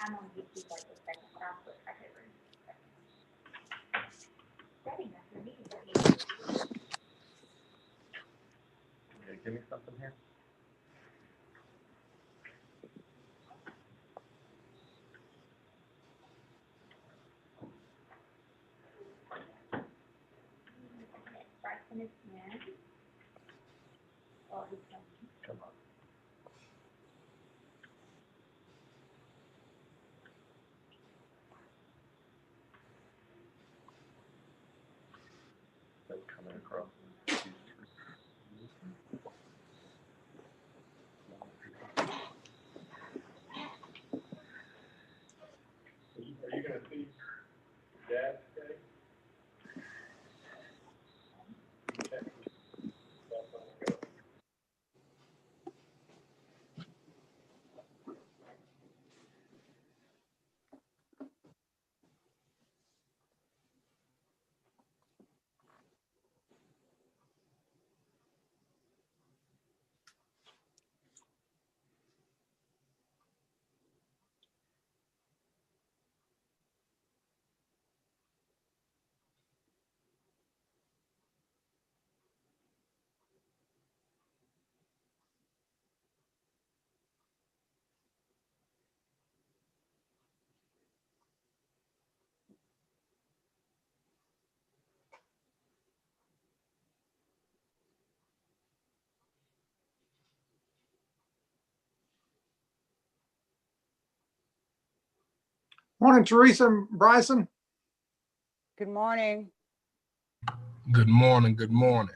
I'm on YouTube like a second, but I'll put back over in a second. Setting up your meeting page. Give me something here. Bryson is in. Oh, he's coming. Come on. That's coming across. Are you gonna see Dad today? Morning, Teresa and Bryson. Good morning. Good morning. Good morning.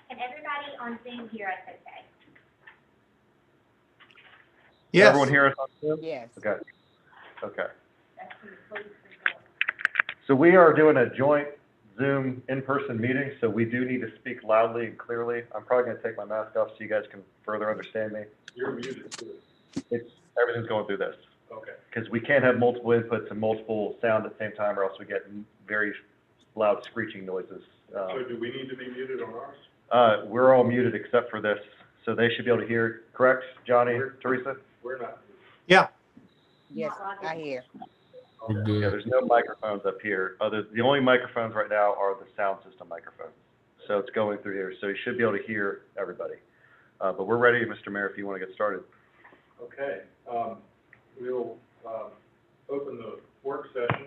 Can everybody on Zoom hear us okay? Yes. Everyone hear us on Zoom? Yes. Okay. Okay. That's who please report. So we are doing a joint Zoom in-person meeting, so we do need to speak loudly and clearly. I'm probably gonna take my mask off so you guys can further understand me. You're muted too. Everything's going through this. Okay. Because we can't have multiple inputs and multiple sound at the same time, or else we get very loud screeching noises. So do we need to be muted on ours? We're all muted except for this, so they should be able to hear, correct, Johnny, Teresa? We're not. Yeah. Yes, I hear. We're Yeah, good. there's no microphones up here. The only microphones right now are the sound system microphones. So it's going through here, so you should be able to hear everybody. But we're ready, Mr. Mayor, if you want to get started. Okay, we'll, open the work session,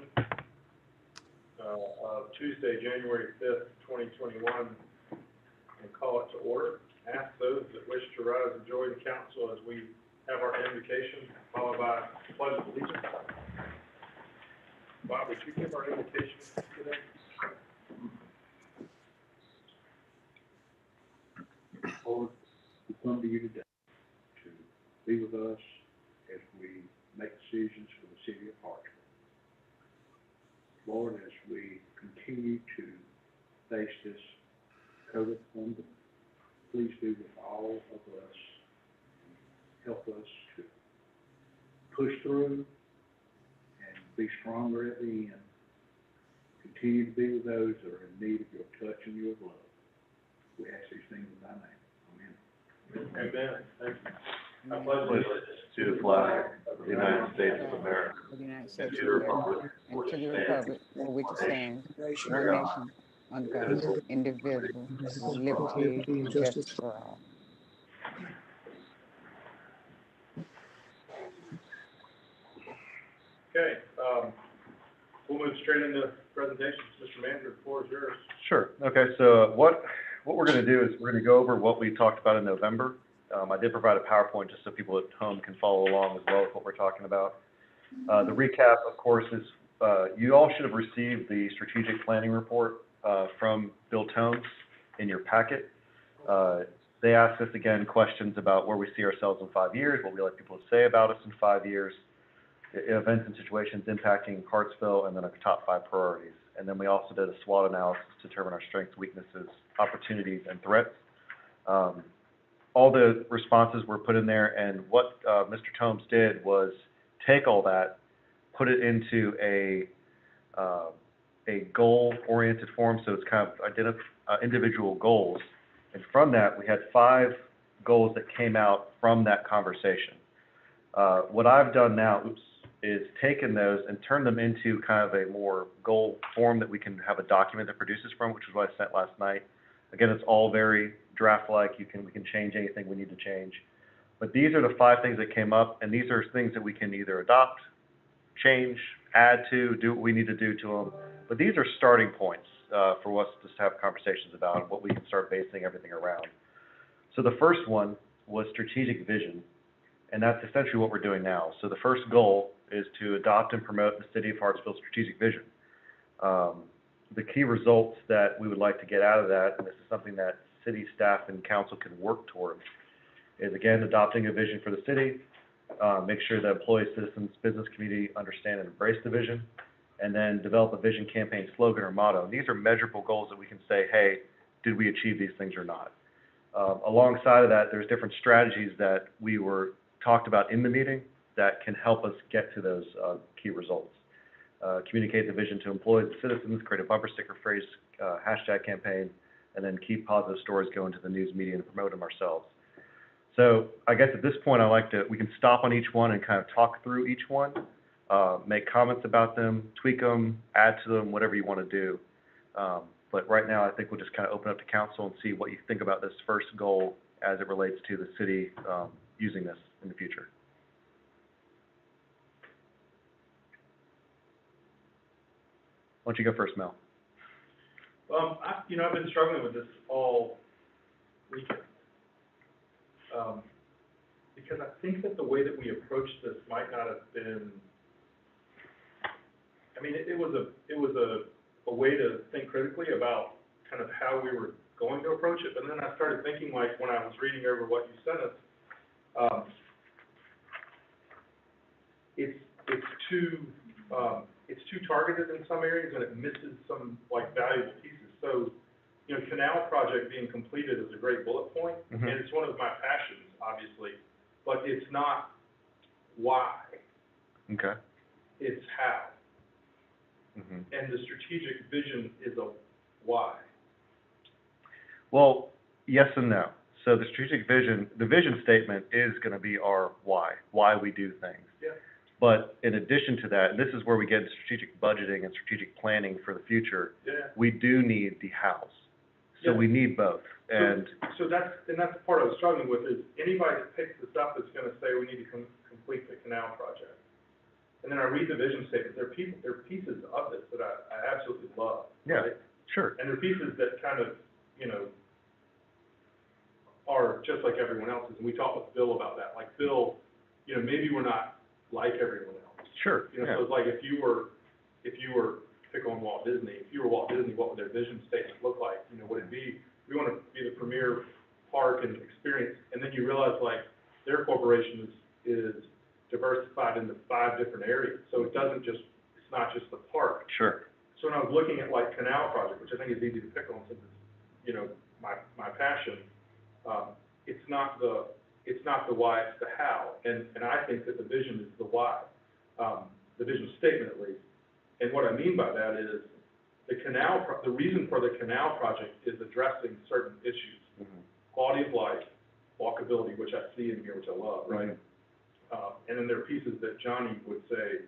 of Tuesday, January 5th, 2021, and call it to order. Ask those that wish to rise and join the council as we have our invocation, followed by pledge of allegiance. Bob, would you give our invocation today? Lord, we come to you today to be with us as we make decisions for the city of Hartsville. Lord, as we continue to face this COVID pandemic, please be with all of us. Help us to push through and be stronger at the end. Continue to be with those that are in need of your touch and your love. We ask these things in thy name. Amen. Amen. Thank you. I pledge Allegiance to the flag of the United States of America, of the United and States to of the America, republic and to the republic for which it stands, one Nation, nation, under God, indivisible, with liberty and justice for all. Okay, we'll move straight into presentations. Mr. Manager, the floor is yours. Sure. Okay, so what we're going to do is we're going to go over what we talked about in November. I did provide a PowerPoint just so people at home can follow along as well with what we're talking about. The recap, of course, is you all should have received the strategic planning report from Bill Tomes in your packet. They asked us again questions about where we see ourselves in 5 years, what we like people to say about us in 5 years, events and situations impacting Hartsville, and then our top 5 priorities. And then we also did a SWOT analysis to determine our strengths, weaknesses, opportunities, and threats. All the responses were put in there, and what Mr. Tomes did was take all that, put it into a goal-oriented form, so it's kind of individual goals. And from that, we had 5 goals that came out from that conversation. What I've done now, is taken those and turned them into kind of a more goal form that we can have a document that produces from, which is what I sent last night. Again, it's all very draft-like. We can change anything we need to change. But these are the 5 things that came up, and these are things that we can either adopt, change, add to, do what we need to do to them. But these are starting points for us to have conversations about and what we can start basing everything around. So the first one was strategic vision, and that's essentially what we're doing now. So the first goal is to adopt and promote the City of Hartsville's strategic vision. The key results that we would like to get out of that, and this is something that city staff and council can work towards, is again, adopting a vision for the city, make sure that employees, citizens, business community understand and embrace the vision, and then develop a vision campaign slogan or motto. And these are measurable goals that we can say, hey, did we achieve these things or not? Alongside of that, there's different strategies that we were talked about in the meeting that can help us get to those key results. Communicate the vision to employees and citizens, create a bumper sticker phrase, hashtag campaign, and then keep positive stories going to the news media and promote them ourselves. So I guess at this point, we can stop on each one and kind of talk through each one, make comments about them, tweak them, add to them, whatever you want to do. But right now, I think we'll just kind of open up to council and see what you think about this first goal as it relates to the city using this in the future. Why don't you go first, Mel? I've been struggling with this all weekend. Because I think that the way that we approached this might not have been, it was a way to think critically about kind of how we were going to approach it, but then I started thinking, like, when I was reading over what you sent us, it's too targeted in some areas, and it misses some, like, valuable pieces. So, canal project being completed is a great bullet point, and it's one of my passions, obviously, but it's not why. Okay. It's how. And the strategic vision is a why. Well, yes and no. So the strategic vision, the vision statement is going to be our why we do things. Yeah. But in addition to that, and this is where we get into strategic budgeting and strategic planning for the future, Yeah. we do need the hows. So Yeah. we need both. And, So that's the part I was struggling with, is anybody that picks this up is gonna say we need to complete the canal project. And then I read the vision statement, there are pieces of this that I absolutely love, yeah, right? sure, And there are pieces that kind of, you know, are just like everyone else's, and we talked with Bill about that, like, Bill, you know, maybe we're not like everyone else. sure, You know, yeah, so it's like, if you were, pick on Walt Disney, if you were Walt Disney, what would their vision statement look like? You know, would it be, we wanna be the premier park and experience, and then you realize, like, their corporation is diversified into 5 different areas, so it doesn't just, it's not just the park. sure, So when I was looking at like Canal Project, which I think is easy to pick on since it's, you know, my passion, it's not the why, it's the how. And I think that the vision is the why, the vision statement at least. And what I mean by that is the reason for the Canal Project is addressing certain issues. mhm, Quality of life, walkability, which I see in here, which I love, right? And then there are pieces that Johnny would say,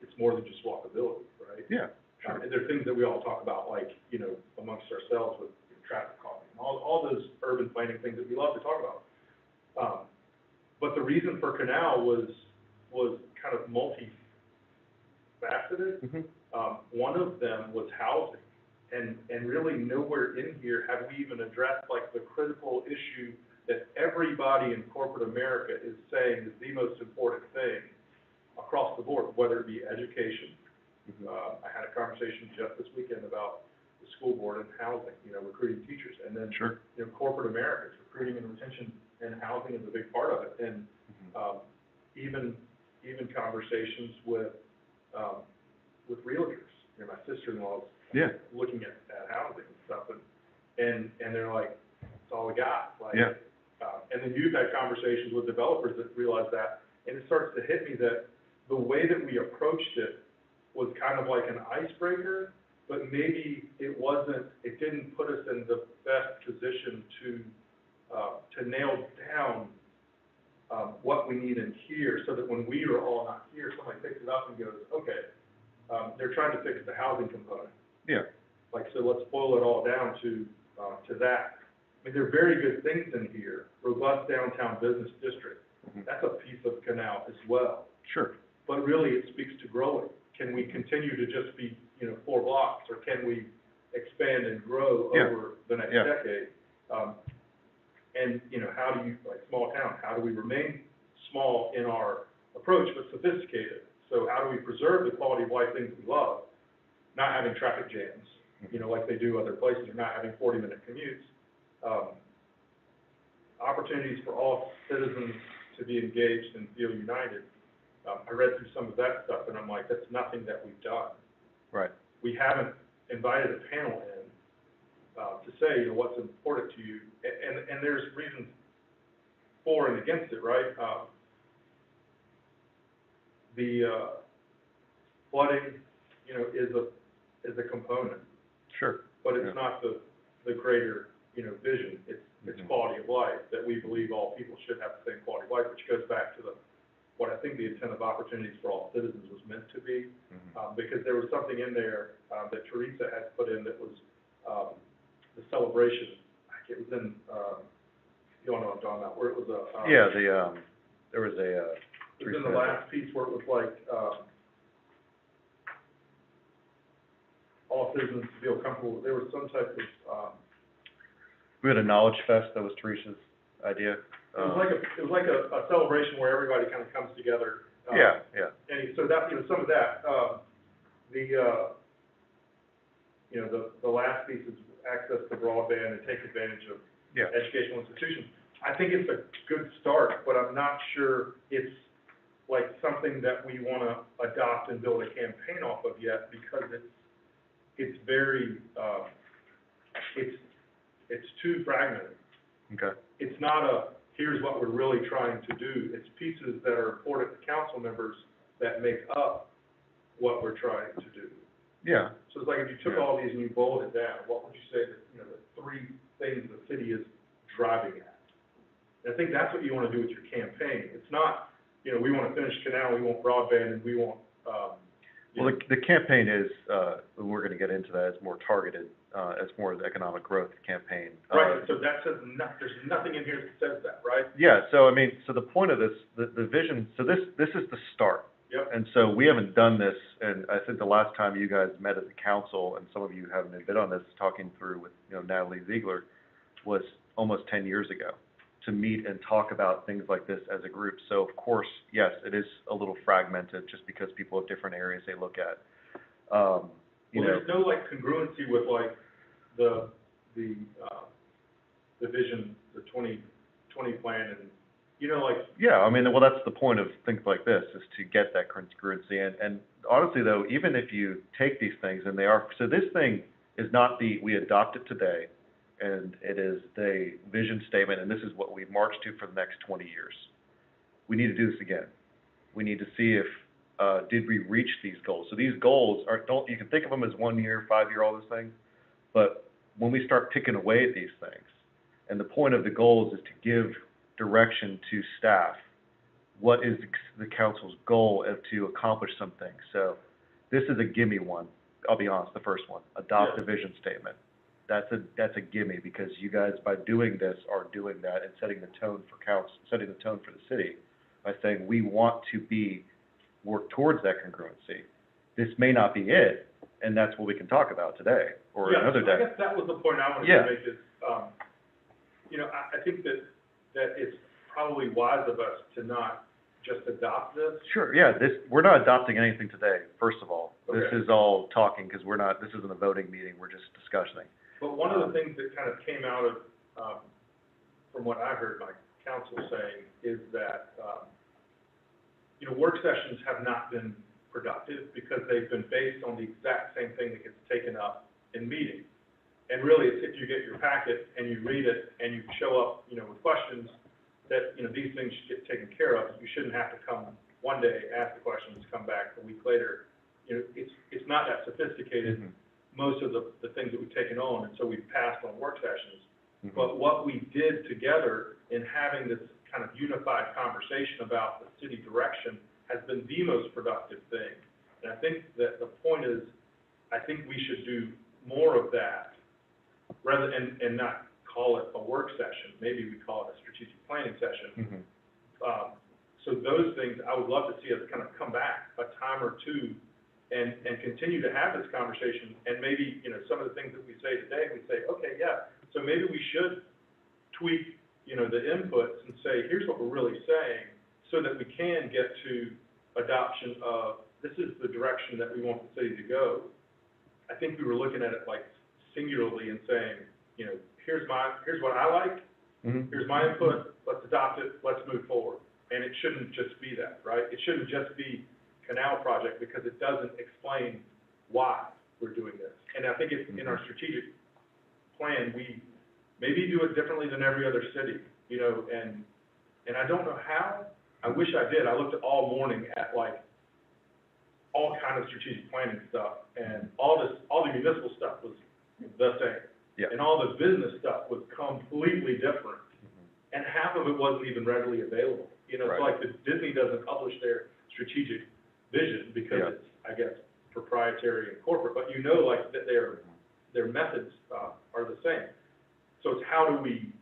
it's more than just walkability, right? yeah, sure, And there are things that we all talk about, like, you know, amongst ourselves with traffic calming, and all those urban planning things that we love to talk about. But the reason for Canal was kind of multifaceted. mhm, One of them was housing, and really nowhere in here have we even addressed, like, the critical issue that everybody in corporate America is saying is the most important thing across the board, whether it be education. mhm, I had a conversation just this weekend about the school board and housing, you know, recruiting teachers, and then, sure, you know, corporate America, recruiting and retention and housing is a big part of it, and, even conversations with realtors. You know, my sister-in-law's yeah, looking at housing and stuff, and they're like, it's all we got, like. Yeah. And then you've had conversations with developers that realize that, and it starts to hit me that the way that we approached it was kind of like an icebreaker, but maybe it didn't put us in the best position to nail down, what we need in here, so that when we are all not here, somebody picks it up and goes, okay, they're trying to fix the housing component. yeah, Like, so let's boil it all down to that. I mean, there are very good things in here, robust downtown business district, mhm, that's a piece of Canal as well. sure, But really, it speaks to growing. Can we continue to just be, you know, 4 blocks, or can we expand and grow Yeah. over the next Yeah. decade? And, you know, how do you, like, small town, how do we remain small in our approach, but sophisticated? So how do we preserve the quality of life things we love, not having traffic jams, you know, like they do other places, or not having 40-minute commutes? Opportunities for all citizens to be engaged and feel united. I read through some of that stuff, and I'm like, that's nothing that we've done. right, We haven't invited a panel in, to say, you know, what's important to you, and there's reasons for and against it, right? The flooding, you know, is a component, sure, but it's Yeah. not the greater, you know, vision. It's Mhm. quality of life, that we believe all people should have the same quality of life, which goes back to what I think the intent of opportunities for all citizens was meant to be. mhm, Because there was something in there, that Teresa had put in that was, the celebration. It was in, you all know what I'm talking about, where it was a, yeah, there was a, it was in Teresa the had last piece where it was like, all citizens feel comfortable, there was some type of, we had a knowledge fest, that was Teresa's idea. it was like a celebration where everybody kind of comes together. Yeah, And so that, you know, some of that, you know, the last piece is access to broadband and take advantage of yeah, educational institutions. I think it's a good start, but I'm not sure it's like something that we want to adopt and build a campaign off of yet, because it's very, it's too fragmented. okay, It's not here's what we're really trying to do. It's pieces that are important to council members that make up what we're trying to do. yeah, So it's like, if you took all these and you boiled it down, what would you say that, you know, the 3 things the city is driving at? And I think that's what you want to do with your campaign. It's not, you know, we want to finish Canal, we want broadband, and we want, well, the campaign is, we're gonna get into that, it's more targeted as more of the economic growth campaign. Right, so that says there's nothing in here that says that, right? Yeah, so I mean, so the point of this, the vision, so this is the start. Yep. And so we haven't done this, and I think the last time you guys met as a council, and some of you haven't been on this, talking through with, Natalie Ziegler, was almost 10 years ago, to meet and talk about things like this as a group. So of course, yes, it is a little fragmented, just because people have different areas they look at. There's no like congruency with like the vision, the 2020 plan, and, Yeah, I mean, well, that's the point of things like this, is to get that congruency. And honestly, though, even if you take these things, and they are, so this thing is not we adopt it today, and it is the vision statement, and this is what we march to for the next 20 years. We need to do this again. We need to see if, did we reach these goals? So these goals you can think of them as 1 year, 5 year, all those things, but when we start picking away at these things, and the point of the goals is to give direction to staff, what is the council's goal to accomplish some things. So this is a gimme one. I'll be honest, the first one, adopt a vision statement. That's a gimme, because you guys, by doing this, are doing that and setting the tone for council, setting the tone for the city by saying we want to work towards that congruency. This may not be it, and that's what we can talk about today or another day. I guess that was the point I wanted to make is, I think that it's probably wise of us to not just adopt this. Sure, yeah, we're not adopting anything today, first of all. Okay. This is all talking, because this isn't a voting meeting, we're just discussing. But one of the things that kind of came out of, from what I heard my counsel saying, is that, work sessions have not been productive because they've been based on the exact same thing that gets taken up in meetings. And really, it's if you get your packet and you read it and you show up, with questions that, these things should get taken care of. You shouldn't have to come one day, ask the questions, come back a week later. It's not that sophisticated, most of the things that we've taken on, and so we've passed on work sessions. But what we did together in having this kind of unified conversation about the city direction has been the most productive thing. And I think that the point is, I think we should do more of that, rather and not call it a work session. Maybe we call it a strategic planning session. So those things, I would love to see us kind of come back a time or two and continue to have this conversation. And maybe, some of the things that we say today, we say, okay, yeah, so maybe we should tweak, the inputs and say, here's what we're really saying, so that we can get to adoption of, this is the direction that we want the city to go. I think we were looking at it like singularly and saying, here's what I like, here's my input, let's adopt it, let's move forward. And it shouldn't just be that, right? It shouldn't just be canal project, because it doesn't explain why we're doing this. And I think in our strategic plan, we maybe do it differently than every other city, and I don't know how. I wish I did. I looked all morning at like all kind of strategic planning stuff, and all the municipal stuff was the same. Yeah. And all the business stuff was completely different. And half of it wasn't even readily available. Right. So like Disney doesn't publish their strategic vision because it's, I guess, proprietary and corporate, but like that their methods are the same. So it's how do we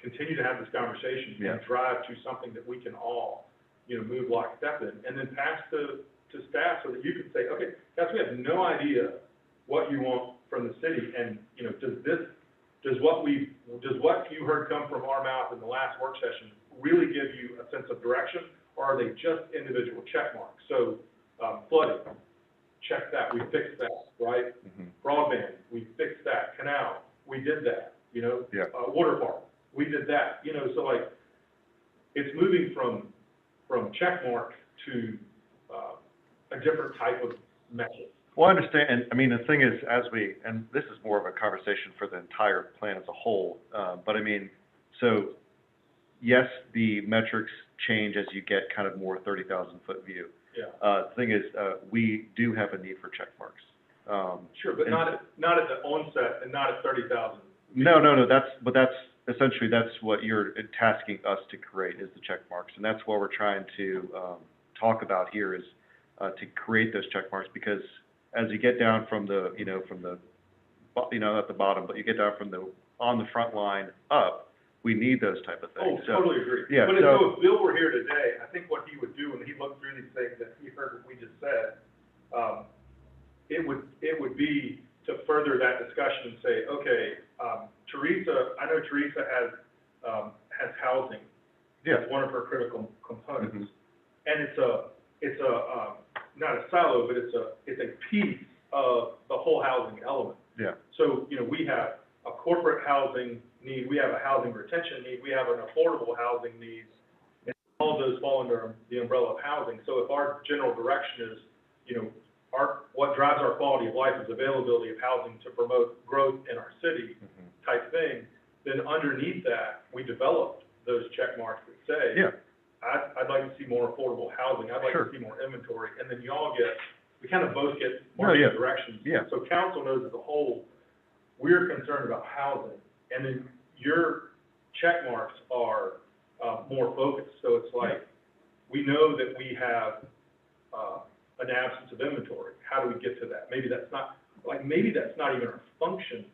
continue to have this conversation and drive to something that we can all, move lockstep in, and then pass to staff so that you can say, okay, guys, we have no idea what you want from the city, and, does what you heard come from our mouth in the last work session really give you a sense of direction, or are they just individual check marks? So, flooding, check that, we fixed that, right? Broadband, we fixed that. Canal, we did that, water park, we did that, so like, it's moving from check mark to, a different type of message. Well, I understand, and I mean, the thing is, and this is more of a conversation for the entire plan as a whole, but I mean, so, yes, the metrics change as you get kind of more 30,000-foot view. Yeah. The thing is, we do have a need for check marks. Sure, but not at the onset and not at 30,000. No, that's essentially, that's what you're tasking us to create, is the check marks, and that's what we're trying to, talk about here, is, to create those check marks, because as you get down from the, from the at the bottom, but you get down from on the front line up, we need those type of Oh, things. So, totally agree. yeah, But so- if Bill were here today, I think what he would do when he looked through these things, that he heard what we just said, it would be to further that discussion and say, okay, Teresa, I know Teresa has housing. Yeah. As one of her critical components. Mhm. And it's not a silo, but it's a piece of the whole housing element. Yeah. So, we have a corporate housing need, we have a housing retention need, we have an affordable housing need, and all of those fall under the umbrella of housing. So if our general direction is, what drives our quality of life is availability of housing to promote growth in our city type thing, then underneath that, we developed those check marks that say, Yeah. I'd like to see more affordable housing, I'd like Sure. to see more inventory, and then we kind of both get No, marching yeah. directions. Yeah. So council knows as a whole, we're concerned about housing, and then your check marks are, more focused, so it's like, we know that we have, an absence of inventory, how do we get to that? Maybe that's not even our function,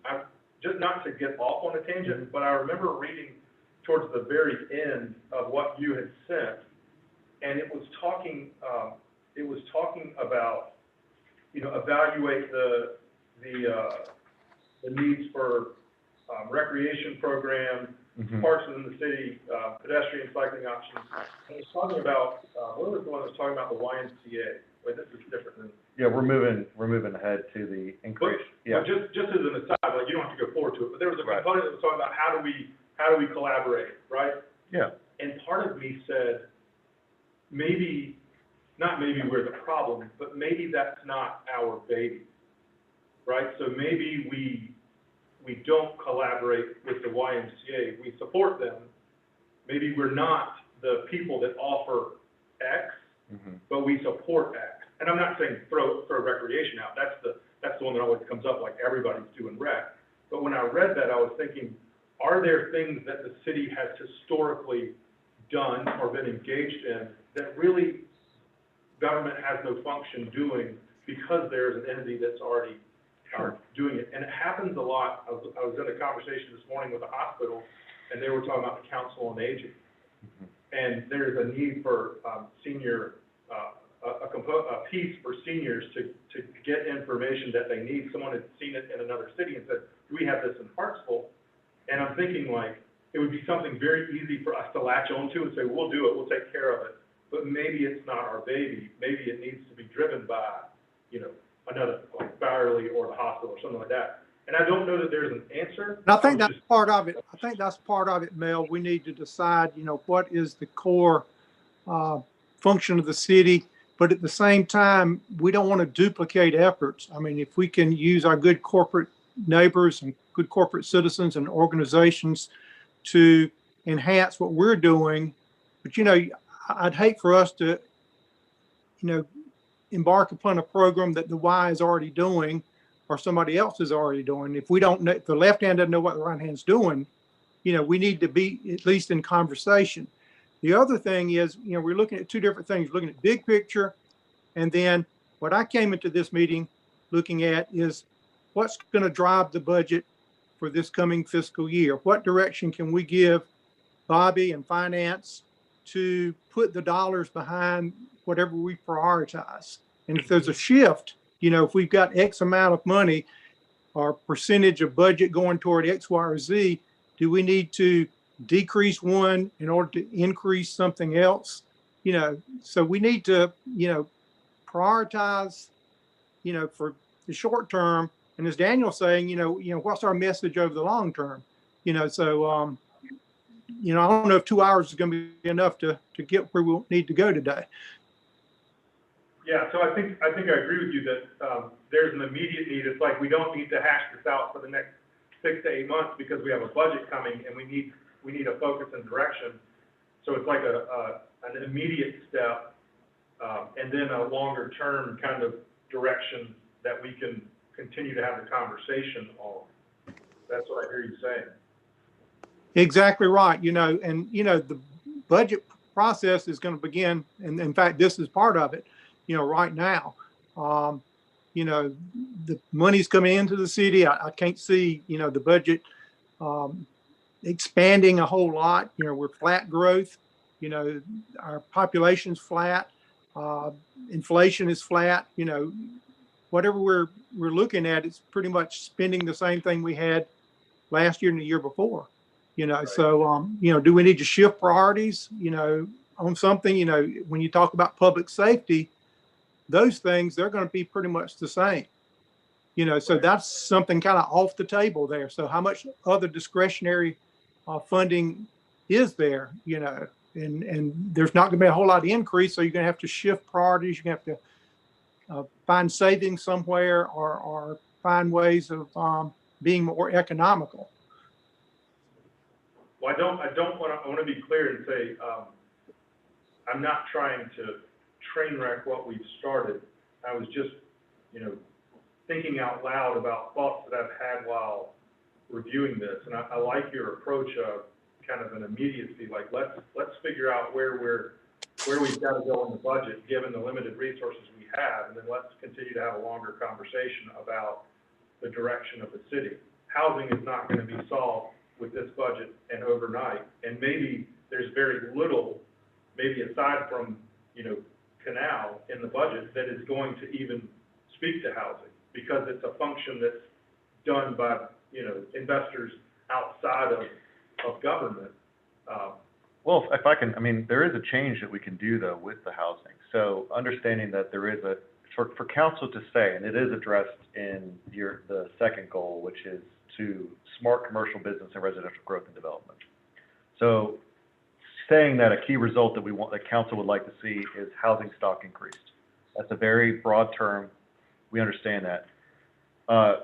just not to get off on a tangent, but I remember reading towards the very end of what you had sent, and it was talking about, evaluate the needs for, recreation programs, Mhm. parks within the city, pedestrian cycling options. And it's talking about, what was the one that was talking about the YMCA? Wait, this is different than. Yeah, we're moving ahead to the increase. Yeah. But just as an aside, like, you don't have to go forward to it, but there was a Right. component that was talking about how do we collaborate, right? Yeah. And part of me said, not maybe we're the problem, but maybe that's not our baby, right? So maybe we don't collaborate with the YMCA, we support them. Maybe we're not the people that offer X, Mhm. but we support X. And I'm not saying throw recreation out, that's the one that always comes up, like everybody's doing rec. But when I read that, I was thinking, are there things that the city has historically done or been engaged in that really government has no function doing because there's an entity that's already doing it? And it happens a lot. I was in a conversation this morning with a hospital, and they were talking about the Council on Aging. And there's a need for senior, a piece for seniors to get information that they need. Someone had seen it in another city and said, do we have this in Hartsville? And I'm thinking, like, it would be something very easy for us to latch onto and say, we'll do it, we'll take care of it. But maybe it's not our baby. Maybe it needs to be driven by, another, like Bowerly or the hospital or something like that. And I don't know that there's an answer. And I think that's part of it. I think that's part of it, Mel. We need to decide, what is the core function of the city. But at the same time, we don't want to duplicate efforts. I mean, if we can use our good corporate neighbors and good corporate citizens and organizations to enhance what we're doing. But, I'd hate for us to, embark upon a program that the Y is already doing or somebody else is already doing. If we don't know, if the left hand doesn't know what the right hand's doing, we need to be at least in conversation. The other thing is, we're looking at two different things. We're looking at big picture, and then what I came into this meeting looking at is what's going to drive the budget for this coming fiscal year. What direction can we give Bobby and finance to put the dollars behind whatever we prioritize? And if there's a shift, if we've got X amount of money or percentage of budget going toward X, Y, or Z, do we need to decrease one in order to increase something else? So we need to, prioritize, for the short term. And as Daniel's saying, what's our message over the long term? So, I don't know if 2 hours is going to be enough to get where we need to go today. Yeah, so I think I agree with you that there's an immediate need. It's like we don't need to hash this out for the next 6 to 8 months because we have a budget coming and we need a focus and direction. So it's like an immediate step and then a longer term kind of direction that we can continue to have the conversation on. That's what I hear you saying. Exactly right. The budget process is going to begin. And in fact, this is part of it, right now. you know, the money's coming into the city. I can't see, you know, the budget expanding a whole lot. You know, we're flat growth. You know, our population's flat. Inflation is flat. You know, whatever we're looking at, it's pretty much spending the same thing we had last year and the year before. You know, so you know, do we need to shift priorities? You know, on something. You know, when you talk about public safety, those things, they're going to be pretty much the same. You know, so that's something kind of off the table there. So how much other discretionary funding is there? You know, and there's not going to be a whole lot of increase. So you're going to have to shift priorities. You're going to have to find savings somewhere, or find ways of being more economical. Well, I want to be clear and say, I'm not trying to train wreck what we've started. I was just, you know, thinking out loud about thoughts that I've had while reviewing this. And I like your approach of kind of an immediacy, like let's figure out where we've got to go in the budget, given the limited resources we have, and then let's continue to have a longer conversation about the direction of the city. Housing is not going to be solved with this budget and overnight, and maybe there's very little, maybe aside from, you know, Canal in the budget, that is going to even speak to housing, because it's a function that's done by, you know, investors outside of government. Well, if I can, I mean, there is a change that we can do though with the housing. So understanding that there is for council to say, and it is addressed in the second goal, which is to smart commercial business and residential growth and development. So saying that a key result that council would like to see is housing stock increased. That's a very broad term. We understand that.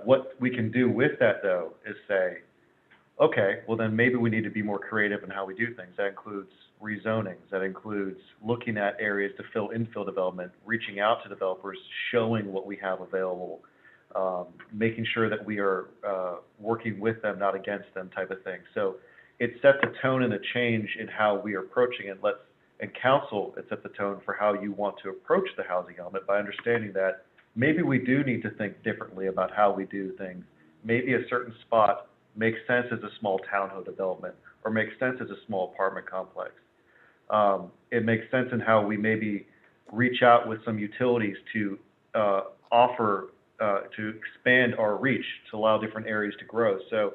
What we can do with that though is say, okay, well then maybe we need to be more creative in how we do things. That includes rezonings. That includes looking at areas to fill infill development, reaching out to developers, showing what we have available, making sure that we are working with them, not against them, type of thing. So it sets a tone and a change in how we are approaching it. And council, it sets a tone for how you want to approach the housing element by understanding that maybe we do need to think differently about how we do things. Maybe a certain spot makes sense as a small townhome development, or makes sense as a small apartment complex. It makes sense in how we maybe reach out with some utilities to offer, to expand our reach, to allow different areas to grow. So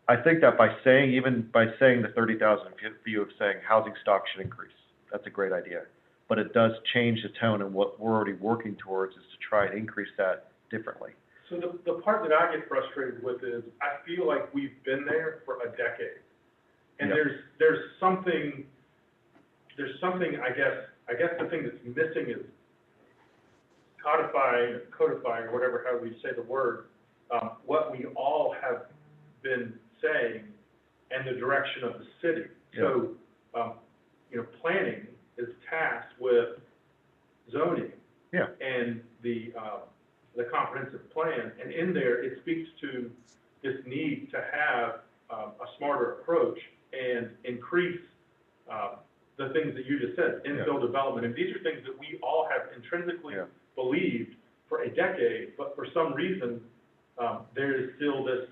I think that by saying the 30,000 view of saying housing stock should increase, that's a great idea. But it does change the tone, and what we're already working towards is to try and increase that differently. So the part that I get frustrated with is I feel like we've been there for a decade. And Yep. there's something, I guess the thing that's missing is codifying, or whatever, however you say the word, what we all have been saying and the direction of the city. So, you know, planning is tasked with zoning. Yeah. And the comprehensive plan, and in there, it speaks to this need to have a smarter approach and increase the things that you just said, infill development. And these are things that we all have intrinsically believed for a decade, but for some reason, there is still this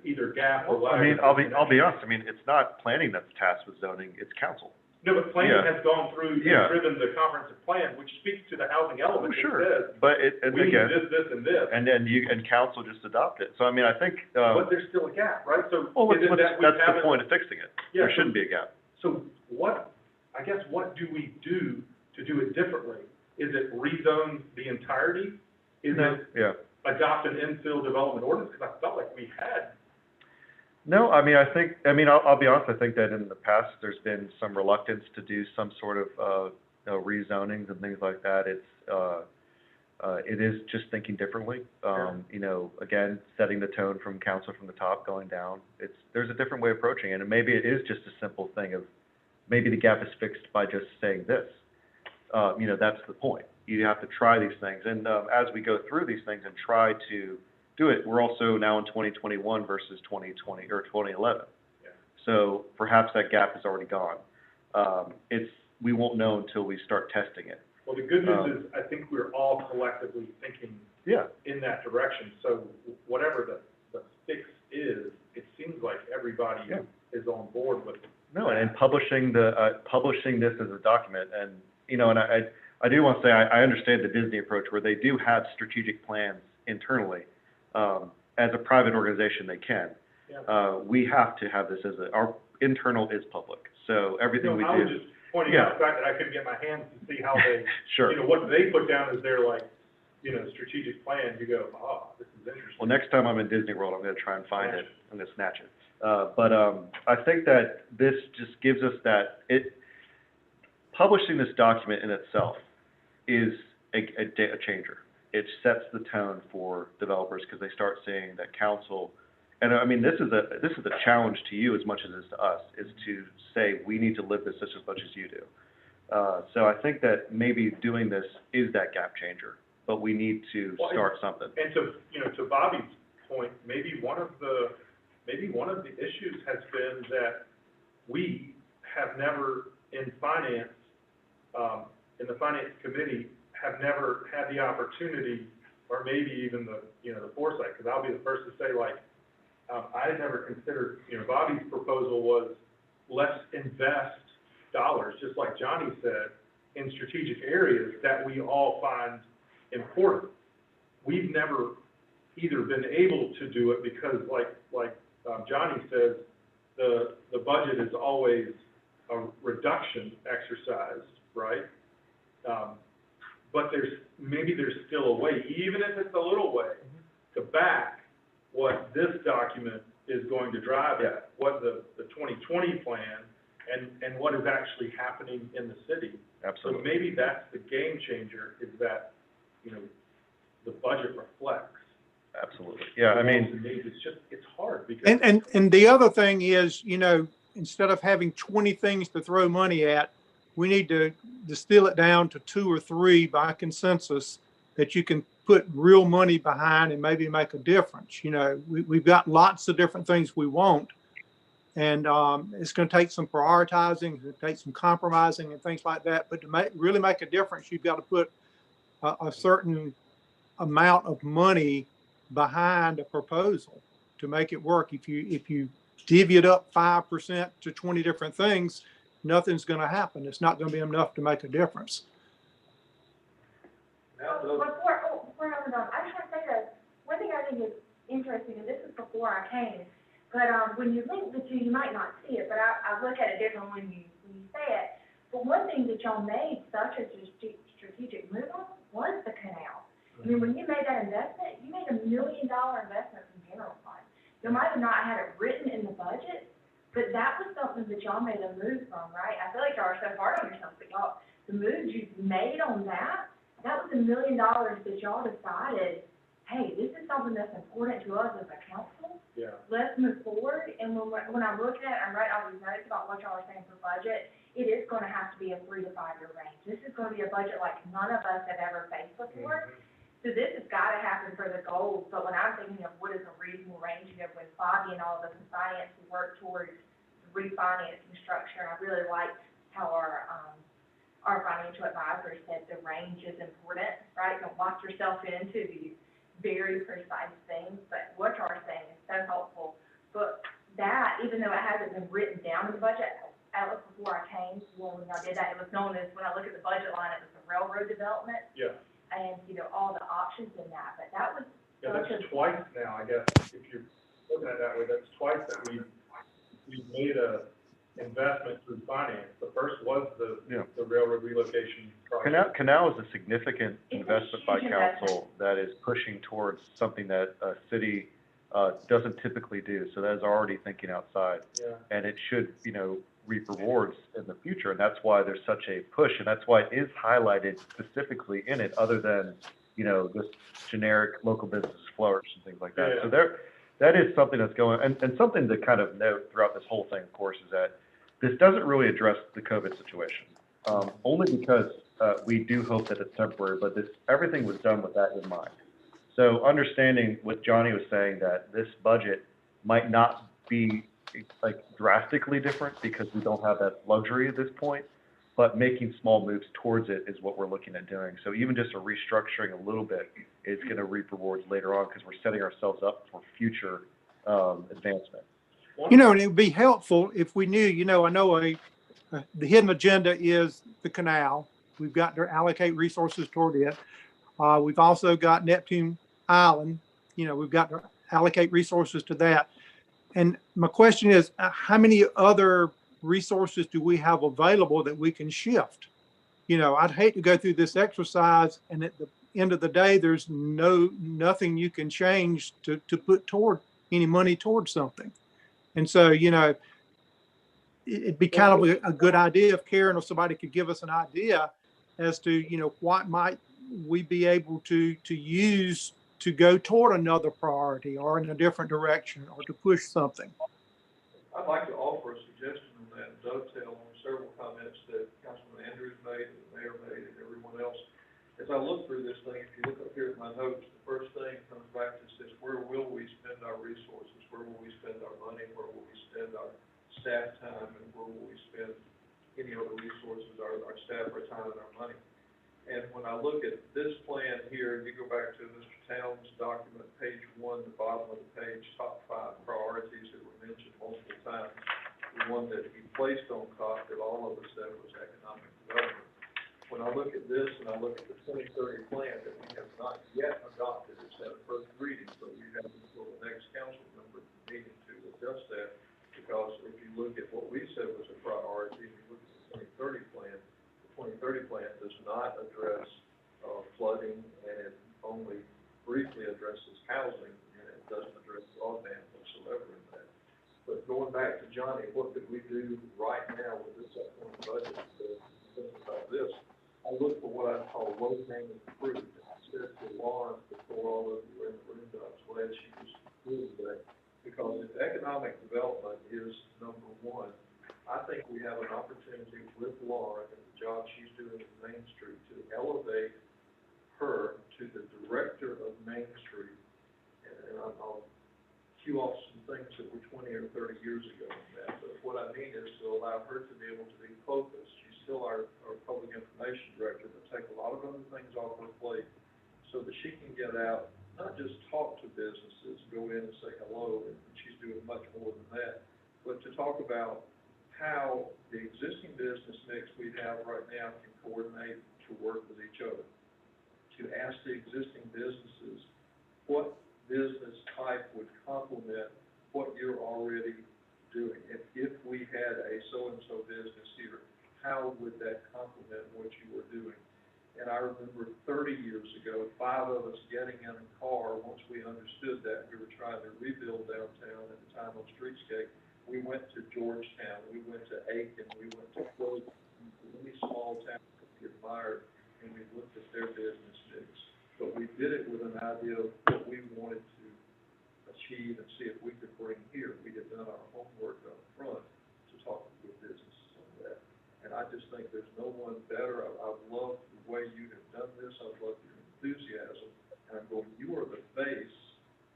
either gap or lag. I mean, I'll be honest, I mean, it's not planning that's tasked with zoning, it's council. No, but planning has gone through and driven the comprehensive plan, which speaks to the housing element. Sure, It says, but we need again, this, and this. and then council just adopt it. So I mean, I think, But there's still a gap, right? So well, is it that we that's the haven't? point of fixing it. Yeah, There shouldn't be a gap. So what do we do to do it differently? Is it rezone the entirety? Is it Yeah. adopt an infill development ordinance? Because I felt like we had. No, I mean, I'll be honest, I think that in the past, there's been some reluctance to do some sort of, rezonings and things like that. It is just thinking differently. You know, again, setting the tone from council from the top going down. There's a different way of approaching it, and maybe it is just a simple thing of, maybe the gap is fixed by just saying this. You know, that's the point. You have to try these things, and as we go through these things and try to do it, we're also now in 2021 versus 2020 or 2011. Yeah. So perhaps that gap is already gone. We won't know until we start testing it. Well, the good news is I think we're all collectively thinking Yeah, in that direction. So whatever the fix is, it seems like everybody Yeah. is on board with. no, and publishing publishing this as a document, and, you know, and I do want to say, I understand the Disney approach where they do have strategic plans internally. As a private organization, they can. Yeah. We have to have this our internal is public, so everything we I was do. just pointing Yeah. out the fact that I couldn't get my hands to see how they, Sure. you know, what they put down as their, like, you know, strategic plan. You go, oh, this is interesting. Well, next time I'm in Disney World, I'm gonna try and find it. I'm gonna snatch it. But I think that this just gives us publishing this document in itself is a changer. It sets the tone for developers because they start seeing that council, and I mean, this is a challenge to you as much as it is to us, is to say, we need to live this just as much as you do. So I think that maybe doing this is that gap changer, but we need to start something. And to Bobby's point, maybe one of the issues has been that we have never in finance, in the finance committee, have never had the opportunity, or maybe even the foresight, because I'll be the first to say, like, I had never considered, Bobby's proposal was, let's invest dollars, just like Johnny said, in strategic areas that we all find important. We've never either been able to do it because, like Johnny says, the budget is always a reduction exercise, right? But maybe there's still a way, even if it's a little way, to back what this document is going to drive at, what the 2020 plan and what is actually happening in the city. Absolutely. So maybe that's the game changer, is that, the budget reflects. Absolutely. Yeah, I mean, It's hard because. And the other thing is, instead of having 20 things to throw money at, we need to distill it down to 2 or 3 by consensus that you can put real money behind and maybe make a difference. We've got lots of different things we want, and it's going to take some prioritizing, it's going to take some compromising and things like that. But to really make a difference, you've got to put a certain amount of money behind a proposal to make it work. If you divvy it up 5% to 20 different things, nothing's going to happen. It's not going to be enough to make a difference. Before I move on, I just want to say that one thing I think is interesting, and this is before I came, but when you link the two, you might not see it, but I look at it different when you say it. But one thing that y'all made such a strategic move on was the canal. I mean, when you made that investment, you made $1 million investment from general fund. You might have not had it written in the budget, but that was something that y'all made a move from, right? I feel like y'all are so hard on yourself, but y'all, the moves you made on that was $1 million that y'all decided, hey, this is something that's important to us as a council. Yeah. Let's move forward. And when I'm looking at it, I'm writing all these notes about what y'all are saying for budget. It is going to have to be a 3 to 5 year range. This is going to be a budget like none of us have ever faced before. Mm-hmm. So this has got to happen for the goals. But when I'm thinking of what is a reasonable range, when Bobby and all of us in finance work towards refinancing structure, I really liked how our financial advisor said the range is important, right? Don't lock yourself into these very precise things, but what y'all are saying is so helpful. But that, even though it hasn't been written down in the budget, I looked before I came, when y'all did that, it was known as, when I look at the budget line, it was the railroad development. Yeah. And, all the options in that, but that was. Yeah, that's twice now, I guess, if you're looking at it that way, that's twice that we've made a investment through finance. The first was the railroad relocation project. Canal is a significant It's a investment by huge council that is pushing towards something that a city doesn't typically do. So that is already thinking outside. Yeah. And it should, reap rewards in the future. And that's why there's such a push. And that's why it is highlighted specifically in it, other than, this generic local business flourish and things like that. Yeah. So that is something that's going, and something to kind of note throughout this whole thing, of course, is that this doesn't really address the COVID situation. Only because we do hope that it's temporary, but everything was done with that in mind. So understanding what Johnny was saying, that this budget might not be like drastically different because we don't have that luxury at this point. but making small moves towards it is what we're looking at doing. So even just a restructuring a little bit is going to reap rewards later on because we're setting ourselves up for future advancement. You know, and it would be helpful if we knew, you know, I know the hidden agenda is the canal. We've got to allocate resources toward it. We've also got Neptune Island. You know, we've got to allocate resources to that. And my question is, how many other resources do we have available that we can shift? You know, I'd hate to go through this exercise and at the end of the day, there's nothing you can change to put toward any money towards something. And so, you know, it'd be kind of a good idea if Karen or somebody could give us an idea as to, you know, what might we be able to use to go toward another priority or in a different direction or to push something. I'd like to offer a suggestion on that, dovetail on several comments that Councilman Andrews made, and the mayor made, and everyone else. As I look through this thing, if you look up here at my notes, the first thing comes back to says, where will we spend our resources? Where will we spend our money? Where will we spend our staff time? And where will we spend any other resources, our staff, our time, and our money? And when I look at this plan here, you go back to Mr. Towns' document, page 1, the bottom of the page, top 5 priorities that were mentioned multiple times. The one that he placed on top that all of us said was economic development. When I look at this and I look at the 2030 plan that we have not yet adopted, it's at a first reading, so we have until the next council member meeting to adjust that. Because if you look at what we said was a priority, if you look at the 2030 plan, the 2030 plan does not address flooding, and it only briefly addresses housing, and it doesn't address broadband whatsoever in that. But going back to Johnny, what could we do right now with this upcoming budget to think about this? I look for what I call low-hanging fruit. I said to Lauren before all of you were in the room that I was glad she was here today, because if economic development is number one, I think we have an opportunity with Lauren and the job she's doing at Main Street to elevate her to the director of Main Street. And I'll cue off some things that were 20 or 30 years ago on that. But what I mean is to allow her to be able to be focused. She's still our public information director, but take a lot of other things off her plate so that she can get out, not just talk to businesses, go in and say hello, and she's doing much more than that, but to talk about how the existing business mix we have right now can coordinate to work with each other. To ask the existing businesses what business type would complement what you're already doing. If we had a so-and-so business here, how would that complement what you were doing? And I remember 30 years ago, 5 of us getting in a car, once we understood that, we were trying to rebuild downtown at the time on Streetscape. We went to Georgetown, we went to Aiken, we went to Clover, any small town that we admired, and we looked at their business mix. But we did it with an idea of what we wanted to achieve and see if we could bring here. We had done our homework up front to talk with businesses on that. And I just think there's no one better. I've loved the way you have done this. I've loved your enthusiasm. And I'm going, you are the face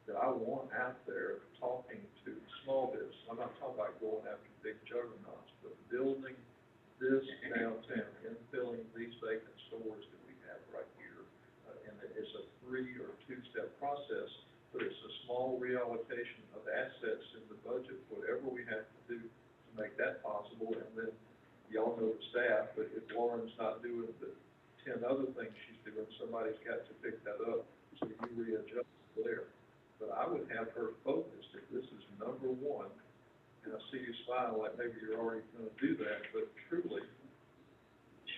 that I want out there talking to small business. I'm not talking about going after big juggernauts, but building this downtown and filling these vacant stores that we have right here. And it's a 3 or 2-step process, but it's a small reallocation of assets in the budget, whatever we have to do to make that possible. And then y'all know the staff, but if Lauren's not doing the 10 other things she's doing, somebody's got to pick that up, so you readjust there. But I would have her focused if this is number one, and I see you smile like maybe you're already going to do that, but truly,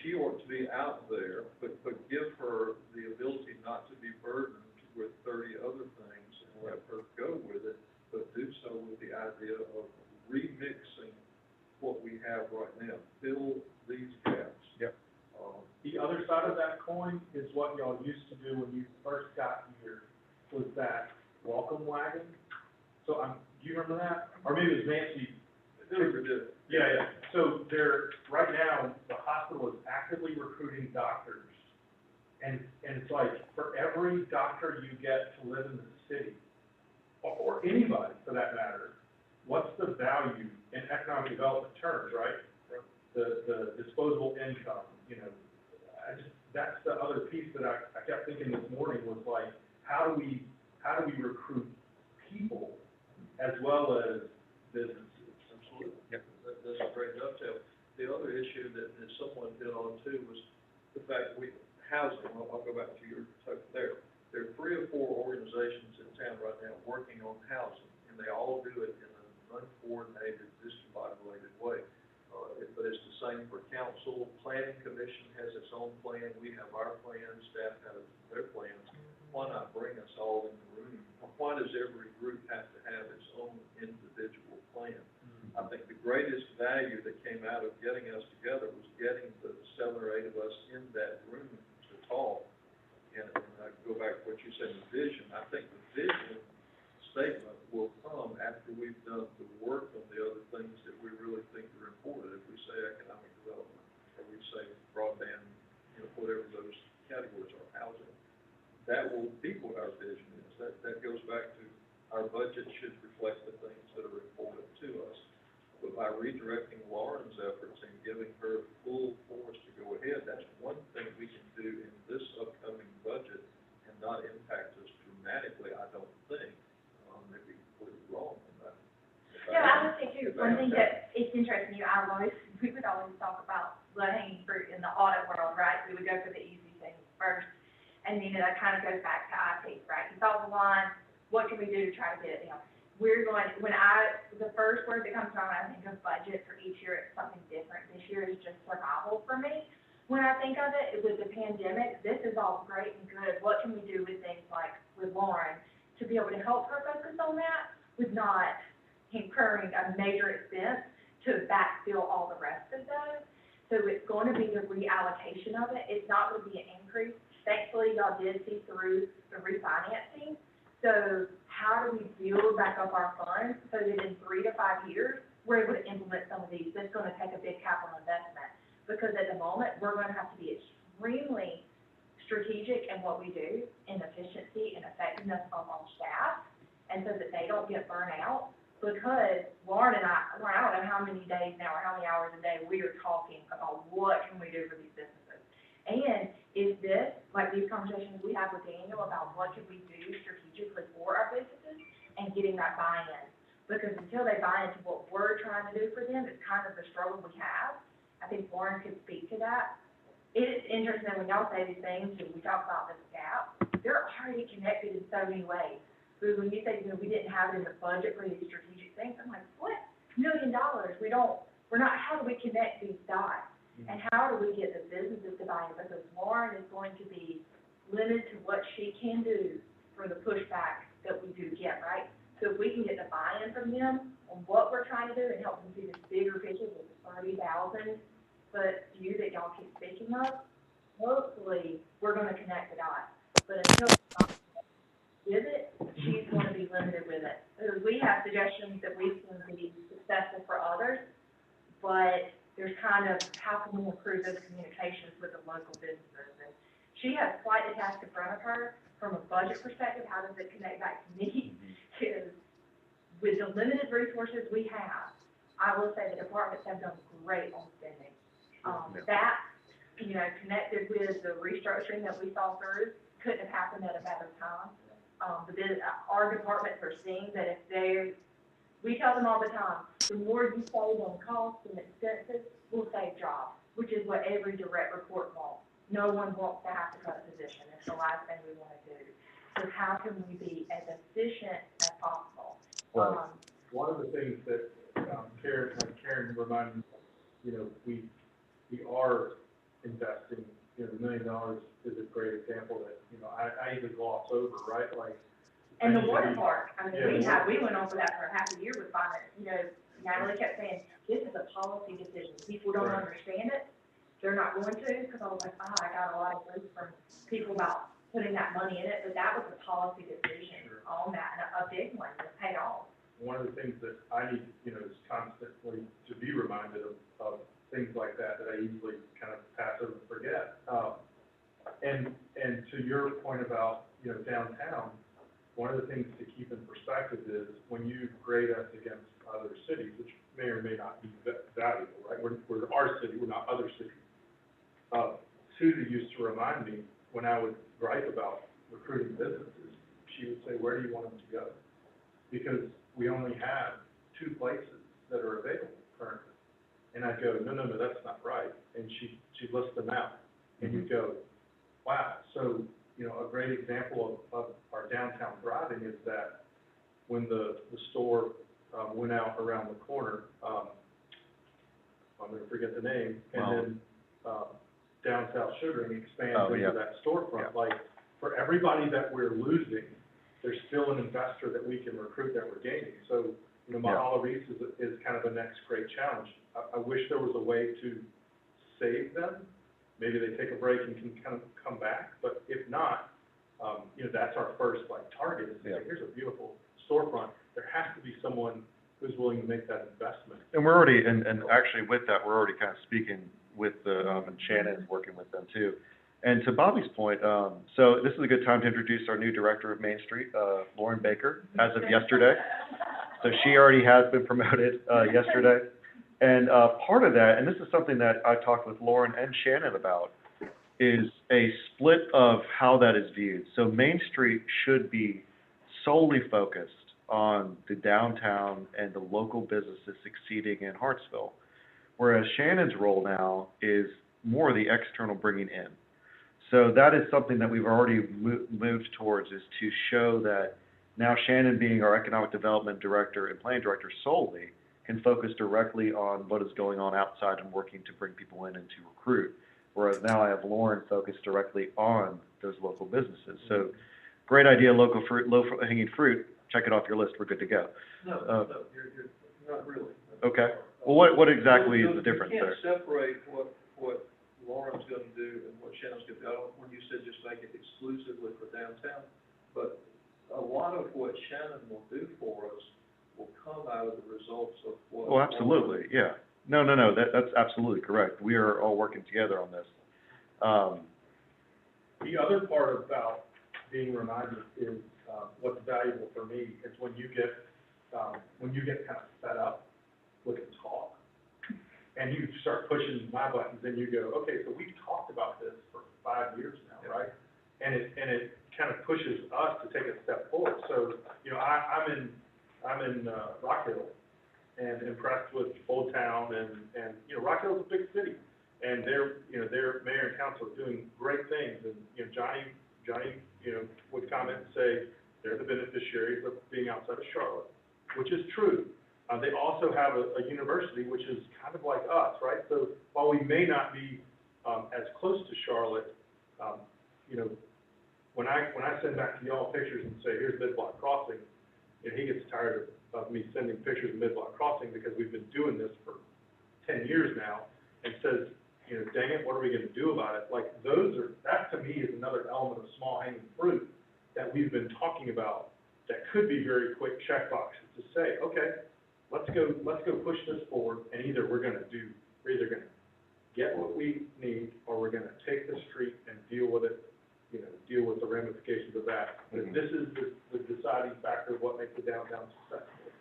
she ought to be out there, but give her the ability not to be burdened with 30 other things and let her go with it, but do so with the idea of remixing what we have right now, fill these gaps. Yep. The other side of that coin is what y'all used to do when you first got here, was that welcome wagon. So do you remember that? Or maybe it was Nancy. Yeah. So right now, the hospital is actively recruiting doctors. And it's like, for every doctor you get to live in the city, or anybody for that matter, what's the value in economic development terms, right? the disposable income, that's the other piece that I kept thinking this morning was like, how do we recruit people as well as businesses? Absolutely. Yep. That's a great dovetail. The other issue that someone hit on too was the fact housing, I'll go back to your topic there. There are 3 or 4 organizations in town right now working on housing, and they all do it in an uncoordinated, discombobulated way. But it's the same for council. Planning commission has its own plan. We have our plan. Staff has their plans. Why not bring us all in the room? Why does every group have to have its own individual plan? I think the greatest value that came out of getting us together was getting the 7 or 8 of us in that room to talk. And I go back to what you said, the vision. I think the vision statement will come after we've done the work on the other things that we really think are important. If we say economic development, or we say broadband, whatever those categories are, housing, that will be what our vision is. That goes back to our budget should reflect the things that are important to us. But by redirecting Lauren's efforts and giving her full force to go ahead, that's one thing we can do in this upcoming budget and not impact us dramatically, I don't think. Maybe completely wrong on that. Yeah, I would say too, one thing that it's interesting, we would always talk about low-hanging fruit in the audit world, right? We would go for the easy things first, and then that kind of goes back to IT, right? You saw the line, what can we do to try to get it down? The first word that comes to mind, I think of budget for each year, it's something different. This year is just survival for me. When I think of it, with the pandemic, this is all great and good. What can we do with things like with Lauren to be able to help her focus on that with not incurring a major expense to backfill all the rest of those? So it's going to be the reallocation of it. It's not going to be an increase. Thankfully, y'all did see through the refinancing. So how do we build back up our funds so that in 3 to 5 years, we're able to implement some of these? That's going to take a big capital investment, because at the moment, we're going to have to be extremely strategic in what we do, in efficiency and effectiveness of our staff, and so that they don't get burnt out. Because Lauren and I don't know how many days now or how many hours a day we are talking about what can we do for these businesses. And is this, like these conversations we have with Daniel about what can we do strategically for our businesses and getting that buy-in. Because until they buy into what we're trying to do for them, it's kind of the struggle we have. I think Lauren could speak to that. It is interesting when y'all say these things and we talk about this gap, they're already connected in so many ways. But when you say, we didn't have it in the budget for these strategic things, I'm like, what? $1 million? How do we connect these dots? And how do we get the businesses to buy in? Because Lauren is going to be limited to what she can do for the pushback that we do get, right? So if we can get the buy-in from them on what we're trying to do and help them see this bigger picture with the 30,000 foot view that y'all keep speaking of, hopefully we're going to connect the dots. But until with it, she's going to be limited with it. Because we have suggestions that we can be successful for others, but there's kind of how can we improve those communications with the local businesses. And she has quite a task in front of her from a budget perspective. How does it connect back to me? Because with the limited resources we have, I will say the departments have done great on spending. That, connected with the restructuring that we saw through, couldn't have happened at a better time. Our departments are seeing that we tell them all the time, the more you save on costs and expenses, we'll save jobs, which is what every direct report wants. No one wants to have to cut a position. It's the last thing we want to do. So how can we be as efficient as possible? One of the things that Karen reminded me, we are investing. The $1 million is a great example that I even gloss over, right? Like. And the water park, we went on for that for half a year with finance. Natalie kept saying, this is a policy decision. People don't understand it. They're not going to, because I was like, I got a lot of grief from people about putting that money in it, but that was a policy decision on that, and a big one that paid off. One of the things that I need, is constantly to be reminded of things like that I usually kind of pass over and forget. And to your point about, downtown, one of the things to keep in perspective is when you grade us against other cities, which may or may not be valuable, right? We're our city, we're not other cities. Susie used to remind me, when I would gripe about recruiting businesses, she would say, where do you want them to go? Because we only have 2 places that are available currently. And I'd go, no, that's not right. And she'd list them out. And you'd go, wow. So, you know, a great example of our downtown thriving is that when the store went out around the corner, I'm gonna forget the name, and then Down South Sugaring expands into that storefront. Like, for everybody that we're losing, there's still an investor that we can recruit that we're gaining. So, you know, Mahalo Reese is kind of the next great challenge. I wish there was a way to save them. Maybe they take a break and can kind of come back, but if not, you know, that's our first, like, target, is to say, here's a beautiful storefront. There has to be someone who's willing to make that investment. And we're already, and actually with that, we're already kind of speaking with the, and Shannon's working with them too. And to Bobby's point, so this is a good time to introduce our new director of Main Street, Lauren Baker, as of yesterday. So she already has been promoted, yesterday. And, part of that, and this is something that I talked with Lauren and Shannon about, is a split of how that is viewed. So Main Street should be solely focused on the downtown and the local businesses succeeding in Hartsville. Whereas Shannon's role now is more the external bringing in. So that is something that we've already moved towards, is to show that now Shannon, being our economic development director and planning director solely, can focus directly on what is going on outside and working to bring people in and to recruit. Whereas now I have Lauren focused directly on those local businesses. So great idea, local fruit, low-hanging fruit. Check it off your list. We're good to go. No, you're not really. Okay. Well, what exactly is the difference there? You can't separate what Lauren's gonna do and what Shannon's gonna do. I don't, when you said just make it exclusively for downtown, but a lot of what Shannon will do for us will come out of the results of what. Oh, absolutely, yeah. No, that's absolutely correct. We are all working together on this. The other part about being reminded is, what's valuable for me is when you get kind of fed up with the talk, and you start pushing my buttons, and you go, okay, so we've talked about this for 5 years now, right? And it kind of pushes us to take a step forward. So, you know, I'm in Rock Hill, and impressed with Old Town, and you know, Rock Hill's a big city, and their mayor and council are doing great things, and you know, Johnny, you know, would comment and say they're the beneficiaries of being outside of Charlotte, which is true. They also have a university, which is kind of like us, right? So while we may not be as close to Charlotte, you know, when I send back to y'all pictures and say, here's Mid-Block Crossing, and he gets tired of me sending pictures of Mid-Block Crossing because we've been doing this for 10 years now, and says, you know, dang it, what are we gonna do about it? Like, that to me is another element of small hanging fruit that we've been talking about that could be very quick check boxes to say, okay, let's go push this forward, and either we're gonna get what we need, or we're gonna take the street and deal with it, you know, deal with the ramifications of that. But this is the deciding factor of what makes the downtown successful.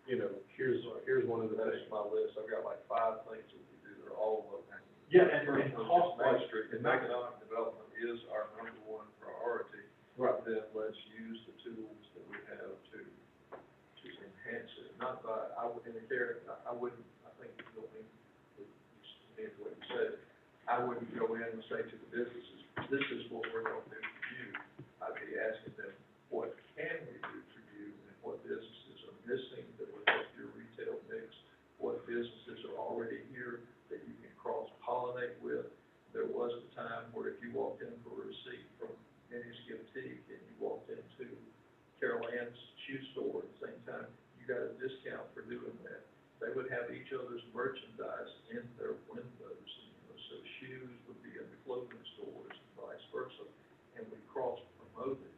You know, here's one of the things. That's my list. I've got like 5 things that we do. They're all local. Yeah, and cost Main Street, and economic development is our #1 priority. Right. Then let's use the tools that we have to enhance it. Not by, I think, you know, what you said, I wouldn't go in and say to the businesses, this is what we're gonna do for you. I'd be asking them, what can we do for you, and what businesses are missing that would help your retail mix? What businesses are already here that you can cross-pollinate with? There was a time where if you walked in for a receipt from Minnie's Boutique and you walked into Carol Ann's shoe store at the same time, you got a discount for doing that. They would have each other's merchandise in their windows, you know, so shoes would be in the clothing stores and vice versa, and we cross-promoted,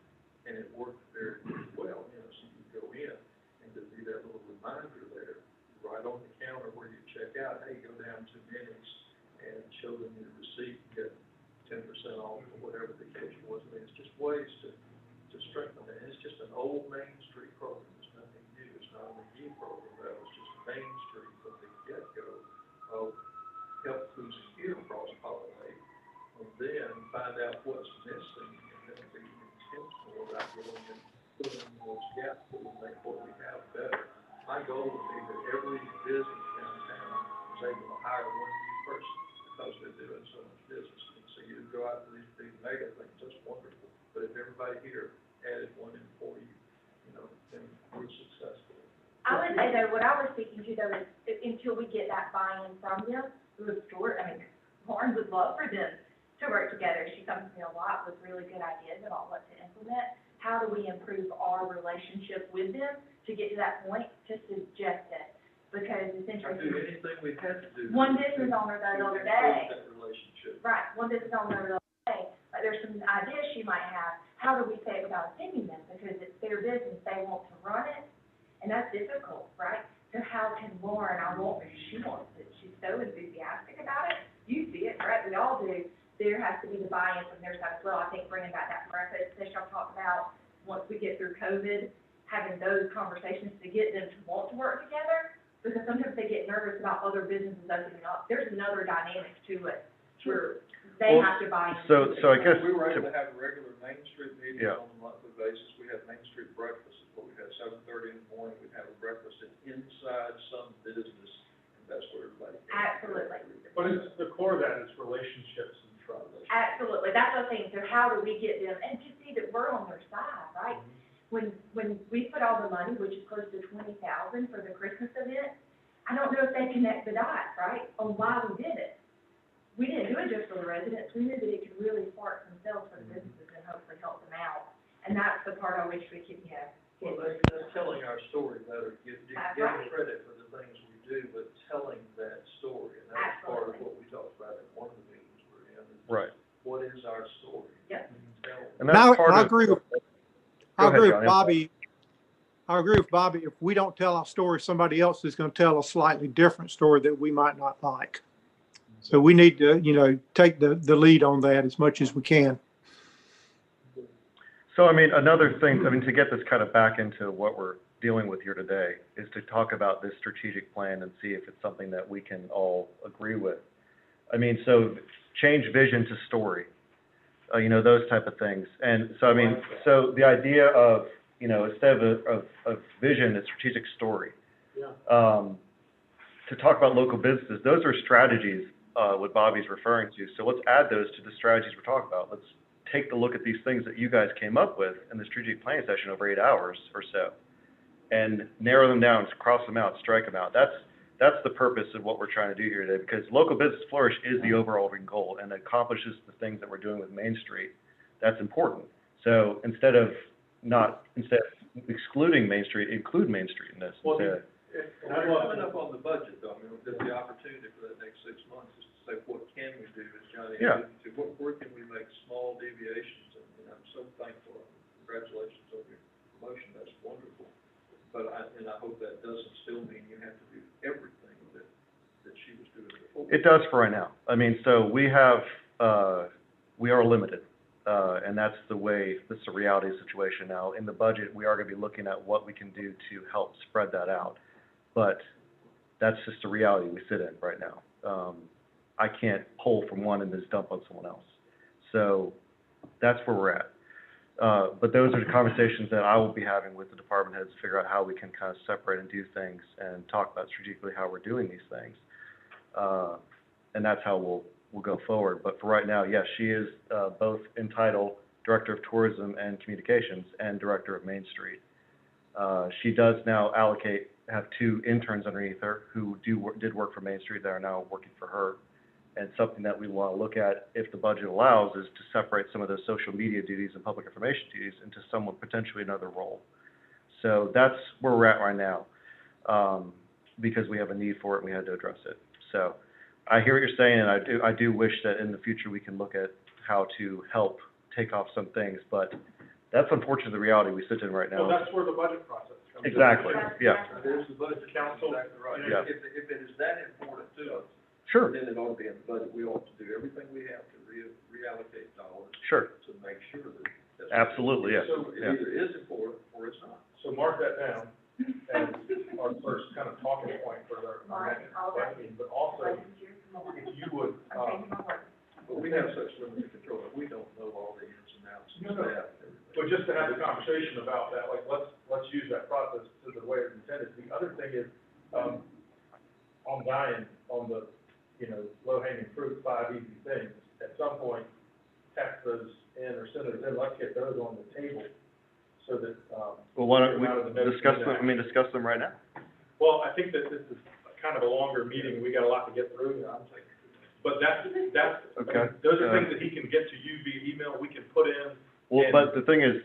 and it worked very, very well, you know, so you go in, and to be that little reminder there, right on the counter where you check out, hey, go down to Minnie's and show them your receipt, get 10% off, or whatever the occasion was. I mean, it's just ways to strengthen it, and it's just an old Main Street program, it's nothing new, it's not a McGee program, that was just Main find out what's missing, and then be intentional about going and filling in those gaps that will make what we have better. My goal would be that every business downtown is able to hire one new person because they're doing so much business. And so you go out to these big mega things, that's wonderful. But if everybody here added one employee, you know, then we're successful. I would say though, what I was speaking to though is until we get that buy-in from them, through the store, I mean, Lauren would love for them to work together. She comes to me a lot with really good ideas about what to implement. How do we improve our relationship with them to get to that point to suggest it? Because it's I interesting. do anything we had to do. One business owner the other day. That relationship. Right, one business owner the other day, but there's some ideas she might have. How do we say it without offending them? Because it's their business, they want to run it, and that's difficult, right? So how can Lauren, she wants it, she's so enthusiastic about it. You see it, right? We all do. There has to be the buy-in from their side as well. I think bringing back that breakfast that y'all talked about, once we get through COVID, having those conversations to get them to want to work together, because sometimes they get nervous about other businesses opening up. There's another dynamic to it, where they Well, have to buy in. So I guess, We were able to- to have a regular Main Street meeting Yeah. on a monthly basis. We had Main Street breakfast, is what we had, 7:30 in the morning. We'd have a breakfast inside some business, and that's where everybody. Absolutely. But it's, the core of that is relationships and trust. Absolutely, that's the thing, so how do we get them, and to see that we're on their side, right? When we put all the money, which is close to 20,000 for the Christmas event, I don't know if they connect the dots, right, on why we did it. We didn't do it just for the residents, we knew that it could really spark some sales for the businesses and hopefully help them out. And that's the part I wish we could, Well, that's telling our story better, That's giving right. credit for the things we do, but telling that story. And that's part of what we talked about in one of the meetings we're in. is right. What is our story? Yep. And And that's part I of. agree with, Go I ahead, agree John. with Bobby. I agree with Bobby. If we don't tell our story, somebody else is going to tell a slightly different story that we might not like. So we need to, take the lead on that as much as we can. So, I mean, another thing, I mean, to get this kind of back into what we're dealing with here today, is to talk about this strategic plan and see if it's something that we can all agree with. I mean, so change vision to story, those type of things. And so, I mean, so the idea of, instead of vision, it's strategic story. Yeah. To talk about local businesses, those are strategies, what Bobby's referring to. So let's add those to the strategies we're talking about. Let's take a look at these things that you guys came up with in the strategic planning session over 8 hours or so, and narrow them down, cross them out, strike them out. That's the purpose of what we're trying to do here today, because local business flourish is the overall goal and accomplishes the things that we're doing with Main Street. That's important. So instead of excluding Main Street, include Main Street in this. Well, instead. And We're I'd love coming to, up on the budget, though, I mean, the opportunity for the next 6 months is to say, what can we do, as Johnny Yeah. alluded to, where can we make small deviations, and I'm so thankful, congratulations on your promotion, that's wonderful. But I hope that doesn't still mean you have to do everything that she was doing before. It does for right now. I mean, so we are limited, and that's the reality of the situation now. In the budget, we are gonna be looking at what we can do to help spread that out. But that's just the reality we sit in right now. I can't pull from one and just dump on someone else. So that's where we're at. But those are the conversations that I will be having with the department heads to figure out how we can kind of separate and do things and talk about strategically how we're doing these things. And that's how we'll go forward. But for right now, yes, she is both in title Director of Tourism and Communications and Director of Main Street. She does now have 2 interns underneath her who did work for Main Street that are now working for her. And something that we want to look at, if the budget allows, is to separate some of those social media duties and public information duties into someone potentially another role. So that's where we're at right now, because we have a need for it and we had to address it. So I hear what you're saying, and I do wish that in the future we can look at how to help take off some things, but that's unfortunately the reality we sit in right now. well, that's where the budget process comes in. Exactly, yeah. There's the budget, Council, exactly right. yeah. If it is that important to us, Sure, then it ought to be in the budget. We ought to do everything we have to reallocate dollars sure, to make sure that that's. absolutely, yes, So It yeah. either is important or it's not. So mark that down as our first kind of talking point for our next budget meeting, but also, if you would, I'm changing my word. But we have such limited control. We But just to have the conversation about that, like, let's use that process to the way it's intended. The other thing is, on dying, on the, low-hanging fruit, 5 easy things, at some point, text those in or send those in, let's get those on the table, so that, Well, why don't we Out of the notes discuss in them, that. discuss them right now? well, I think that this is kind of a longer meeting, we got a lot to get through, but that's, Okay. those are things that he can get to you via email, we can put in. Well, And- but the thing is,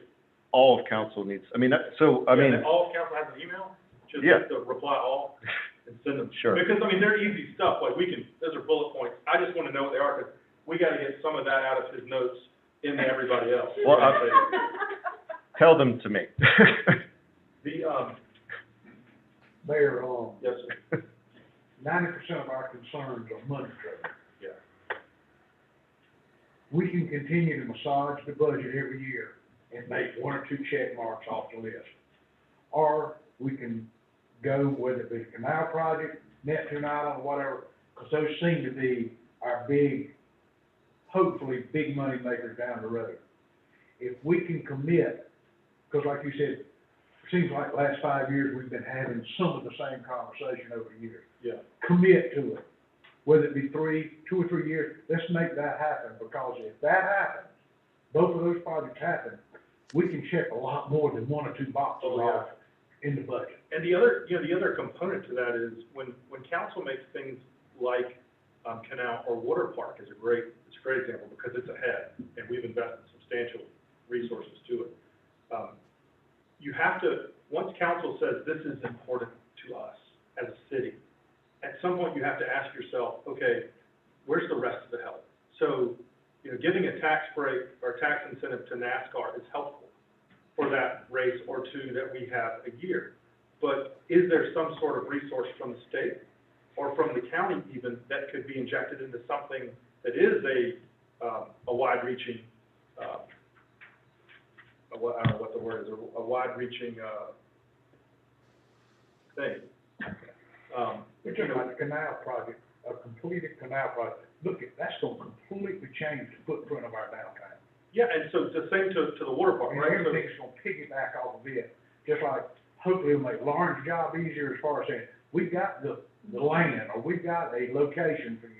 all of council needs, All of council has an email, just Yeah. hit the reply all and send them. Sure. Because, they're easy stuff, like, those are bullet points, I just wanna know what they are, because we gotta get some of that out of his notes into everybody else. Well, tell them to me. The, Mayor, yes, sir. 90% of our concerns are money driven. Yeah. We can continue to massage the budget every year and make 1 or 2 check marks off the list. Or we can go, whether it be the canal project, Neptune Island, or whatever, because those seem to be our big, hopefully, big money makers down the road. If we can commit, because like you said, it seems like the last 5 years, we've been having some of the same conversation over the years. Yeah. Commit to it, whether it be 2 or 3 years, let's make that happen, because if that happens, both of those projects happen, we can check a lot more than 1 or 2 boxes Oh, yeah. off in the budget. And the other component to that is, when council makes things like, canal or water park is a great example, because it's ahead, and we've invested substantial resources to it. You have to, once council says this is important to us as a city, at some point you have to ask yourself, okay, where's the rest of the help? So, giving a tax break or tax incentive to NASCAR is helpful for that race or two that we have a year. But is there some sort of resource from the state or from the county even that could be injected into something that is a wide-reaching, I don't know what the word is, a wide-reaching, thing? It's just like the canal project, a completed canal project, look, that's gonna completely change the footprint of our downtown. Yeah, and so the same to the water park, And right? So- everything's gonna piggyback off of it, just like, hopefully it'll make Lauren's job easier as far as saying, we got the land, or we got a location for you.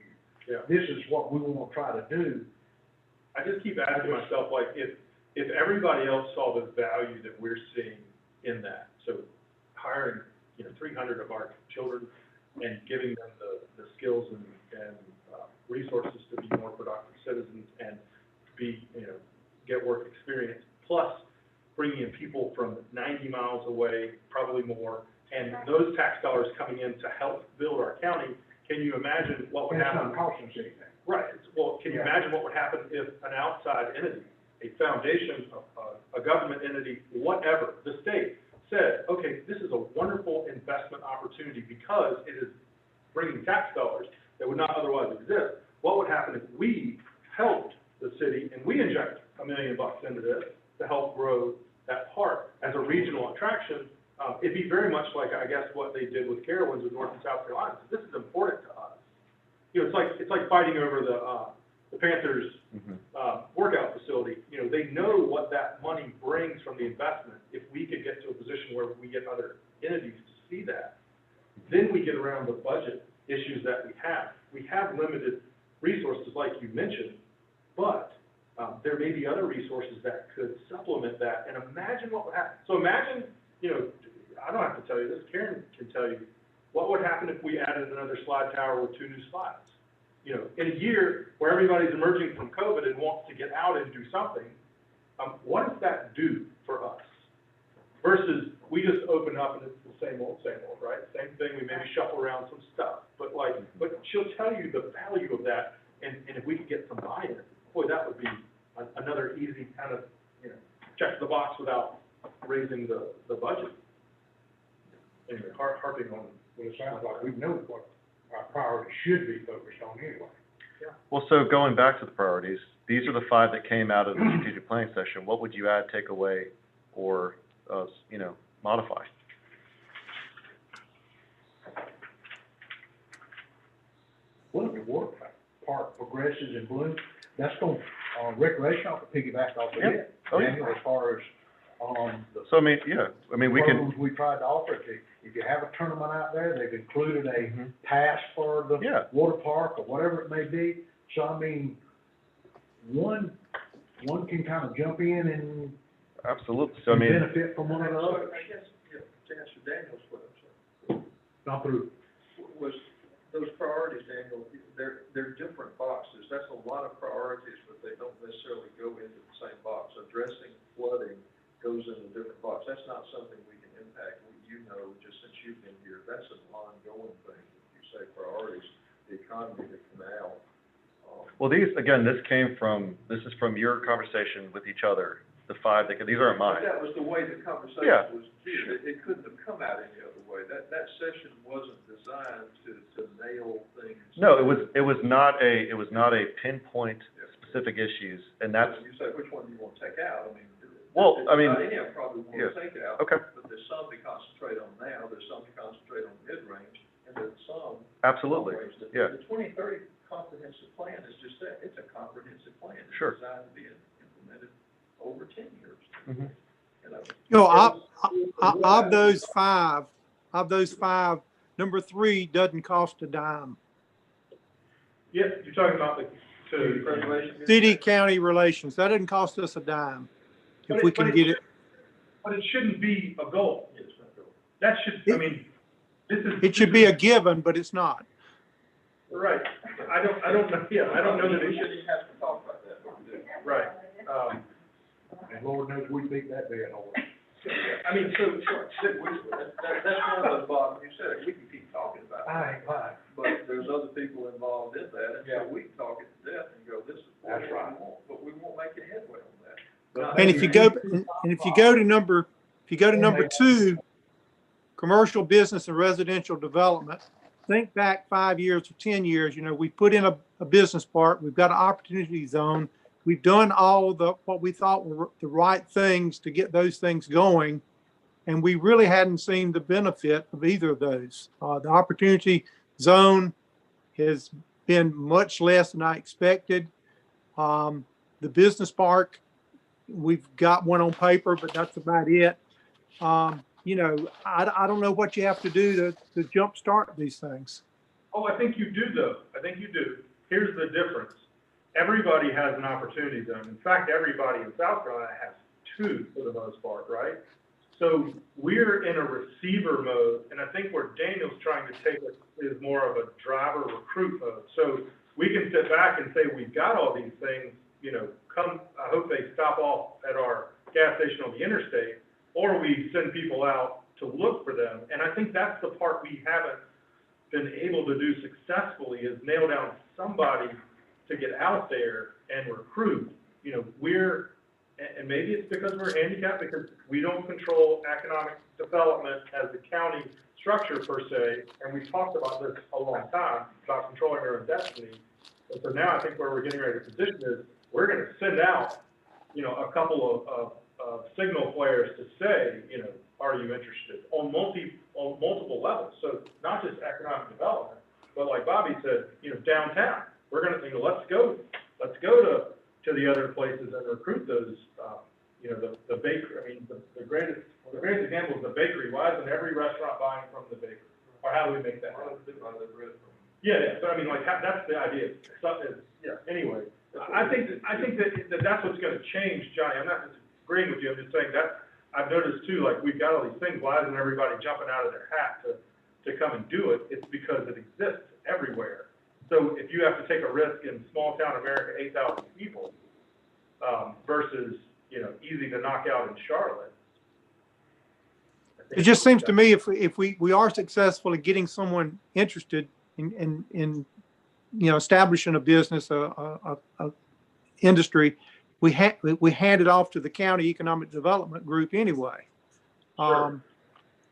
Yeah. This is what we wanna try to do. I just keep asking myself, like, if everybody else saw the value that we're seeing in that, so hiring, 300 of our children and giving them the skills and resources to be more productive citizens and be, get work experience, plus bringing in people from 90 miles away, probably more, and those tax dollars coming in to help build our county, can you imagine what would And it's happen? not costing us anything. Right, well, can you Yeah. imagine what would happen if an outside entity, a foundation, a government entity, whatever, the state, said, okay, this is a wonderful investment opportunity because it is bringing tax dollars that would not otherwise exist. What would happen if we helped the city and we inject $1 million into this to help grow that park as a regional attraction? It'd be very much like, I guess, what they did with Carowinds with North and South Carolina. This is important to us. It's like fighting over the Panthers, workout facility. They know what that money brings from the investment. If we could get to a position where we get other entities to see that, then we get around the budget issues that we have. We have limited resources, like you mentioned, but, there may be other resources that could supplement that, and imagine what would happen. So imagine, I don't have to tell you this, Karen can tell you, what would happen if we added another slide tower with 2 new slides? In a year where everybody's emerging from COVID and wants to get out and do something, what does that do for us? Versus, we just open up and it's the same old, right? Same thing, we maybe shuffle around some stuff, but she'll tell you the value of that, and if we could get some buy-in, boy, that would be another easy kind of, check the box without raising the budget. Anyway, harping on. Well, it sounds like we know what our priorities should be focused on anyway. Well, so going back to the priorities, these are the 5 that came out of the strategic planning session. What would you add, take away, or, modify? Well, the water park progresses and blooms, that's going, recreation off the piggyback off of Yeah. it. Oh, yeah. Daniel, as far as, the So I mean, yeah, I mean, we can, programs we tried to offer, if you have a tournament out there, they've included a Mhm. pass for the Yeah. water park or whatever it may be. So I mean, one can kind of jump in and absolutely, so I mean, benefit from one of the So others. I guess, you know, to answer Daniel's question, Not through. was those priorities, Daniel, they're different boxes. That's a lot of priorities, but they don't necessarily go into the same box. Addressing flooding goes in a different box. That's not something we can impact. You know, just since you've been here, that's an ongoing thing. If you say priorities, the economy, the canal. well, these, again, this is from your conversation with each other, the five, these aren't But mine. that was the way the conversation Yeah. was viewed. It couldn't have come out any other way. That session wasn't designed to nail things. No, it was not a pinpoint specific issues, and that's, You say, which one do you want to take out? I mean. Well, I mean, Not any of them probably want yeah. to take out. Okay. But there's some to concentrate on now, there's some to concentrate on mid-range, and there's some. absolutely, long-range. yeah. The 2030 comprehensive plan is just that, it's a comprehensive plan. Sure. It's designed to be implemented over 10 years. Mhm. You know, You know, of those five, number 3 doesn't cost a dime. Yeah, you're talking about to. preservation. City-county relations, that doesn't cost us a dime if we can get it. But it shouldn't be a goal. It's not going. That should, I mean, this is. It should be a given, but it's not. Right. I don't know, yeah, I don't know that We it should, shouldn't even have to talk about that, but we do. right. And Lord knows we beat that dead horse. I mean, so, that's one of those, Bob, you said it, we can keep talking about it. I ain't lying. But there's other people involved in that, and so we can talk it to death and go, this is what That's we right. want, but we won't make any headway on that. And if you go to number 2, commercial business and residential development, think back 5 years or 10 years, you know, we put in a business park, we've got an opportunity zone. We've done all what we thought were the right things to get those things going. And we really hadn't seen the benefit of either of those. The opportunity zone has been much less than I expected. The business park, we've got one on paper, but that's about it. You know, I don't know what you have to do to jumpstart these things. Oh, I think you do though. I think you do. Here's the difference. Everybody has an opportunity zone. In fact, everybody in South Carolina has 2 for the most part, right? So we're in a receiver mode, and I think where Daniel's trying to take us is more of a driver recruit mode. So we can sit back and say, we've got all these things, you know, come, I hope they stop off at our gas station on the interstate, or we send people out to look for them. And I think that's the part we haven't been able to do successfully, is nail down somebody to get out there and recruit. You know, and maybe it's because we're handicapped, because we don't control economic development as the county structure per se, and we've talked about this a long time, about controlling our own destiny. And so now I think where we're getting ready to position is, we're gonna send out, you know, a couple of signal players to say, you know, are you interested on multiple levels? So not just economic development, but like Bobby said, you know, downtown. We're gonna think, let's go to the other places and recruit those, you know, the bakery. I mean, the greatest example is the bakery. Why isn't every restaurant buying from the bakery? Or how do we make that happen? Yeah, but I mean, like, that's the idea. Anyway, I think that's what's gonna change, Johnny. I'm not disagreeing with you, I'm just saying that, I've noticed too, like, we've got all these things, why isn't everybody jumping out of their hat to come and do it? It's because it exists everywhere. So if you have to take a risk in small town America, 8,000 people, versus, you know, easy to knock out in Charlotte. It just seems to me if we are successful in getting someone interested in you know, establishing a business, a industry, we hand it off to the county economic development group anyway. Sure.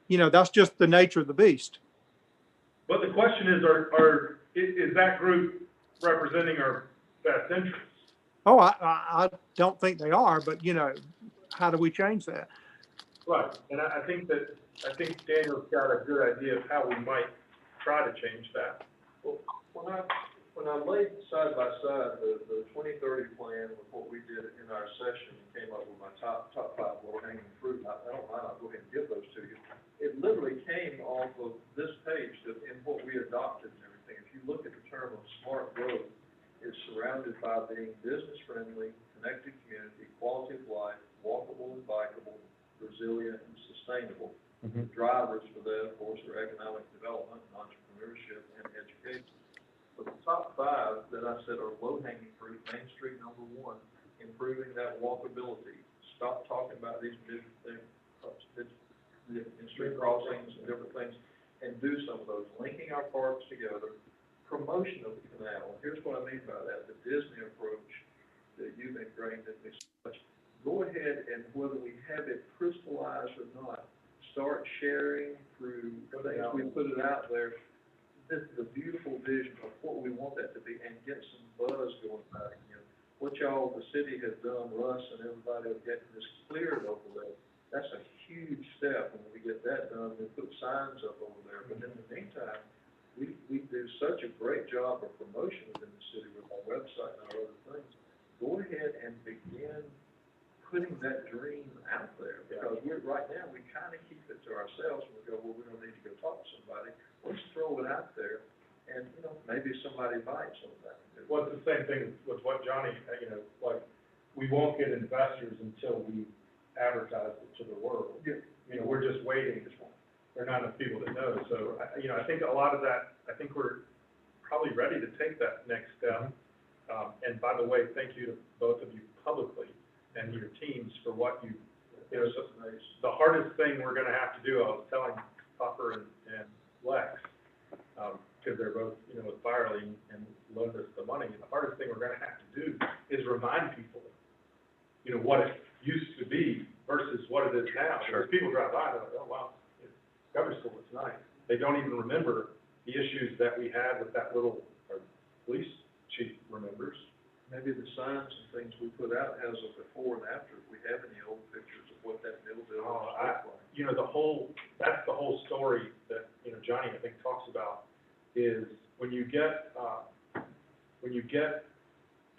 You know, that's just the nature of the beast. But the question is that group representing our best interests? Oh, I don't think they are, but you know, how do we change that? Right, and I think Daniel's got a good idea of how we might try to change that. Well, when I when I laid side by side the 2030 plan with what we did in our session and came up with my top 5 low-hanging fruit, I don't mind, I'll go ahead and give those to you. It literally came off of this page in what we adopted and everything. If you look at the term of smart growth, it's surrounded by being business-friendly, connected community, quality of life, walkable and bikeable, resilient and sustainable. Mhm. Drivers for that, of course, are economic development, entrepreneurship, and education. So the top 5 that I said are low-hanging fruit, Main Street number 1, improving that walkability. Stop talking about these big things, in street crossings and different things, and do some of those. Linking our parks together, promotion of the canal. Here's what I mean by that, the Disney approach that you've ingrained in me so much. Go ahead and whether we have it crystallized or not, start sharing through things we put it out there. This is a beautiful vision of what we want that to be, and get some buzz going back. You know, what y'all, the city has done, Russ and everybody are getting this cleared over there. That's a huge step when we get that done. We put signs up over there, but in the meantime, we do such a great job of promotion within the city with our website and our other things. Go ahead and begin putting that dream out there, because right now, we kind of keep it to ourselves, and we go, well, we don't need to go talk to somebody. Let's throw it out there, and, you know, maybe somebody bites on that. Well, it's the same thing with what Johnny, like, we won't get investors until we advertise it to the world. Yeah. You know, we're just waiting. There are not enough people that know. So, I think a lot of that, I think we're probably ready to take that next step. And by the way, thank you to both of you publicly and your teams for what you know, the hardest thing we're gonna have to do, I was telling Puffer and Lex, because they're both, with Firely and loaned us the money, the hardest thing we're gonna have to do is remind people, what it used to be versus what it is now. Sure. Because people drive by, they're like, oh, wow, Governor School, it's nice. They don't even remember the issues that we had with that little, our police chief remembers. Maybe the signs and things we put out has a before and after, if we have any old pictures of what that middle building looks like. That's the whole story that, Johnny, I think, talks about, is when you get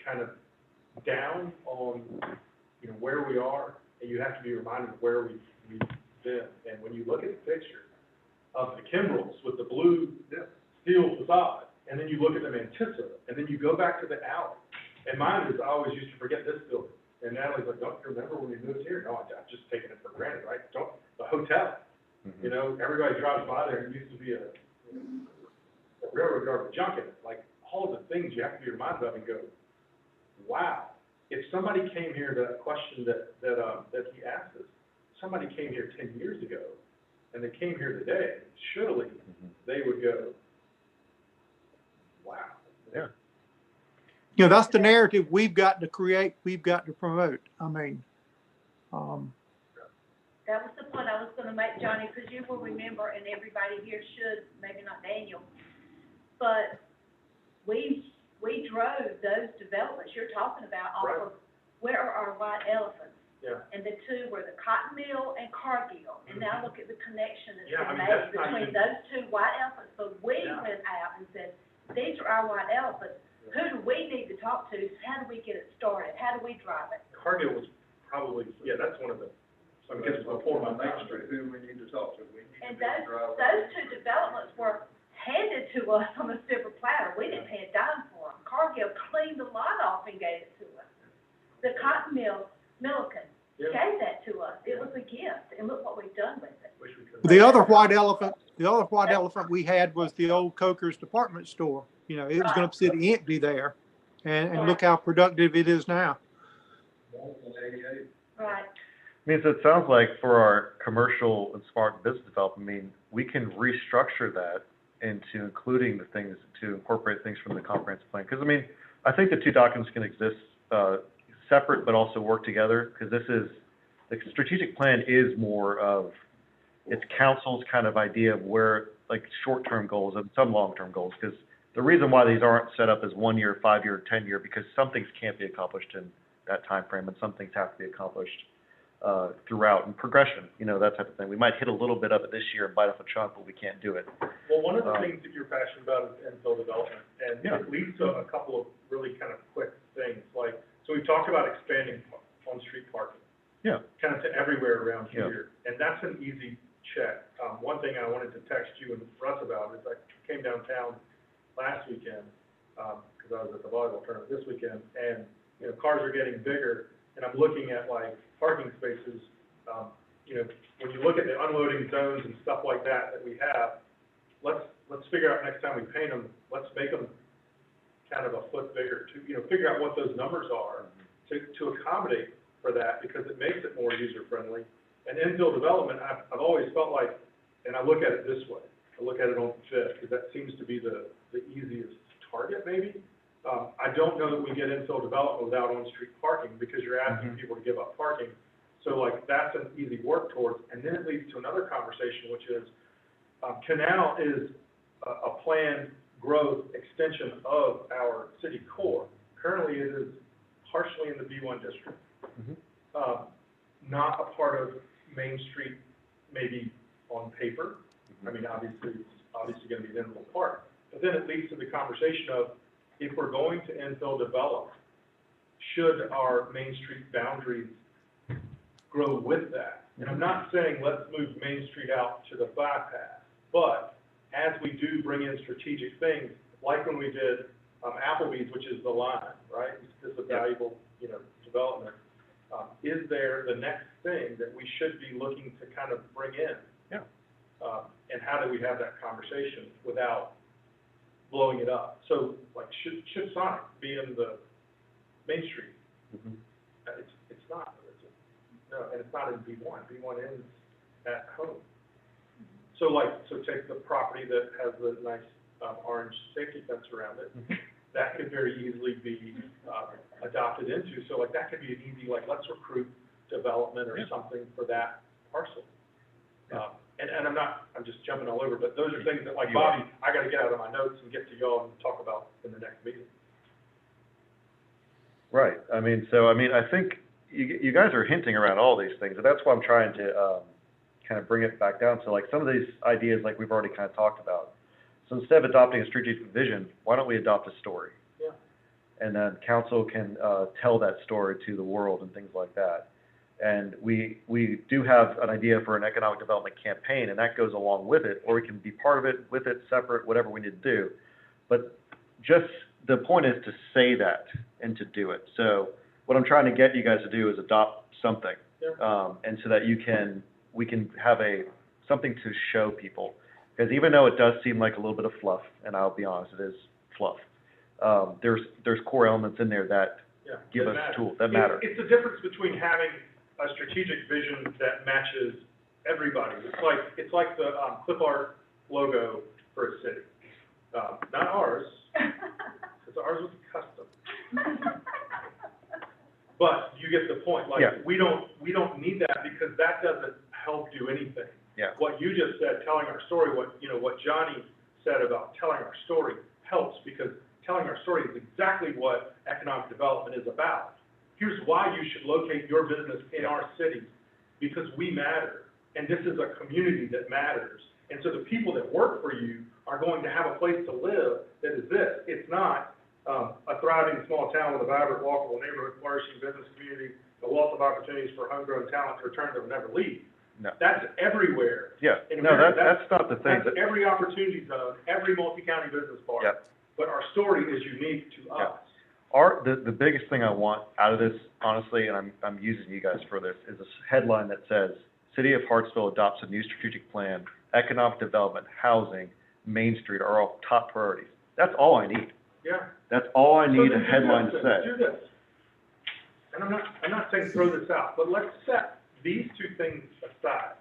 kind of down on, where we are, and you have to be reminded of where we've been. And when you look at the picture of the Kimbrels with the blue steel facade, and then you look at the Mantissa, and then you go back to the alley. And mine is, I always used to forget this building. And Natalie's like, don't you remember when we moved here? No, I've just taken it for granted, right? The hotel, everybody drives by there, and it used to be a railroad yard with junk in it. Like, all of the things you have to be reminded of and go, wow. If somebody came here, that question that he asked us, somebody came here 10 years ago, and they came here today, surely they would go, wow. Yeah. That's the narrative we've got to create, we've got to promote. I mean, That was the point I was gonna make, Johnny, because you will remember, and everybody here should, maybe not Daniel, but we drove those developments you're talking about off of, where are our white elephants? Yeah. And the two were the cotton mill and Cargill, and now look at the connection that's Yeah, I been mean, made that's not between even- those two white elephants. So we went out and said, these are our white elephants, who do we need to talk to? How do we get it started? How do we drive it? Cargill was probably, that's one of the, I guess before my Main Main Street. Street, who we need to talk to, we need to And be able to drive. those two developments were handed to us on a silver platter. We didn't pay a dime for them. Cargill cleaned the lot off and gave it to us. The cotton mill, Milliken, gave that to us. It was a gift, and look what we've done with it. Wish we could. the other white elephant we had was the old Coker's department store. It was going to sit empty there, and look how productive it is now. Right. I mean, so it sounds like for our commercial and smart business development, we can restructure that into including the things, to incorporate things from the comprehensive plan. Because, I think the two documents can exist separate, but also work together, because the strategic plan is more of, it's council's kind of idea of where, like, short-term goals and some long-term goals, because the reason why these aren't set up as 1 year, 5 year, 10 year, because some things can't be accomplished in that time frame, and some things have to be accomplished throughout, and progression, you know, that type of thing. We might hit a little bit of it this year and bite off a chunk, but we can't do it. Well, one of the things that you're passionate about is infill development, and Yeah. it leads to a couple of really kind of quick things, like, so we've talked about expanding on-street parking, Yeah. kind of to everywhere around Yeah. here, and that's an easy check. One thing I wanted to text you and Russ about is I came downtown last weekend, because I was at the volleyball tournament this weekend, and, you know, cars are getting bigger, and I'm looking at like parking spaces, you know, when you look at the unloading zones and stuff like that we have, let's figure out next time we paint them, let's make them kind of a foot bigger to, you know, figure out what those numbers are to accommodate for that, because it makes it more user-friendly. And infill development, I've always felt like, and I look at it this way, I look at it on Fifth, because that seems to be the easiest target, maybe. I don't know that we get infill development without on-street parking, because you're asking people to give up parking. So like, that's an easy work towards, and then it leads to another conversation, which is, Canal is a planned growth extension of our city core. Currently, it is partially in the B1 district. Not a part of Main Street, maybe on paper. I mean, obviously, it's gonna be an integral part. But then it leads to the conversation of, if we're going to infill develop, should our Main Street boundaries grow with that? And I'm not saying let's move Main Street out to the bypass, but as we do bring in strategic things, like when we did Applebee's, which is the line, right? It's a valuable, you know, development. Is there the next thing that we should be looking to kind of bring in? Yeah. And how do we have that conversation without blowing it up? So, like, should Sonic be in the Main Street? It's not. No, and it's not in B1. B1 ends at home. So take the property that has the nice orange safety fence around it. That could very easily be adopted into. So like, that could be an easy, like, let's recruit development or something for that parcel. And I'm just jumping all over, but those are things that, like, Bobby, I gotta get out of my notes and get to y'all and talk about in the next meeting. Right. I think you guys are hinting around all these things, and that's why I'm trying to kind of bring it back down to, like, some of these ideas, like we've already kind of talked about. So instead of adopting a strategic vision, why don't we adopt a story? Yeah. And then council can tell that story to the world and things like that. And we do have an idea for an economic development campaign, and that goes along with it, or we can be part of it, with it, separate, whatever we need to do. But just the point is to say that and to do it. So what I'm trying to get you guys to do is adopt something, and so that we can have something to show people. Because even though it does seem like a little bit of fluff, and I'll be honest, it is fluff, there's core elements in there that give us tools that matter. It's the difference between having a strategic vision that matches everybody. It's like the clip art logo for a city. Not ours, because ours was custom. But you get the point. Like, we don't need that, because that doesn't help do anything. Yeah. What you just said, telling our story, what Johnny said about telling our story helps, because telling our story is exactly what economic development is about. Here's why you should locate your business in our city, because we matter, and this is a community that matters. And so the people that work for you are going to have a place to live that is this. It's not a thriving small town with a vibrant, walkable neighborhood, flourishing business community, a wealth of opportunities for homegrown talent to return that will never leave. No. That's everywhere. Yeah. In No, America. that's not the thing. That's every opportunity zone, every multi-county business park. Yep. But our story is unique to us. The biggest thing I want out of this, honestly, and I'm using you guys for this, is a headline that says, City of Hartsville adopts a new strategic plan, economic development, housing, Main Street are all top priorities. That's all I need. Yeah. That's all I need So a then headline to say. Do this. And I'm not saying throw this out, but let's set these two things aside.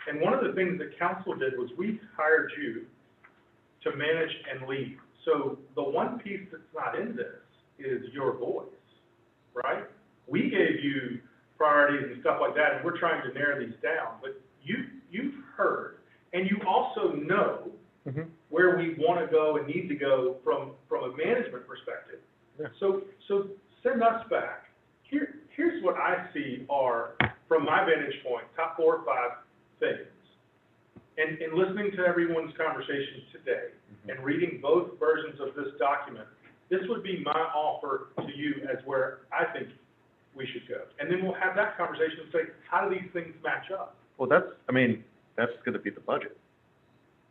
And one of the things that council did was we hired you to manage and lead. So the one piece that's not in this is your voice, right? We gave you priorities and stuff like that, and we're trying to narrow these down. But you've heard, and you also know where we want to go and need to go from a management perspective. Yeah. So send us back. Here's what I see are from my vantage point, top 4 or 5 things. And listening to everyone's conversations today and reading both versions of this document, this would be my offer to you as where I think we should go. And then we'll have that conversation and say, how do these things match up? Well, that's gonna be the budget.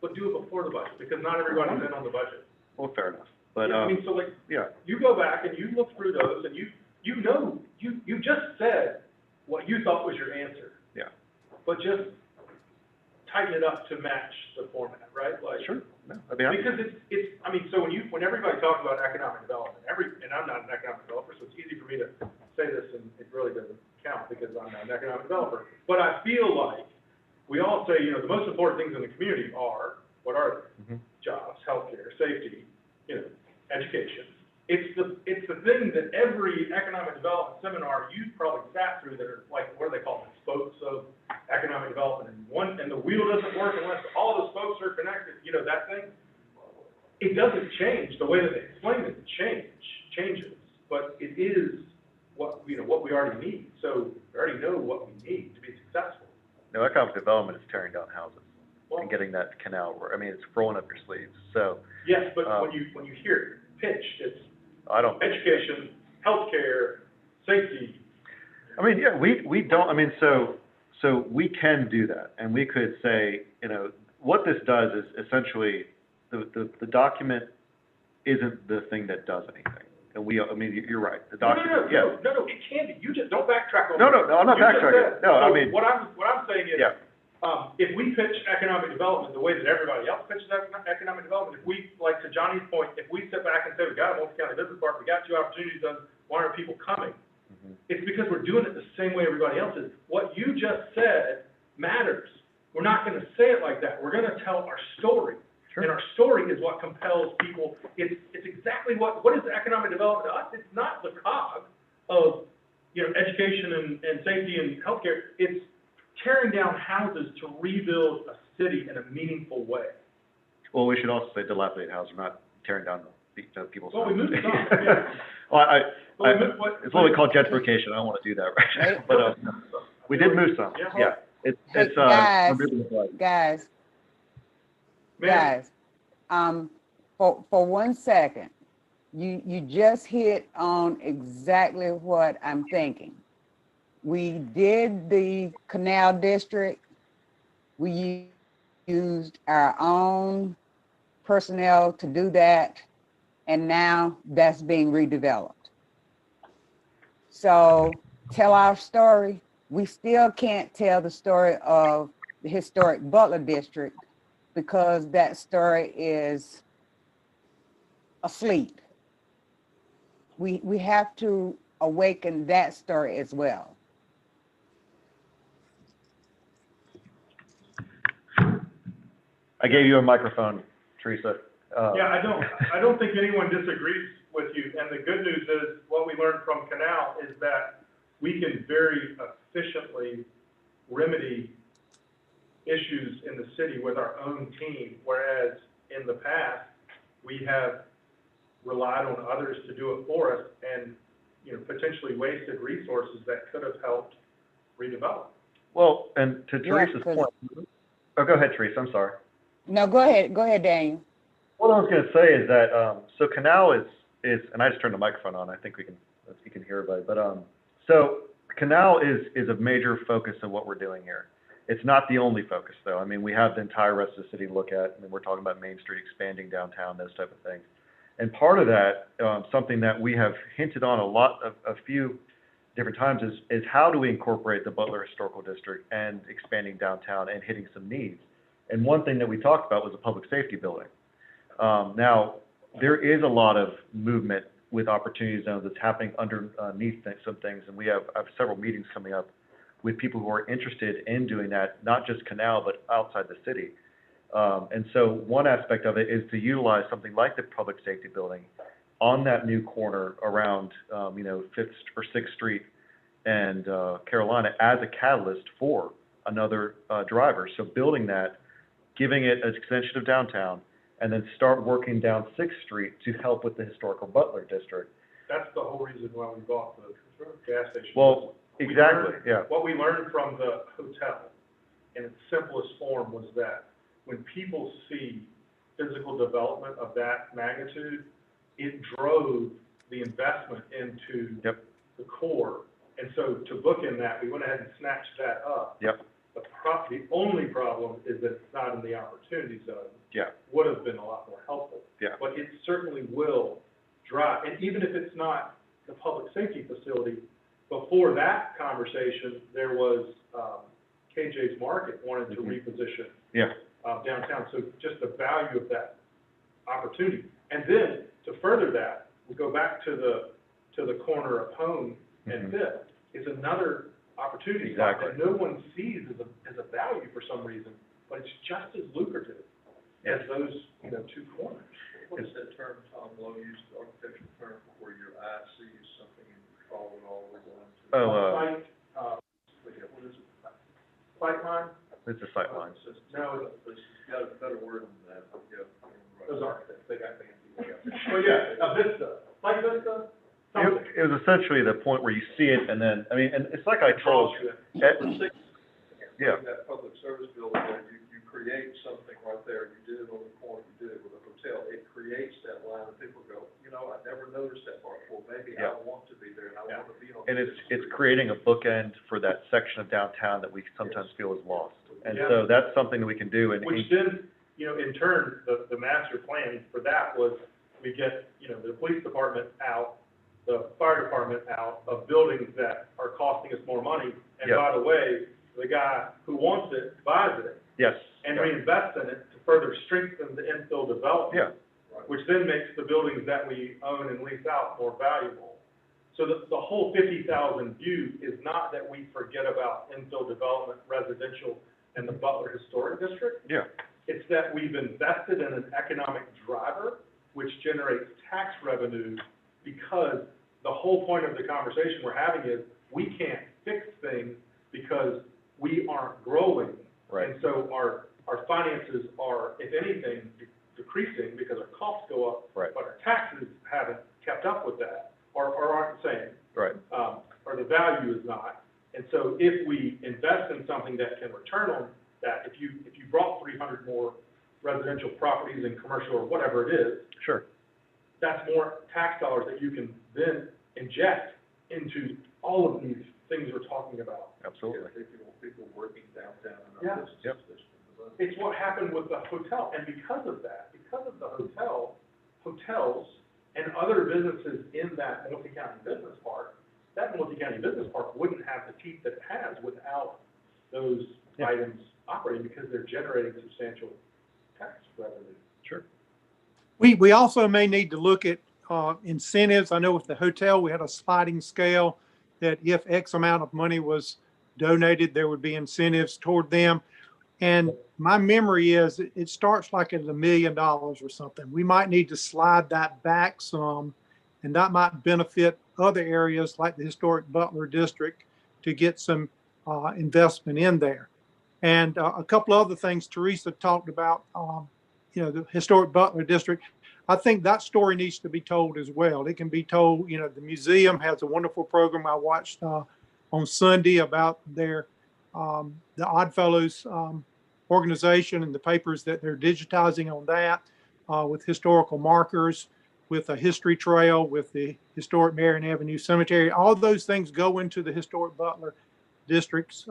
But do it before the budget, because not everybody's in on the budget. Well, fair enough, but, Yeah, I mean, so like, yeah. you go back and you look through those and you just said what you thought was your answer. Yeah. But just tighten it up to match the format, right? Like, Sure, no, I'd be happy. because it's, I mean, so when everybody talks about economic development, and I'm not an economic developer, so it's easy for me to say this and it really doesn't count because I'm not an economic developer. But I feel like we all say, the most important things in the community are, what are they? Jobs, healthcare, safety, education. It's the thing that every economic development seminar you've probably sat through that are like, what do they call them, spokes of economic development, and the wheel doesn't work unless all the spokes are connected, that thing. It doesn't change, the way that they explain it changes, but it is what we already need, so we already know what we need to be successful. No, economic development is tearing down houses Well, and getting that canal, it's rolling up your sleeves, so, yes, but when you hear it pitched, it's I don't. education, healthcare, safety. Yeah, we don't, so we can do that, and we could say, what this does is essentially, the document isn't the thing that does anything. And you're right, the document, yeah. No, it can be, you just, don't backtrack on No, that. I'm not You just backtracking, said- no, so What I'm saying is, yeah, if we pitch economic development the way that everybody else pitches economic development, if we, like to Johnny's point, if we sit back and say, we got a multi-county business park, we got 2 opportunity zones, why aren't people coming? It's because we're doing it the same way everybody else is. What you just said matters. We're not gonna say it like that. We're gonna tell our story. Sure. And our story is what compels people. It's exactly what is economic development to us? It's not the cog of, education and safety and healthcare. It's tearing down houses to rebuild a city in a meaningful way. well, we should also say dilapidated houses, we're not tearing down people's houses. Well, we moved some, yeah. Well, But we moved it's what we call gentrification, I don't wanna do that, right? But, we did move some, Yeah. yeah. It's, Hey, I'm really glad. Guys, Man, for 1 second, you just hit on exactly what I'm thinking. We did the Canal District. We used our own personnel to do that, and now that's being redeveloped. So tell our story. We still can't tell the story of the historic Butler District because that story is asleep. We have to awaken that story as well. I gave you a microphone, Teresa. yeah, I don't think anyone disagrees with you, and the good news is, what we learned from Canal is that we can very efficiently remedy issues in the city with our own team, whereas in the past, we have relied on others to do it for us and, potentially wasted resources that could have helped redevelop. Well, and to Teresa's 'cause- point, oh, go ahead, Teresa, I'm sorry. No, go ahead, Daniel. What I was gonna say is that, so Canal is, and I just turned the microphone on, I think you can hear everybody, but, so Canal is a major focus of what we're doing here. It's not the only focus, though. We have the entire rest of the city to look at, we're talking about Main Street, expanding downtown, those type of things. And part of that, something that we have hinted on a few different times is how do we incorporate the Butler Historical District and expanding downtown and hitting some needs. And one thing that we talked about was a public safety building. Now, there is a lot of movement with opportunity zones that's happening underneath some things, and I have several meetings coming up with people who are interested in doing that, not just Canal, but outside the city. And so one aspect of it is to utilize something like the public safety building on that new corner around, 5th or 6th Street and Carolina as a catalyst for another driver. So building that, giving it an extension of downtown, and then start working down 6th Street to help with the historical Butler District. That's the whole reason why we bought the gas station. Well, Exactly, yeah. What we learned from the hotel, in its simplest form, was that when people see physical development of that magnitude, it drove the investment into Yep. the core. And so to bookend that, we went ahead and snatched that up. Yep. The only problem is that it's not in the opportunity zone. Yeah. Would have been a lot more helpful. Yeah. But it certainly will drive, and even if it's not the public safety facility, before that conversation, there was, KJ's Market wanted to reposition Yeah. downtown, so just the value of that opportunity. And then, to further that, we go back to the corner of Home and Mhm. Fifth, is another opportunity Exactly. that no one sees as a value for some reason, but it's just as lucrative as those, two corners. What is that term Tom Lowe used, the architectural term, where your eye sees something and you follow it all the way down to? Oh, Site, What is it? sightline? it's a sight line. No, It's got a better word than that, yeah. those architects, they got fancy. Well, yeah, a vista, like vista, something. It was essentially the point where you see it, and then, I mean, and it's like I told, Draws eh, you. yeah, That public service building there, you create something right there, you did it on the corner, you did it with a hotel, it creates that line, and people go, I never noticed that part before, maybe I Yeah. want to be there, and I Yeah. want to be on. and this it's street." creating a bookend for that section of downtown that we sometimes feel is lost. And Yeah. so that's something that we can do, and, Which then, in turn, the master plan for that was, we get, the police department out, the fire department out of buildings that are costing us more money. And Yeah. by the way, the guy who wants it buys it yes. and yeah. reinvests in it to further strengthen the infill development. Yeah. Which then makes the buildings that we own and lease out more valuable. So the whole 50,000 view is not that we forget about infill development, residential, and the Butler Historic District. Yeah, It's that we've invested in an economic driver, which generates tax revenue, because the whole point of the conversation we're having is, we can't fix things because we aren't growing. right, And so our finances are, if anything, decreasing because our costs go up, right, but our taxes haven't kept up with that, or aren't the same, right, or the value is not. And so if we invest in something that can return on that, if you brought 300 more residential properties and commercial or whatever it is, sure, that's more tax dollars that you can then inject into all of these things we're talking about. absolutely. People working downtown and Yeah. our businesses. Yep. It's what happened with the hotel, and because of that, because of the hotels and other businesses in that multi-county business park, that multi-county business park wouldn't have the teeth that it has without those Yeah. items operating, because they're generating substantial tax revenue. Sure. We also may need to look at incentives. I know with the hotel, we had a sliding scale that if X amount of money was donated, there would be incentives toward them. And my memory is it starts like at $1 million or something. We might need to slide that back some, and that might benefit other areas like the historic Butler District to get some investment in there. And a couple other things Teresa talked about, the historic Butler District. I think that story needs to be told as well. It can be told, the museum has a wonderful program I watched on Sunday about their, the Oddfellows organization and the papers that they're digitizing on that with historical markers, with a history trail, with the historic Marion Avenue Cemetery. All those things go into the historic Butler District's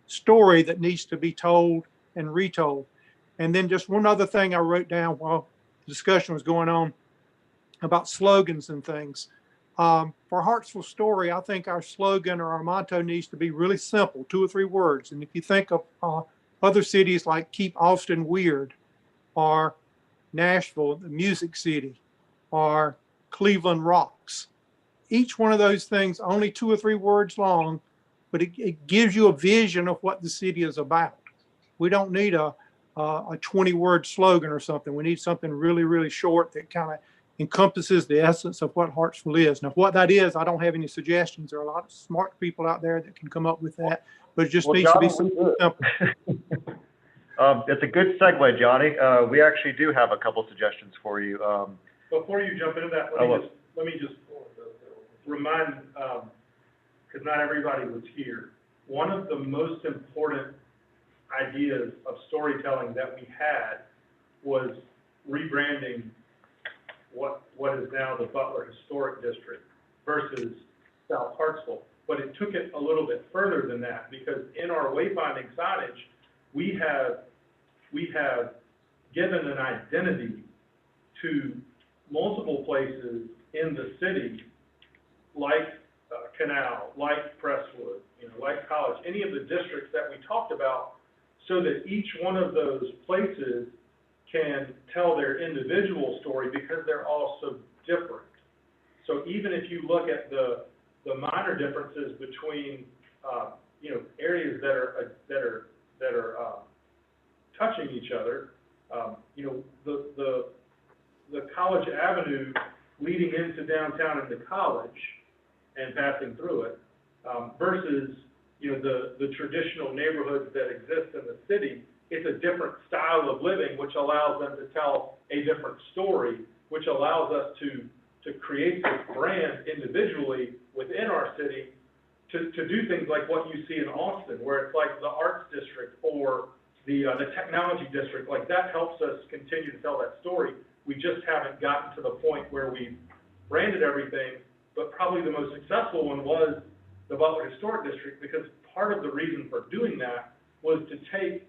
story that needs to be told and retold. And then just one other thing I wrote down while the discussion was going on about slogans and things. For Hartsville Story, I think our slogan or our motto needs to be really simple, 2 or 3 words. And if you think of other cities like Keep Austin Weird, or Nashville, the Music City, or Cleveland Rocks, each one of those things only 2 or 3 words long, but it gives you a vision of what the city is about. We don't need a 20-word slogan or something. We need something really, really short that kind of encompasses the essence of what Hartsville is. Now, what that is, I don't have any suggestions. There are a lot of smart people out there that can come up with that, but it just needs to be simple. It's a good segue, Johnny. We actually do have a couple suggestions for you. Before you jump into that, let me just remind because not everybody was here. One of the most important ideas of storytelling that we had was rebranding what is now the Butler Historic District versus South Hartsville. But it took it a little bit further than that, because in our wayfinding signage, we have given an identity to multiple places in the city, like Canal, like Presswood, like College, any of the districts that we talked about, so that each one of those places can tell their individual story because they're all so different. So even if you look at the minor differences between, areas that are touching each other, the College Avenue leading into downtown into College and passing through it, versus, the traditional neighborhoods that exist in the city. It's a different style of living, which allows them to tell a different story, which allows us to create this brand individually within our city to do things like what you see in Austin, where it's like the arts district or the technology district. Like, that helps us continue to tell that story. We just haven't gotten to the point where we've branded everything, but probably the most successful one was the Butler Historic District, because part of the reason for doing that was to take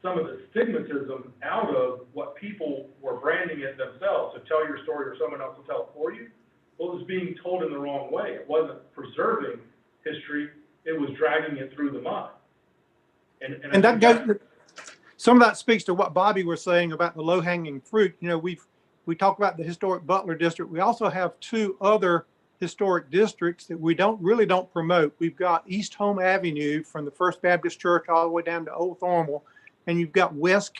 some of the stigmatism out of what people were branding it themselves. So tell your story or someone else will tell it for you. Well, it was being told in the wrong way. It wasn't preserving history, it was dragging it through the mud. And that goes, some of that speaks to what Bobby was saying about the low-hanging fruit. We talk about the historic Butler district. We also have two other historic districts that we really don't promote. We've got East Home Avenue from the First Baptist Church all the way down to Old Thornwell, and you've got West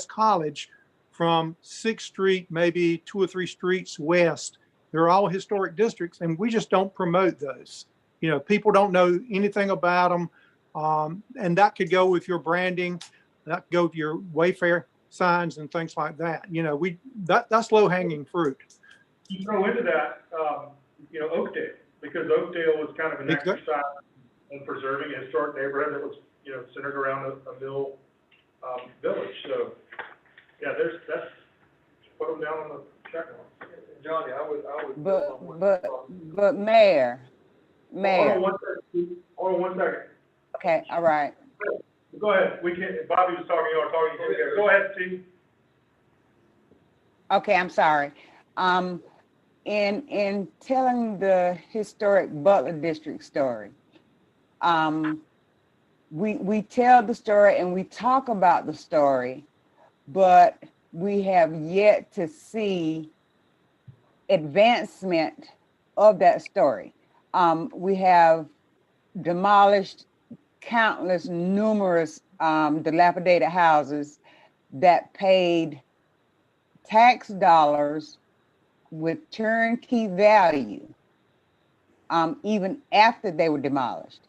College from 6th Street, maybe 2 or 3 streets west. They're all historic districts, and we just don't promote those. People don't know anything about them, and that could go with your branding, that could go with your Wayfair signs and things like that. That's low-hanging fruit. You throw into that, Oakdale, because Oakdale was kind of an exercise in preserving a historic neighborhood that was, centered around a mill village. So, yeah, that's put them down on the checklist. Johnny, I would. But Mayor. Hold on one second. Okay, all right. Go ahead. Bobby was talking, you are talking. Go ahead, Steve. Okay, I'm sorry. In telling the historic Butler District story, we tell the story and we talk about the story, but we have yet to see advancement of that story. We have demolished numerous dilapidated houses that paid tax dollars with turnkey value, even after they were demolished.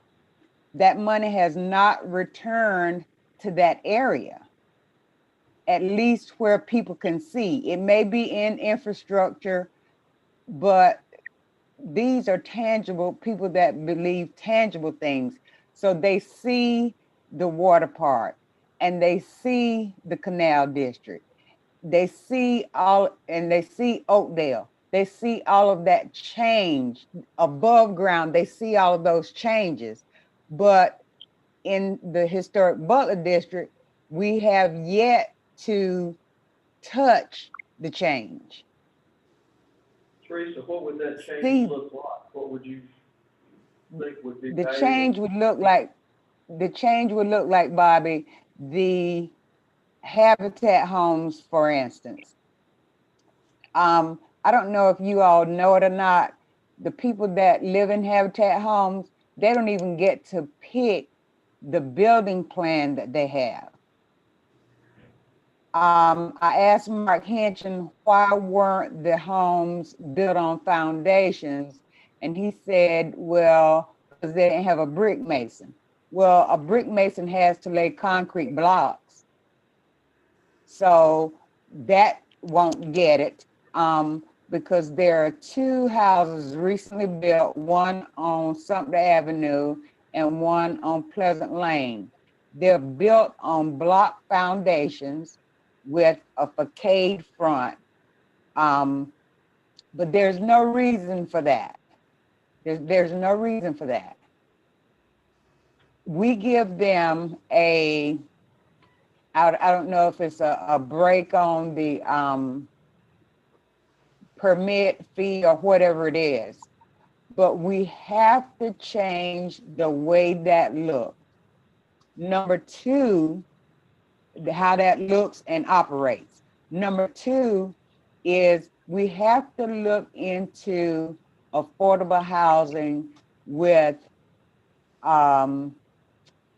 That money has not returned to that area, at least where people can see. It may be in infrastructure, but these are tangible people that believe tangible things. So they see the water park and they see the Canal District. They see they see Oakdale. They see all of that change above ground. They see all of those changes. But in the historic Butler District, we have yet to touch the change. Teresa, what would that change look like? What would you think would be the change would look like? The change would look like, Bobby, the Habitat homes, for instance. I don't know if you all know it or not. The people that live in Habitat homes, they don't even get to pick the building plan that they have. I asked Mark Hinchin why weren't the homes built on foundations, and he said, well, because they didn't have a brick mason. Well, a brick mason has to lay concrete blocks, so that won't get it. because there are two houses recently built, one on Sumter Avenue and one on Pleasant Lane. They're built on block foundations with a facade front. But there's no reason for that. There's no reason for that. We give them I don't know if it's a break on the permit fee or whatever it is, but we have to change the way that looks. Number two, how that looks and operates. Number two is we have to look into affordable housing with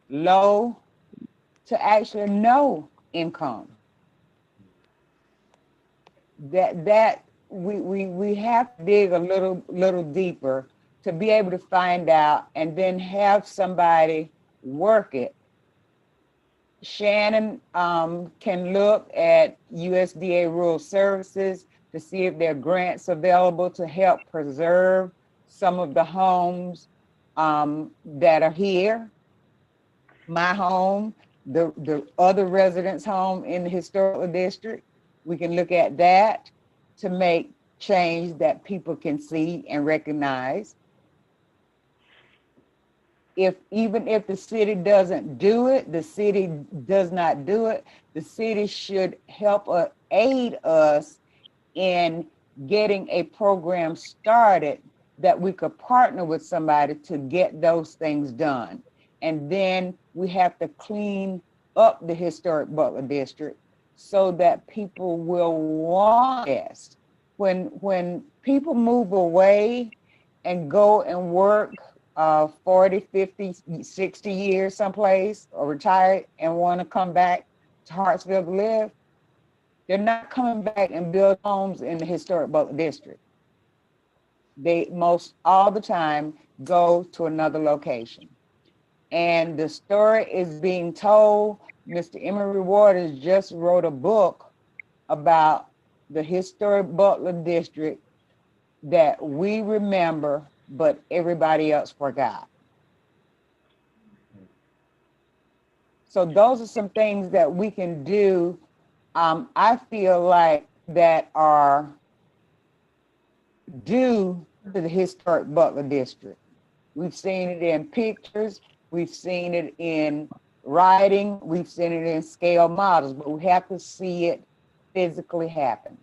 low to actually no income. That we have to dig a little deeper to be able to find out and then have somebody work it. Shannon can look at USDA Rural Services to see if there are grants available to help preserve some of the homes that are here. My home, the other residents' home in the historical district. We can look at that to make change that people can see and recognize. Even if the city doesn't do it, the city does not do it, the city should help aid us in getting a program started that we could partner with somebody to get those things done. And then we have to clean up the historic Butler district so that people will want this. When people move away and go and work 40, 50, 60 years someplace or retire and want to come back to Hartsville to live, they're not coming back and build homes in the historic Butler district. They most all the time go to another location. And the story is being told. Mr. Emery Waters just wrote a book about the historic Butler district that we remember, but everybody else forgot. So those are some things that we can do. I feel like that are due to the historic Butler district. We've seen it in pictures, we've seen it in writing, we've seen it in scale models, but we have to see it physically happen.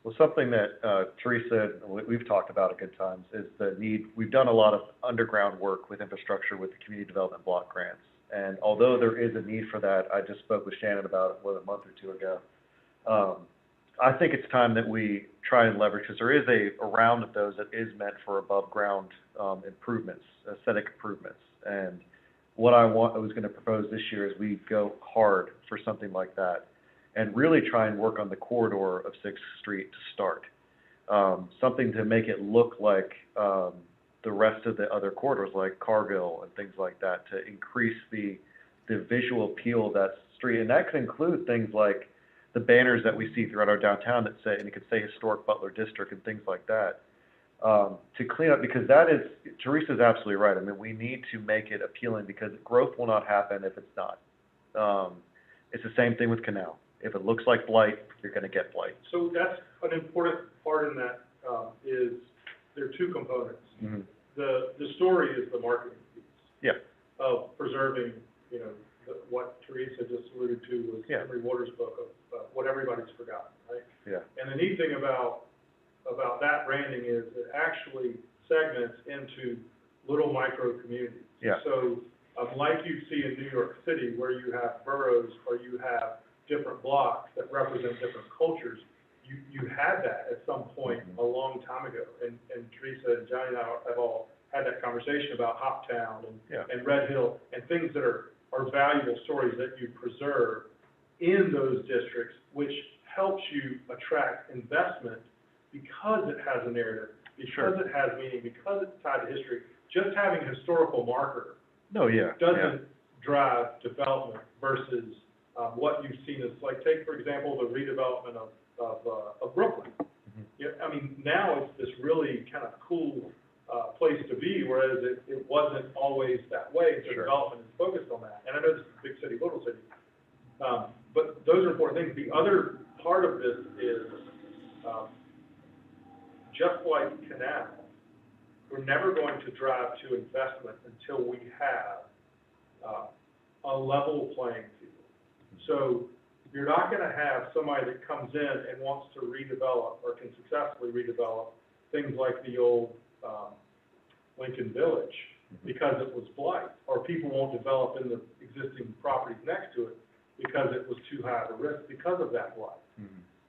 Well, something that Teresa, we've talked about at good times, is the need. We've done a lot of underground work with infrastructure with the community development block grants. And although there is a need for that, I just spoke with Shannon about it, a month or two ago. I think it's time that we try and leverage, because there is a round of those that is meant for above ground improvements, aesthetic improvements. And what I was going to propose this year is we go hard for something like that and really try and work on the corridor of 6th Street to start. Something to make it look like the rest of the other corridors, like Cargill and things like that, to increase the visual appeal of that street. And that could include things like the banners that we see throughout our downtown that say, and it could say Historic Butler District and things like that, to clean up, because that is, Teresa's absolutely right. I mean, we need to make it appealing, because growth will not happen if it's not. It's the same thing with Canal. If it looks like blight, you're going to get blight. So that's an important part in that, is there are two components. Mm-hmm. The story is the marketing piece. Yeah. Of preserving, what Teresa just alluded to was Emery Waters' book of what everybody's forgotten, right? Yeah. And the neat thing about that branding is it actually segments into little micro communities. Yeah. So, like you see in New York City, where you have boroughs or you have different blocks that represent different cultures, you had that at some point a long time ago. And Teresa and Johnny and I have all had that conversation about Hoptown and Red Hill and things that are valuable stories that you preserve in those districts, which helps you attract investment because it has a narrative, because it has meaning, because it's tied to history. Just having a historical marker doesn't drive development versus what you've seen is, like, take, for example, the redevelopment of Brooklyn. Yeah, I mean, now it's this really kind of cool, place to be, whereas it wasn't always that way, so Sure. development is focused on that. And I know this is big city, little city, but those are important things. The other part of this is, just like Canal, we're never going to drive to investment until we have, a level playing field. So you're not gonna have somebody that comes in and wants to redevelop or can successfully redevelop things like the old, Lincoln Village, because it was blight, or people won't develop in the existing properties next to it because it was too high of a risk because of that blight.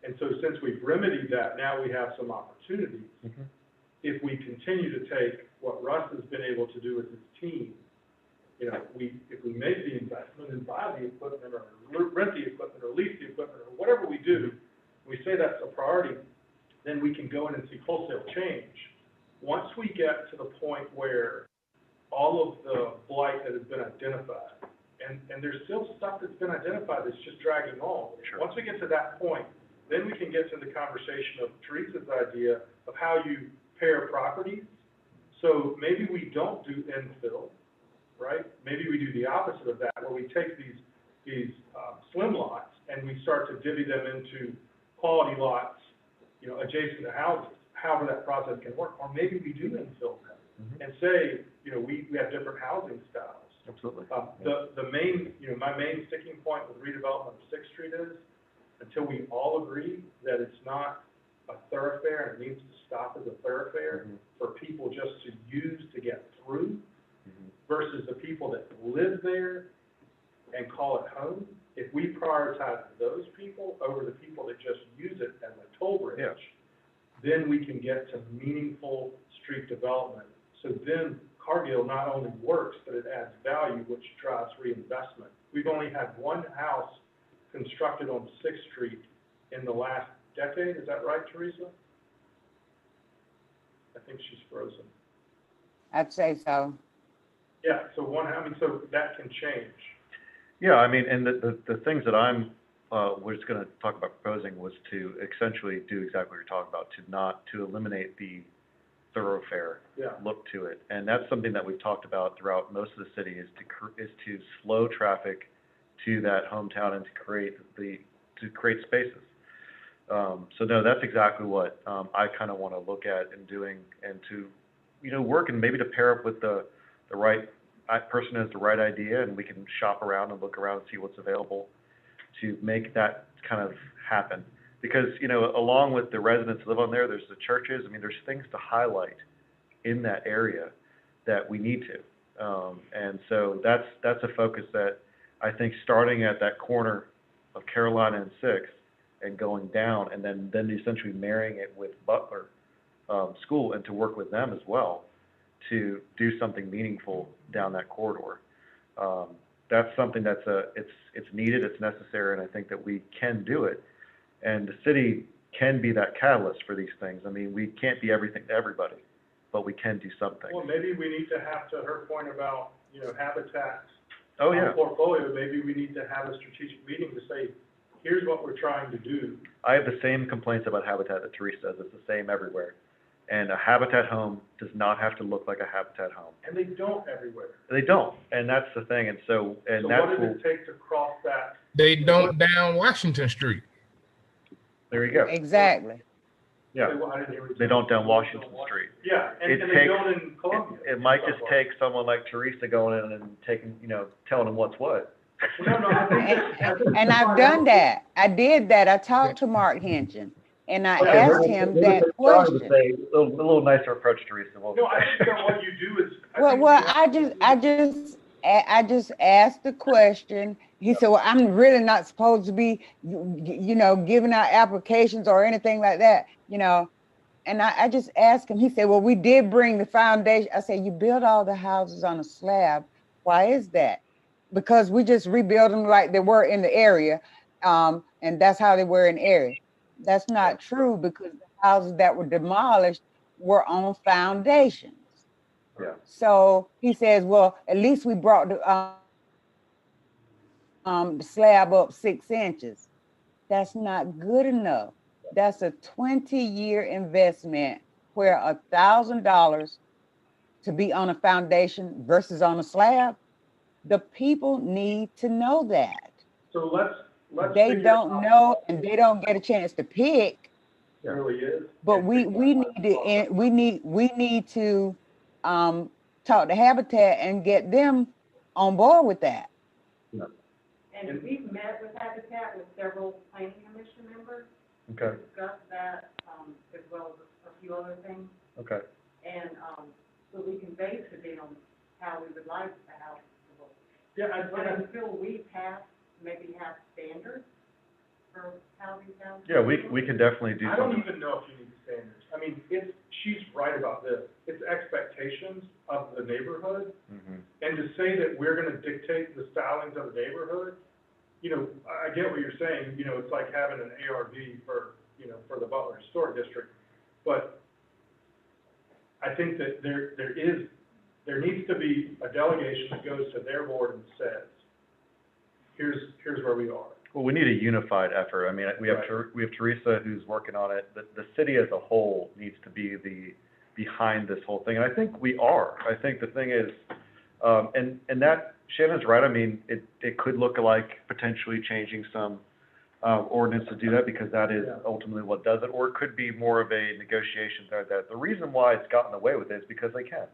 And so since we've remedied that, now we have some opportunities. If we continue to take what Russ has been able to do with his team, you know, if we make the investment and buy the equipment or rent the equipment or lease the equipment or whatever we do, we say that's a priority, then we can go in and see wholesale change. Once we get to the point where all of the blight that has been identified, and there's still stuff that's been identified that's just dragging on. Sure. Once we get to that point, then we can get to the conversation of Teresa's idea of how you pair properties. So maybe we don't do infill, right? Maybe we do the opposite of that, where we take these slim lots and we start to divvy them into quality lots, you know, adjacent to houses, however that process can work. Or maybe we do infill them and say, you know, we have different housing styles. Absolutely. The main, you know, my main sticking point with redevelopment of Sixth Street is, until we all agree that it's not a thoroughfare and it needs to stop as a thoroughfare for people just to use to get through, versus the people that live there and call it home, if we prioritize those people over the people that just use it as a toll bridge, then we can get to meaningful street development. So then Cargill not only works, but it adds value, which drives reinvestment. We've only had one house constructed on Sixth Street in the last decade. Is that right, Teresa? I think she's frozen. I'd say so. Yeah, so so that can change. Yeah, I mean, and the things that I'm, was gonna talk about proposing was to essentially do exactly what you're talking about, to eliminate the thoroughfare look to it. And that's something that we've talked about throughout most of the city, is to slow traffic to that hometown and to create spaces. So no, that's exactly what, I kind of want to look at and doing, and to, you know, work and maybe to pair up with the right person has the right idea, and we can shop around and look around and see what's available to make that kind of happen. Because, you know, along with the residents who live on there, there's the churches. I mean, there's things to highlight in that area that we need to. And so that's a focus that I think, starting at that corner of Carolina and Sixth and going down, and then essentially marrying it with Butler School, and to work with them as well to do something meaningful down that corridor. That's something that's it's needed, it's necessary, and I think that we can do it. And the city can be that catalyst for these things. I mean, we can't be everything to everybody, but we can do something. Well, maybe we need to have, to her point about, you know, habitats. Oh, yeah. Portfolio, maybe we need to have a strategic meeting to say, here's what we're trying to do. I have the same complaints about Habitat that Teresa does. It's the same everywhere. And a Habitat home does not have to look like a Habitat home. And they don't everywhere. They don't, and that's the thing. And so, and So that's what does it take to cross that? They don't down Washington Street. there you go. Exactly. Yeah, I didn't hear what you they said. don't down Washington Street. Yeah, and It they takes- don't in Columbia. It might just take someone like Teresa going in and taking, you know, telling them what's what. No, I think And I've done that. I did that. I talked to Mark Hinchin, and I asked him that question. A little nicer approach, Teresa. Well, No, I think that what you do is. Well, I just asked the question. He said, well, I'm really not supposed to be, you know, giving out applications or anything like that, you know. And I just asked him, he said, well, we did bring the foundation. I said, you build all the houses on a slab. Why is that? Because we just rebuild them like they were in the area. And that's how they were in the area. That's not true, because the houses that were demolished were on foundations. Yeah. So he says, well, at least we brought the, the slab up 6 inches. That's not good enough. That's a 20-year investment where $1,000 to be on a foundation versus on a slab. The people need to know that. So let's They figure don't out know and they don't get a chance to pick, what it really is. but and we figure we out need how to solve it. we need to talk to Habitat and get them on board with that. And we've met with Habitat with several planning commission members, Okay, discussed that, as well as a few other things. okay. And, so we can base it in on how we would like the house to look. Yeah, But until we pass, maybe have standards for how these houses. Yeah, we can definitely do I don't something. even know if you need standards. I mean, she's right about this. It's expectations of the neighborhood. Mhm. And to say that we're gonna dictate the stylings of the neighborhood, you know, I get what you're saying, you know, it's like having an ARV for, you know, for the Butler Historic District. But I think that there needs to be a delegation that goes to their board and says, here's where we are. Well, we need a unified effort. I mean, we have Teresa who's working on it. The city as a whole needs to be behind this whole thing, and I think we are. I think the thing is, and that Shannon's right. I mean, it could look like potentially changing some ordinance to do that, because that is ultimately what does it, or it could be more of a negotiation there. That the reason why it's gotten away with it is because they can.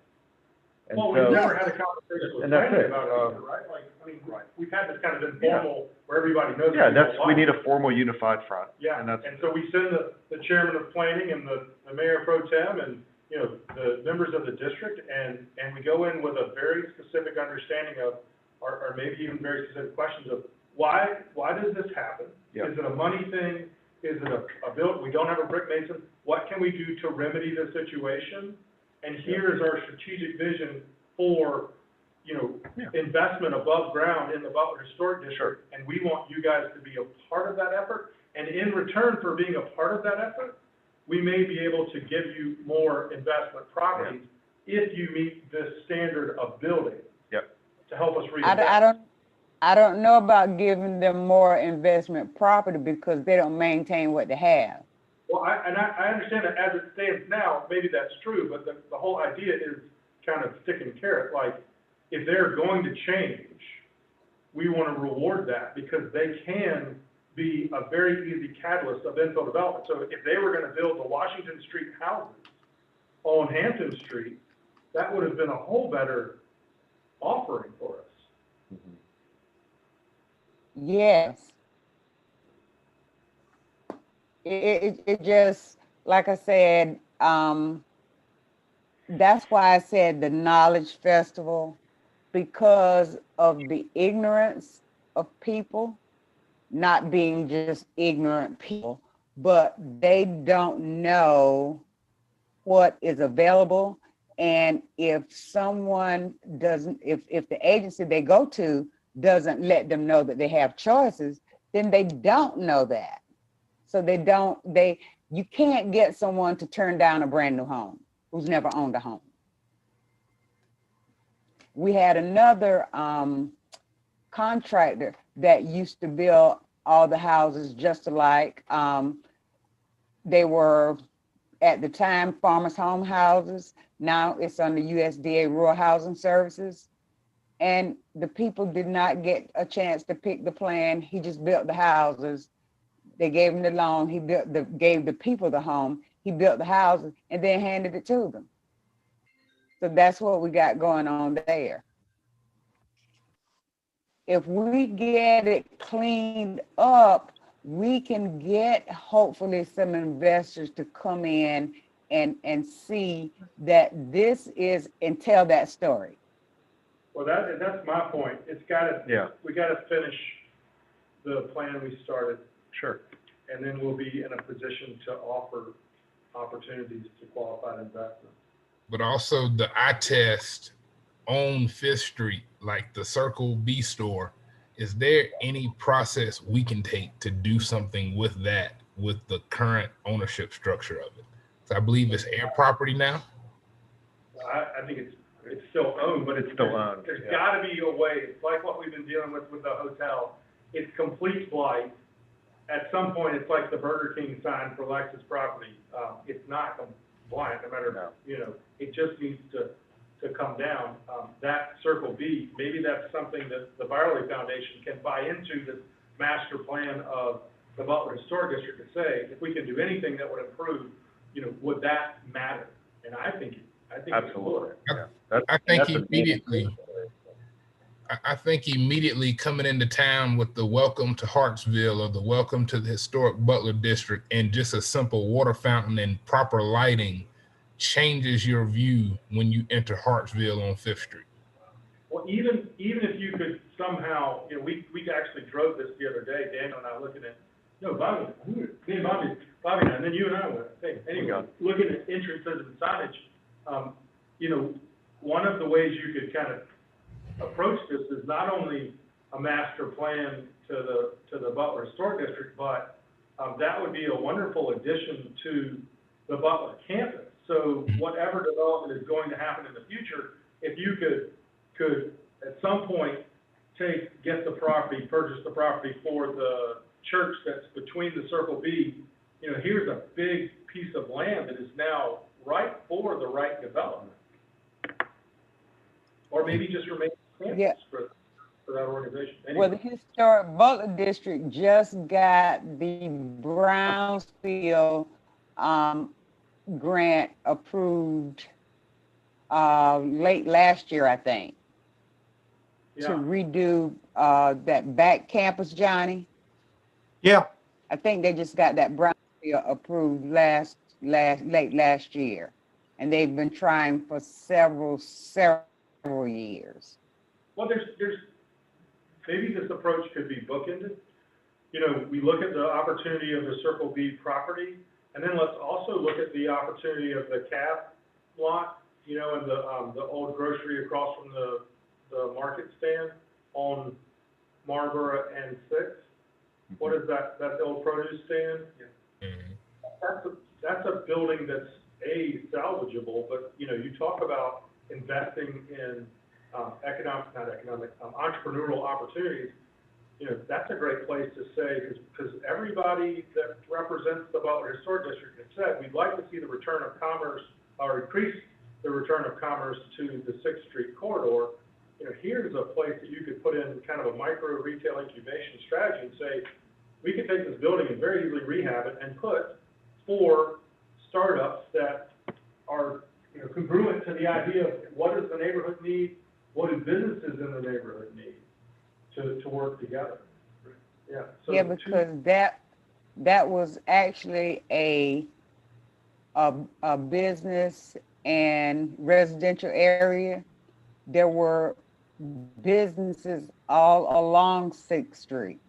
And Well, so, we've never had a conversation with and that's planning it. about it either, right? Like, I mean, we've had this kind of informal, where everybody knows. yeah, people that's, a we lot. need a formal unified front. Yeah, And that's, and so we send the chairman of planning and the mayor pro tem and, you know, the members of the district, and we go in with a very specific understanding of, or maybe even very specific questions of, why does this happen? Yeah. Is it a money thing? Is it a bill, we don't have a brick mason? What can we do to remedy the situation? And here is our strategic vision for, you know, investment above ground in the Butler Historic District. And we want you guys to be a part of that effort. And in return for being a part of that effort, we may be able to give you more investment properties if you meet this standard of building. Yep. To help us reinvest. I don't know about giving them more investment property because they don't maintain what they have. Well, I understand that as it stands now, maybe that's true, but the whole idea is kind of stick and carrot. Like, if they're going to change, we want to reward that, because they can be a very easy catalyst of infill development. So if they were going to build the Washington Street houses on Hampton Street, that would have been a whole better offering for us. Mhm. Yes. It just, like I said, that's why I said the Knowledge Festival, because of the ignorance of people, not being just ignorant people, but they don't know what is available. And if someone doesn't, if the agency they go to doesn't let them know that they have choices, then they don't know that. So you can't get someone to turn down a brand new home who's never owned a home. We had another contractor that used to build all the houses just alike. They were, at the time, Farmers Home houses. Now it's under USDA Rural Housing Services. And the people did not get a chance to pick the plan. He just built the houses. They gave him the loan. He gave the people the home. He built the houses and then handed it to them. So that's what we got going on there. If we get it cleaned up, we can get hopefully some investors to come in and see that this is, and tell that story. Well, that's my point. It's gotta, we gotta finish the plan we started. Sure. And then we'll be in a position to offer opportunities to qualified investment. But also the eye test on Fifth Street, like the Circle B store, is there any process we can take to do something with that, with the current ownership structure of it? So I believe it's air property now. I think it's still owned, but It's still owned, There's yeah. gotta be a way, it's like what we've been dealing with the hotel. it's complete blight. At some point, it's like the Burger King sign for Lexus property. It's not compliant, no matter, you know, it just needs to come down. That Circle B, maybe that's something that the Byerly Foundation can buy into, this master plan of the Butler Historic District, to say, if we can do anything that would improve, you know, would that matter? And I think it would. Absolutely. Yeah. I think that's a- immediately. I think immediately coming into town with the welcome to Hartsville or the welcome to the historic Butler District and just a simple water fountain and proper lighting changes your view when you enter Hartsville on Fifth Street. Well, even if you could somehow, you know, we actually drove this the other day, Daniel and I looking at, no, Bobby, me and Bobby, and then you and I went, hey, anyway, looking at entrances and signage, you know, one of the ways you could kind of approach this is not only a master plan to the Butler Historic District, but that would be a wonderful addition to the Butler campus. So whatever development is going to happen in the future, if you could at some point get the property, purchase the property for the church that's between the Circle B, you know, here's a big piece of land that is now right for the right development. Or maybe just remain campus Yeah. for that organization. Well, the historic Butler District just got the Brownsfield grant approved late last year, I think, to Yeah, redo that back campus, Johnny. Yeah, I think they just got that Brownsfield approved late last year, and they've been trying for several years. well, there's, maybe this approach could be bookended. You know, we look at the opportunity of the Circle B property, and then let's also look at the opportunity of the cab lot, you know, and the old grocery across from the market stand on Marlboro and Sixth. What is that? That's the old produce stand? Mhm. That's a building that's salvageable, but, you know, you talk about investing in entrepreneurial opportunities. You know, that's a great place to say, because everybody that represents the Butler Historic District has said, we'd like to see the return of commerce, or increase the return of commerce to the Sixth Street corridor. You know, here's a place that you could put in kind of a micro retail incubation strategy and say, we could take this building and very easily rehab it and put 4 startups that are, you know, congruent to the idea of what does the neighborhood need, what do businesses in the neighborhood need to work together. Yeah. So Yeah, because that was actually a business and residential area. There were businesses all along Sixth Street.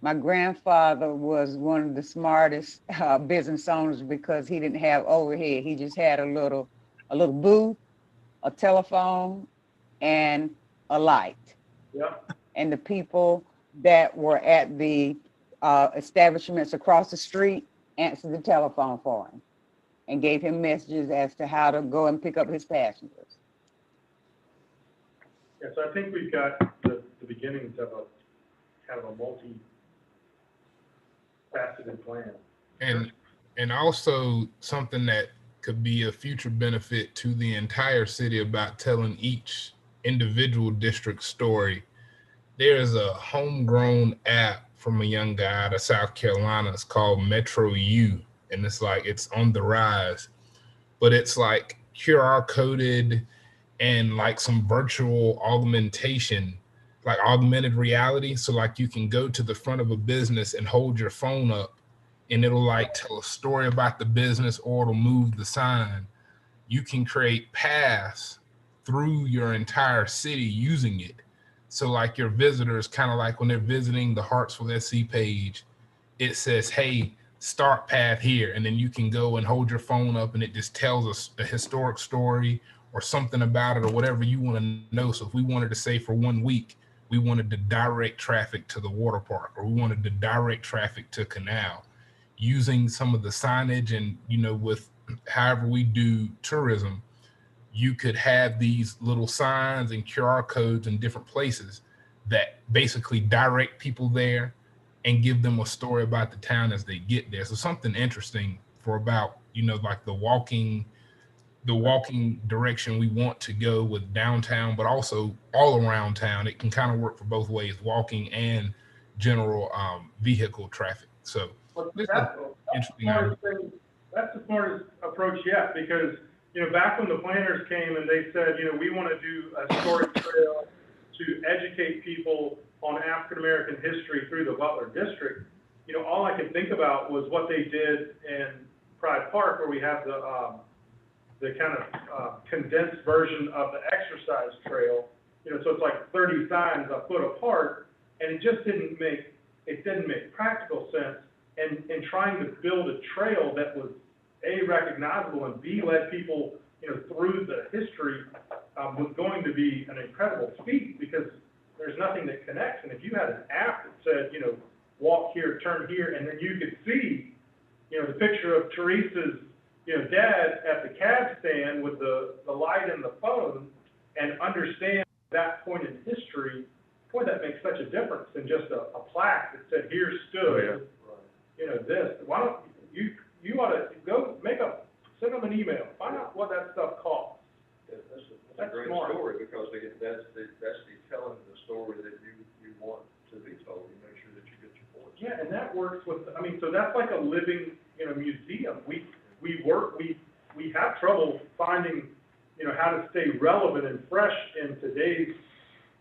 My grandfather was one of the smartest business owners because he didn't have overhead. He just had a little booth, a telephone, and a light. Yeah. And the people that were at the establishments across the street answered the telephone for him and gave him messages as to how to go and pick up his passengers. Yeah, so I think we've got the beginnings of a kind of a multi-faceted plan. And also something that could be a future benefit to the entire city about telling each individual district story. There's a homegrown app from a young guy out of South Carolina. It's called Metro U, and it's on the rise, but it's like QR coded and like some virtual augmentation, like augmented reality. So like you can go to the front of a business and hold your phone up and it'll like tell a story about the business, or it'll move the sign. You can create paths through your entire city using it. So like your visitors, kind of like when they're visiting the Hartsville SC page, it says, hey, start path here. And then you can go and hold your phone up and it just tells us a historic story or something about it or whatever you want to know. So if we wanted to say for 1 week, we wanted to direct traffic to the water park, or we wanted to direct traffic to Canal, using some of the signage and, you know, with however we do tourism, you could have these little signs and QR codes in different places that basically direct people there and give them a story about the town as they get there. So something interesting for about, like the walking direction we want to go with downtown, but also all around town. It can kind of work for both ways, walking and general vehicle traffic. So But this is that's the interesting. smartest thing, that's the smartest approach yet, because, back when the planners came and they said, we want to do a historic trail to educate people on African-American history through the Butler District, all I could think about was what they did in Pride Park, where we have the kind of condensed version of the exercise trail, so it's like 30 signs a foot apart, and it just didn't make practical sense, and trying to build a trail that was A, recognizable, and B, led people, through the history, was going to be an incredible feat, because there's nothing that connects, and if you had an app that said, walk here, turn here, and then you could see, the picture of Teresa's dad at the cab stand with the light and the phone, and understand that point in history, boy, that makes such a difference than just a plaque that said, here stood, this. Why don't, you ought to send them an email, find out what that stuff costs. Yeah, that's a great smart. story, because again, that's the telling the story that you want to be told. You make sure that you get your points. Yeah, and that works with, so that's like a living, museum. We have trouble finding, how to stay relevant and fresh in today's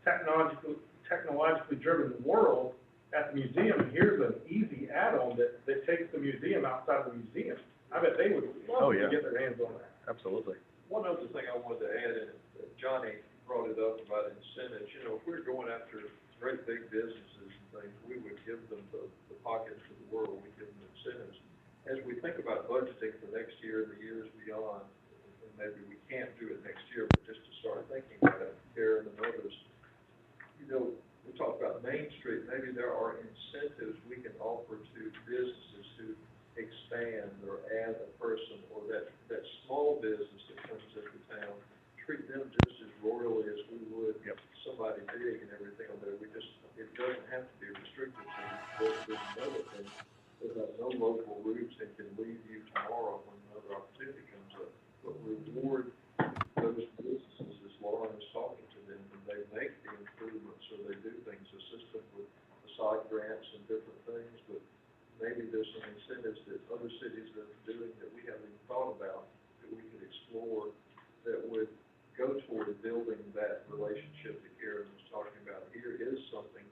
technologically driven world at the museum. And here's an easy add-on that takes the museum outside of the museum. I bet they would love to get their hands on that. Absolutely. One other thing I wanted to add, and Johnny brought it up about incentives. If we're going after great big businesses and things, we would give them the pockets of the world. We give them incentives. As we think about budgeting for next year and the years beyond, and maybe we can't do it next year, but just to start thinking about it, Karen and others, we talked about Main Street. Maybe there are incentives we can offer to businesses who expand or add a person, or that small business that comes into town, treat them just as royally as we would somebody big and everything on there. It doesn't have to be restricted to another thing. There's no local roots that can leave you tomorrow when another opportunity comes up. But reward those businesses as Lauren is talking to them, and they make the improvements or they do things, assist them with the side grants and different things, but maybe there's some incentives that other cities are doing that we haven't even thought about, that we could explore, that would go toward building that relationship that Karen was talking about. Here is something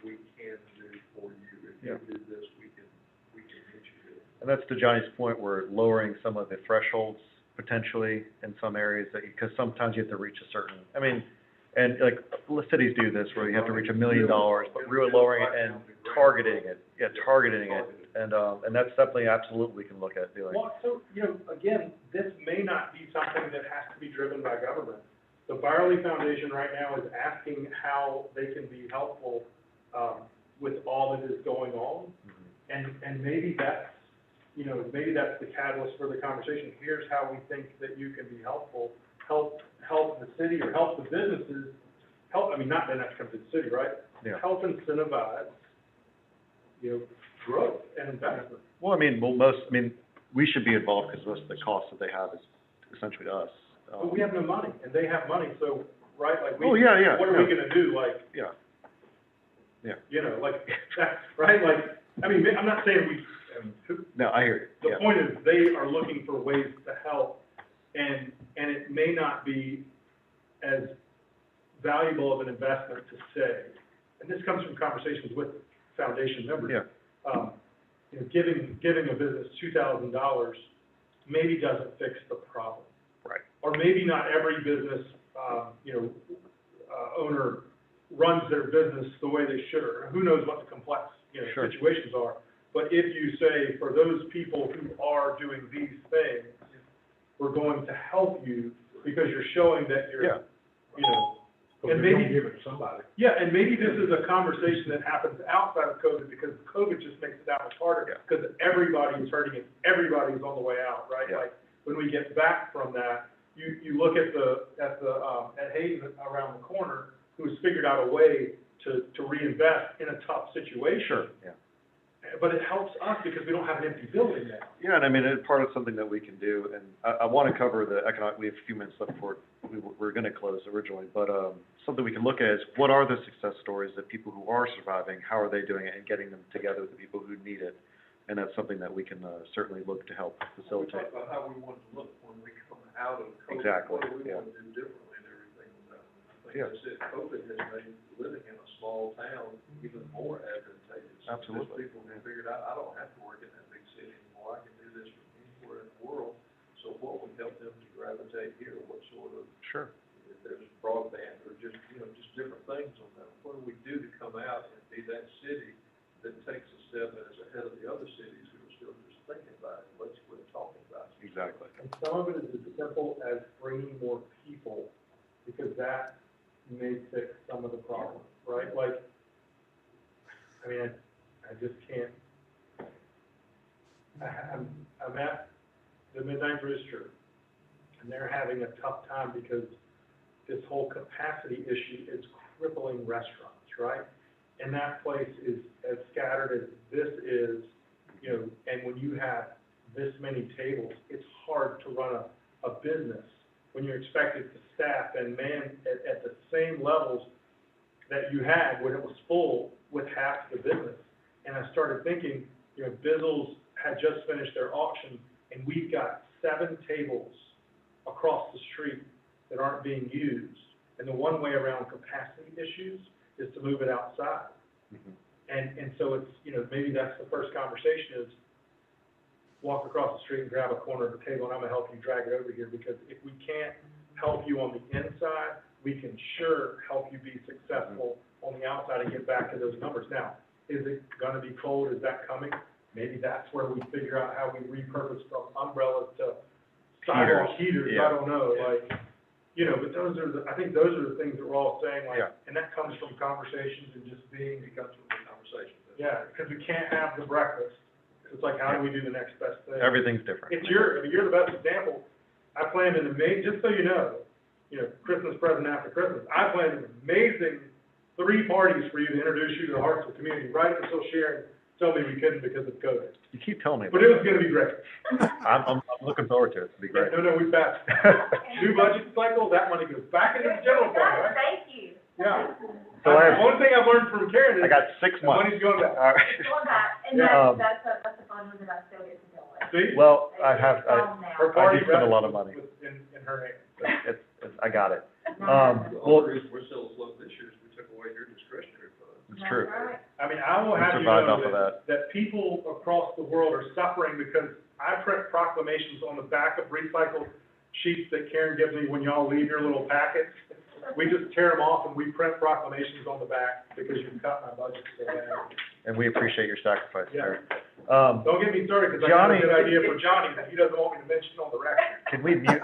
we can do for you. If you do this, we can get you here. And that's to Johnny's point, we're lowering some of the thresholds potentially in some areas, because sometimes you have to reach a certain, and like cities do this where you have to reach $1 million, but really lowering it and targeting it. And that's definitely absolutely we can look at doing. Well, so, again, this may not be something that has to be driven by government. The Byerly Foundation right now is asking how they can be helpful, with all that is going on. And maybe that's, maybe that's the catalyst for the conversation. Here's how we think that you can be helpful, help the city, or help the businesses, not then that comes to the city, right? Yeah. Help incentivize, growth and investment. Well, we should be involved, because most of the costs that they have is essentially us. But we have no money, and they have money, so, right, like, what are we gonna do, like, right, like, I'm not saying No, I hear you. the point is, they are looking for ways to help, and it may not be as valuable of an investment to say, and this comes from conversations with foundation members. Giving a business $2,000 maybe doesn't fix the problem. Right. Or maybe not every business, owner runs their business the way they should, or who knows what the complex, situations are. But if you say, for those people who are doing these things, we're going to help you because you're showing that you're, and maybe give it to somebody. Yeah, and maybe this is a conversation that happens outside of COVID, because COVID just makes it that much harder, because everybody is hurting and everybody is on the way out, right? Like, when we get back from that, you look at Hayden around the corner, who has figured out a way to reinvest in a tough situation. Sure, yeah. But it helps us because we don't have an empty building now. Yeah, and I mean, it's part of something that we can do, and I want to cover the economic, we have a few minutes left before we're going to close originally, but something we can look at is what are the success stories that people who are surviving, how are they doing it, and getting them together with the people who need it. And that's something that we can certainly look to help We facilitate. talked about how we want to look when we come out of COVID. Exactly, What do we yeah. want to do differently and everything with that? I think Yeah. that's it. COVID has made living in a small town even more advantageous. Absolutely. Because people have figured out, I don't have to work in that big city anymore. I can do this from anywhere in the world. So what would help them to gravitate here? What sort of, Sure. if there's broadband or just, just different things on that. What do we do to come out and be that city that takes a step and is ahead of the other cities who are still just thinking about it? Let's quit talking about it. Exactly. And some of it is as simple as bringing more people, because that may fix some of the problems, right? Like, I mean, I just can't, I'm at the Midnight Rooster, and they're having a tough time because this whole capacity issue is crippling restaurants, right? And that place is as scattered as this is, and when you have this many tables, it's hard to run a business when you're expected to staff and man at the same levels that you had when it was full with half the business. And I started thinking, Bizzles had just finished their auction, and we've got 7 tables across the street that aren't being used. And the one way around capacity issues is to move it outside. Mhm. And so it's, maybe that's the first conversation is walk across the street and grab a corner of the table, and I'm gonna help you drag it over here, because if we can't help you on the inside, we can sure help you be successful on the outside and get back to those numbers. Now, is it gonna be cold? Is that coming? Maybe that's where we figure out how we repurpose from umbrellas to sidewalk heaters, yeah. I don't know, but I think those are the things that we're all saying, Yeah. and that comes from conversations and just being, It comes from the conversation. yeah, because we can't have the breakfast. It's like, how do we do the next best thing? Everything's different. You're the best example. I planned an amazing, just so you know, Christmas present after Christmas, I planned an amazing 3 parties for you to introduce you to the Hartsville community, right until Sharon told me we couldn't because of COVID. You keep telling me. But it was gonna be great. I'm looking forward to it. It'll be great. No, we passed. New budget cycle, that money goes back into the general fund, right? Thank you. Yeah. So I have- One thing I've learned from Karen is. I got 6 the months. money's going back. All right. Going back, and Yeah. that's a fun one that I still get to deal with. See? Well, It's gone now. Her party I do spend a lot of money. in her hand. I got it. Nice. The Well, only reason we're still afloat this year is we took away your discretionary fund. it's true. That's right. I mean, I will We have you survived know off of that people across the world are suffering because I print proclamations on the back of recycled sheets that Karen gives me when y'all leave your little packets. We just tear them off and we print proclamations on the back because you've cut my budget so bad. And we appreciate your sacrifice Yeah. there. Don't get me started, because I got a Johnny- good idea for Johnny that he doesn't want me to mention on the record. Can we mute?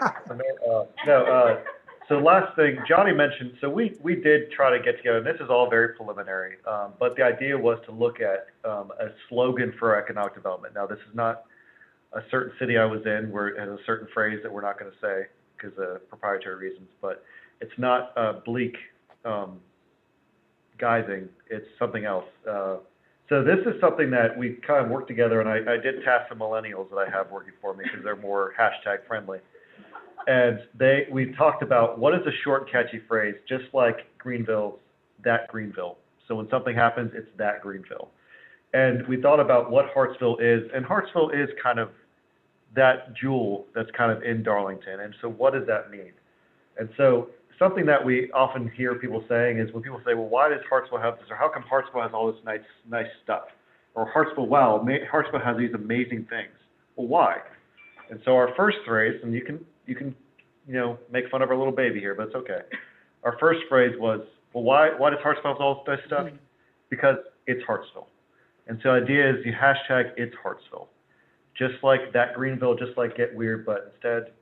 So last thing, Johnny mentioned, so we did try to get together, and this is all very preliminary, but the idea was to look at a slogan for economic development. Now, this is not a certain city I was in where it has a certain phrase that we're not going to say because of proprietary reasons, but it's not bleak guising, it's something else. So this is something that we kind of worked together, and I did task some millennials that I have working for me because they're more hashtag friendly. And we talked about what is a short, catchy phrase, just like Greenville's that Greenville. So when something happens, it's that Greenville. And we thought about what Hartsville is, and Hartsville is kind of that jewel that's kind of in Darlington. And so what does that mean? And so something that we often hear people saying is when people say, well, why does Hartsville have this? Or how come Hartsville has all this nice stuff? Or Hartsville, wow, Hartsville has these amazing things. Well, why? And so our first phrase, and you can make fun of our little baby here, but it's okay. Our first phrase was, well, why does Hartsville have all this stuff? Because it's Hartsville. And so the idea is you hashtag it's Hartsville. Just like that Greenville, just like Get Weird, but instead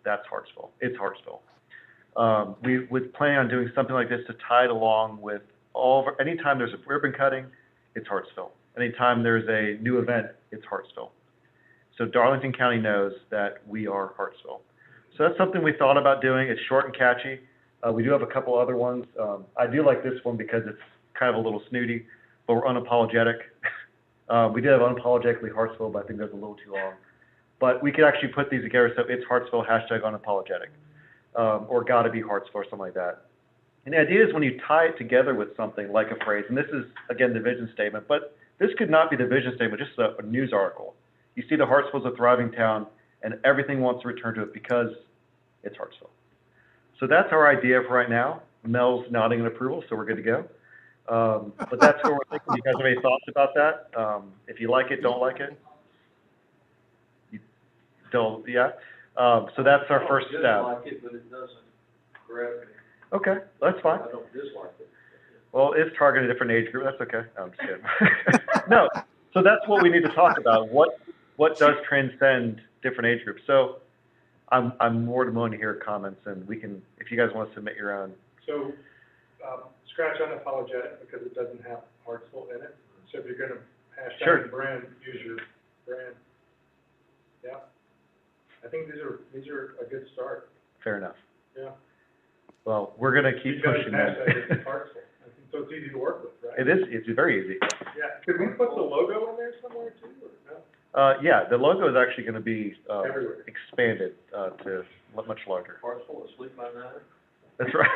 that's Hartsville. It's Hartsville. We would plan on doing something like this to tie it along with anytime there's a ribbon cutting, it's Hartsville. Anytime there's a new event, it's Hartsville. So Darlington County knows that we are Hartsville. So that's something we thought about doing. It's short and catchy. We do have a couple other ones. I do like this one because it's kind of a little snooty, but we're unapologetic. We did have unapologetically Hartsville, but I think that's a little too long. But we could actually put these together, so it's Hartsville, hashtag unapologetic, or gotta be Hartsville, or something like that. And the idea is when you tie it together with something like a phrase, and this is, again, the vision statement, but this could not be the vision statement, just a news article. You see the Hartsville's a thriving town, and everything wants to return to it because it's Hartsville. So that's our idea for right now. Mel's nodding in approval, so we're good to go. But that's what we're thinking. You guys have any thoughts about that? If you like it, don't like it? You don't, yeah? So that's our first step. I don't dislike it, but it doesn't grab me. Okay, that's fine. I don't dislike it. Well, it's targeting a different age group, that's okay. I'm just kidding. No, so that's what we need to talk about. What does transcend different age groups? So I'm more than willing to hear comments, and we can, if you guys want to submit your own. So, scratch unapologetic because it doesn't have Hartsville in it. So if you're gonna Sure. hashtag brand, use your brand. Yeah. I think these are a good start. Fair enough. Yeah. Well, we're gonna keep Because pushing that. hashtag is Hartsville. I think so it's easy to work with, right? It is, it's very easy. Yeah. Could we put the logo in there somewhere too, or no? Yeah, the logo is actually gonna be, Everywhere. expanded, to much larger. Hartsville, asleep by nine. That's right.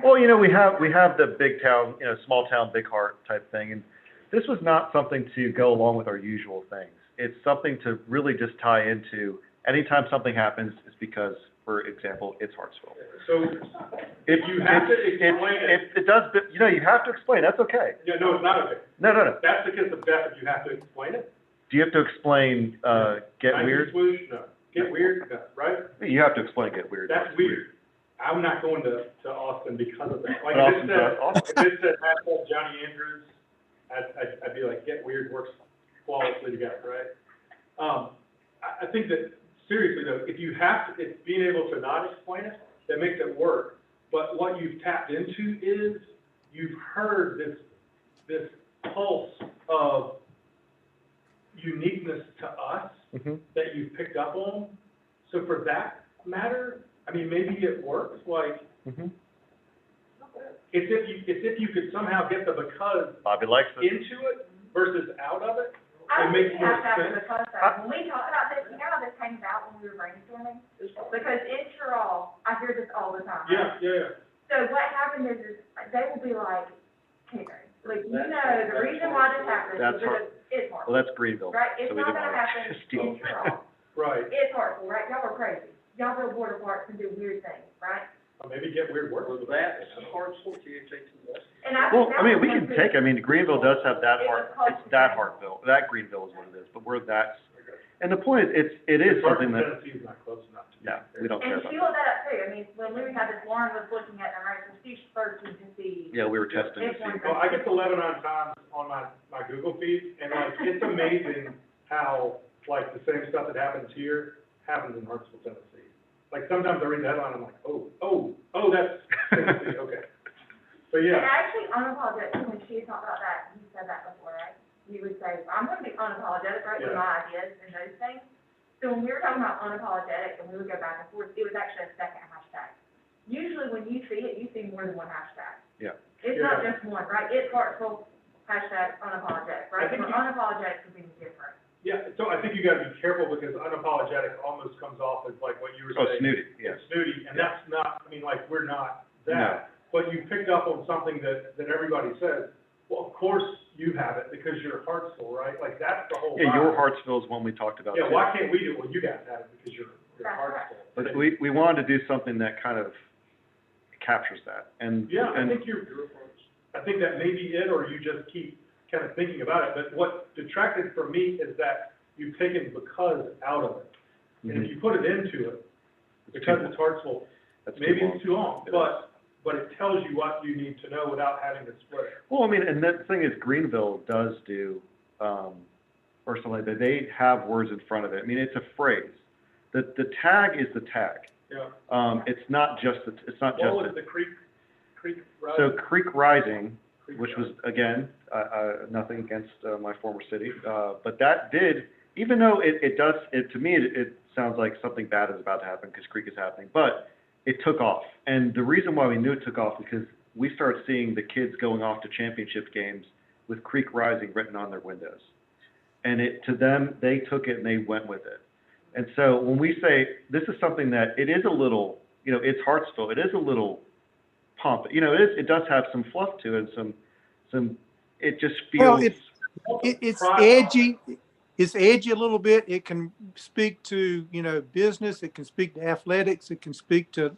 Well, you know, we have the big town, you know, small town, big heart type thing, and this was not something to go along with our usual things. It's something to really just tie into, anytime something happens, it's because, for example, it's Hartsville. So if you have to explain it. It does, but, you know, you have to explain, that's okay. Yeah, no, it's not okay. No. That's the kiss of death if you have to explain it. Do you have to explain, get Nike weird? swoosh, no. Get weird, no, right? You have to explain get weird. That's weird. I'm not going to Austin because of that. Like But if it said hashtag Johnny Andrews, I'd be like, get weird works flawlessly together, right? I think that, seriously though, if you have to, if being able to not explain it, that makes it work. But what you've tapped into is, you've heard this pulse of uniqueness to us that you've picked up on. So for that matter, I mean, maybe it works, like, it's if you could somehow get the because Bobby likes it. into it versus out of it. I It don't makes think you more have to have sense. the because though. When we talk about this, you know how this came about when we were brainstorming? Because in Sherall, I hear this all the time. right? Yeah. So what happened is they will be like, Karen, like, you know, the reason why this happened is That's because it's Well, Hartsville, that's Greenville. right? It's so we not didn't gonna wanna happen steal. in Sherall. Right. It's Hartsville, right? Y'all are crazy. Y'all build water parks and do weird things, right? Or maybe get weird work. Was that Hartsville, THAT? And I Well, think I mean, that we was can one take, I mean, Greenville does have that It heart, was close it's to that Greenville. Hartville, that Greenville is what it is, but and the point is, it is something that, Tennessee is not close enough to. no, we don't care And about she that. looked that up too. I mean, when we had this, Lauren was looking at the right, so she searched to see. Yeah, we were testing to If see. one- Well, I get to Lebanon Times on my Google feed, and like, it's amazing how, like, the same stuff that happens here happens in Hartsville, Tennessee. Like, sometimes I read that line, I'm like, oh, that's Tennessee, okay. But And yeah, actually, unapologetic, when she talked about that, you said that before, right? You would say, I'm gonna be unapologetic, right, with Yeah. my ideas and those things. So when we were talking about unapologetic, and we would go back and forth, it was actually a second hashtag. Usually when you see it, you see more than one hashtag. Yeah. It's not Yeah. just one, right? It's Hartsville, hashtag unapologetic, right? I think For you- unapologetic to be different. yeah, so I think you gotta be careful because unapologetic almost comes off as like what you were Oh, saying. snooty, yes. Snooty, and Yeah. that's not, I mean, like, we're not No. that. But you picked up on something that everybody says, well, of course you have it because you're Hartsville, right? Like, that's the whole Yeah, your vibe. Hartsville is one we talked about too. Yeah, why can't we do it? Well, you guys have it because you're That's Hartsville. But we wanted to do something that kind of captures that, and. Yeah, I and- think I think that may be it, or you just keep kind of thinking about it. But what detracted from me is that you've taken because out of it. And if you put it into it, because it's Hartsville, That's maybe too it's too long, It but it tells you what you need to know without having to split. Well, I mean, and the thing is, Greenville does do, or something like that, they have words in front of it. I mean, it's a phrase. The tag is the tag. Yeah. It's not just, it's not What was just, the creek route? so Creek Rising, which was, again, nothing against my former city, but that did, even though it does, to me, it sounds like something bad is about to happen because Creek is happening, but it took off. And the reason why we knew it took off is because we start seeing the kids going off to championship games with Creek Rising written on their windows. And to them, they took it and they went with it. And so when we say, this is something that, it is a little, it's Hartsville, it is a little pomp, it does have some fluff to it, it just Well, feels. it's edgy. It's edgy a little bit. It can speak to, business. It can speak to athletics. It can speak to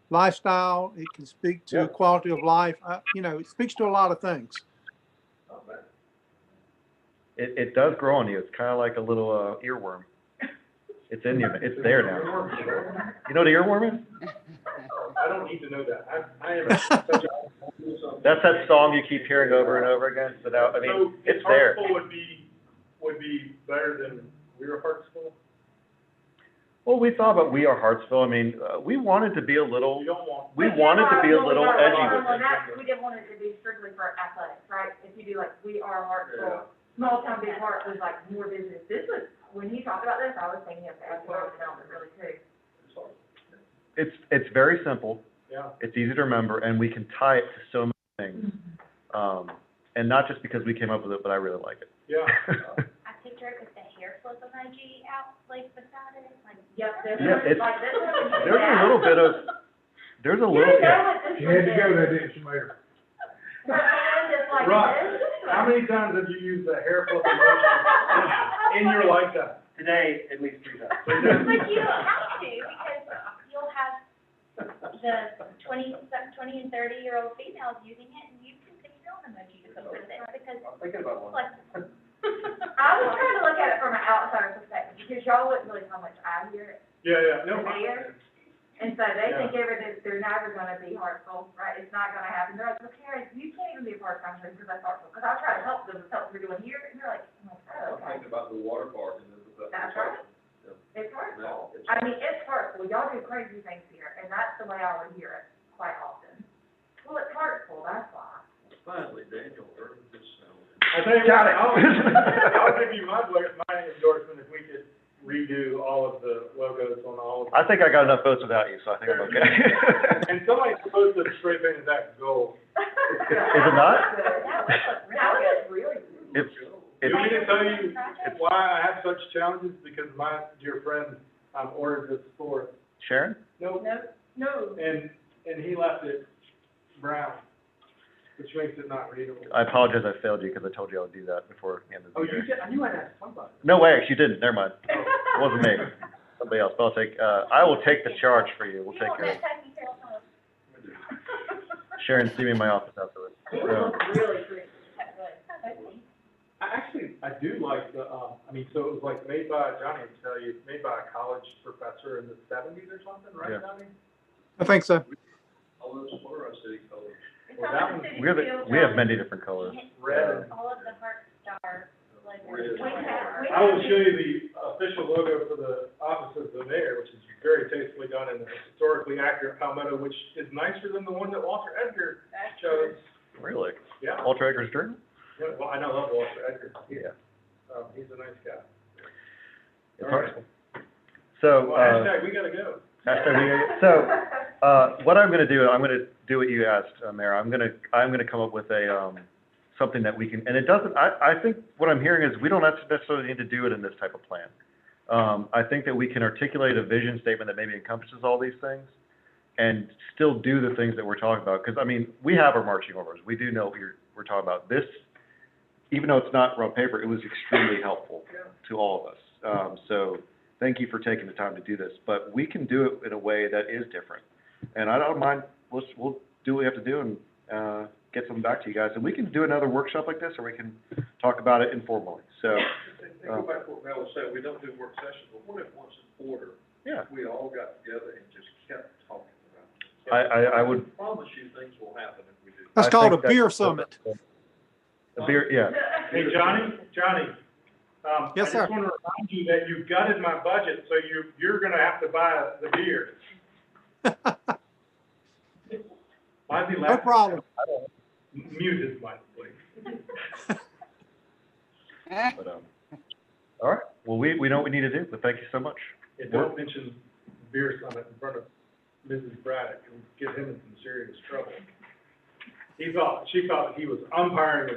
lifestyle. It can speak to Yeah. quality of life. It speaks to a lot of things. It does grow on you. It's kind of like a little earworm. It's in you. It's there now. You know what an earworm is? I don't need to know that. I am such a. That's that song you keep hearing over and over again. Without, I mean, So, it's there. Hartsville would be better than We're Hartsville? Well, we thought about We Are Hartsville. I mean, we wanted to be a little. You don't want. We wanted to be a little edgy with Well, it. we didn't want it to be strictly for athletics, right? If you do like, we are Yeah. Hartsville, small town big heart was like more business. This was, when you talked about this, I was thinking of the economic development really too. It's very simple. Yeah. It's easy to remember, and we can tie it to so many things. And not just because we came up with it, but I really like it. Yeah. I picture it with the hair flip emoji out, like, beside it, like. Yep, this Yeah, one, it's- like this one. There's a little bit of, there's a You little, know what this You one had to go is. there, didn't you, Mayor? Her hand is like Right. this. How many times have you used the hair flip emoji in your lifetime? today, at least 3 times. But you don't have to, because you'll have the 20 and 30-year-old females using it, and you can pick your own emoji to put with it, because I'm thinking about one. it's flexible. I was trying to look at it from an outsider perspective, because y'all wouldn't really how much I hear it. Yeah, no. There. And so they Yeah. think everything, they're never gonna be Hartsville, right? It's not gonna happen. They're like, well, Karen, you can't even be a part-time person because that's Hartsville. Because I try to help them with something we're doing here, and they're like, oh, I'm okay. thinking about the water park and the. That's right. It's Hartsville. No, it's- I mean, it's Hartsville. Y'all do crazy things here, and that's the way I would hear it quite often. Well, it's Hartsville, that's why. Finally, Daniel earned his salary. I'll tell you Got what, it. I'll give you my endorsement if we could redo all of the logos on all of I think I got enough votes without you, so I think I'm okay. And somebody's supposed to spray paint that gold. Is it not? That would look really good. It's, You want me to tell you Project? why I have such challenges? Because my dear friend, ordered this for, Sharon? no, No. and he left it brown, which makes it not readable. I apologize, I failed you because I told you I would do that before the end of the Oh, year. you did, I knew I'd ask somebody. No way, you didn't, never mind. It wasn't me, somebody else, but I'll take, I will take the charge for you, we'll You take want care of that it. taken care of. Sharon, see me in my office afterwards. It So, looks really pretty. I do like the, so it was like made by, Johnny would tell you, made by a college professor in the 70s or something, right, Yeah. Johnny? I think so. All those Flora City colors. It's Well, on that the one- city we have, field, we have many different colors. Red and all of the heart star logos. Red. I will show you the official logo for the office of the mayor, which is very tastefully done in a historically accurate palmetto, which is nicer than the one that Walter Edgar chose. Really? Yeah, Walter Edgar's Journal? yeah, well, I know, love Walter Edgar. Yeah. He's a nice guy. It's All right. hard. So, Well, hashtag, we gotta go. what I'm gonna do, I'm gonna do what you asked, Mayor. I'm gonna come up with a, something that we can, and it doesn't, I think what I'm hearing is we don't necessarily need to do it in this type of plan. I think that we can articulate a vision statement that maybe encompasses all these things and still do the things that we're talking about. Because, I mean, we have our marching orders. We do know what we're talking about. This, even though it's not raw paper, it was extremely helpful to all of us. So thank you for taking the time to do this. But we can do it in a way that is different. And I don't mind, we'll do what we have to do and get something back to you guys. And we can do another workshop like this, or we can talk about it informally. So, Go back to what Mel was saying, we don't do work sessions, but what if once a quarter, yeah, we all got together and just kept talking about it? I would. I promise you, things will happen if we do. That's I called a think that- beer summit. A beer, yeah. Hey, Johnny, Yes, sir. I just wanna remind you that you gutted my budget, so you're gonna have to buy the beer. Why'd he laugh? No problem. Mute his mic, please. But, all right. Well, we know what we need to do, but thank you so much. And don't mention beer summit in front of Mrs. Braddock, it'll get him in some serious trouble. she felt that he was umpiring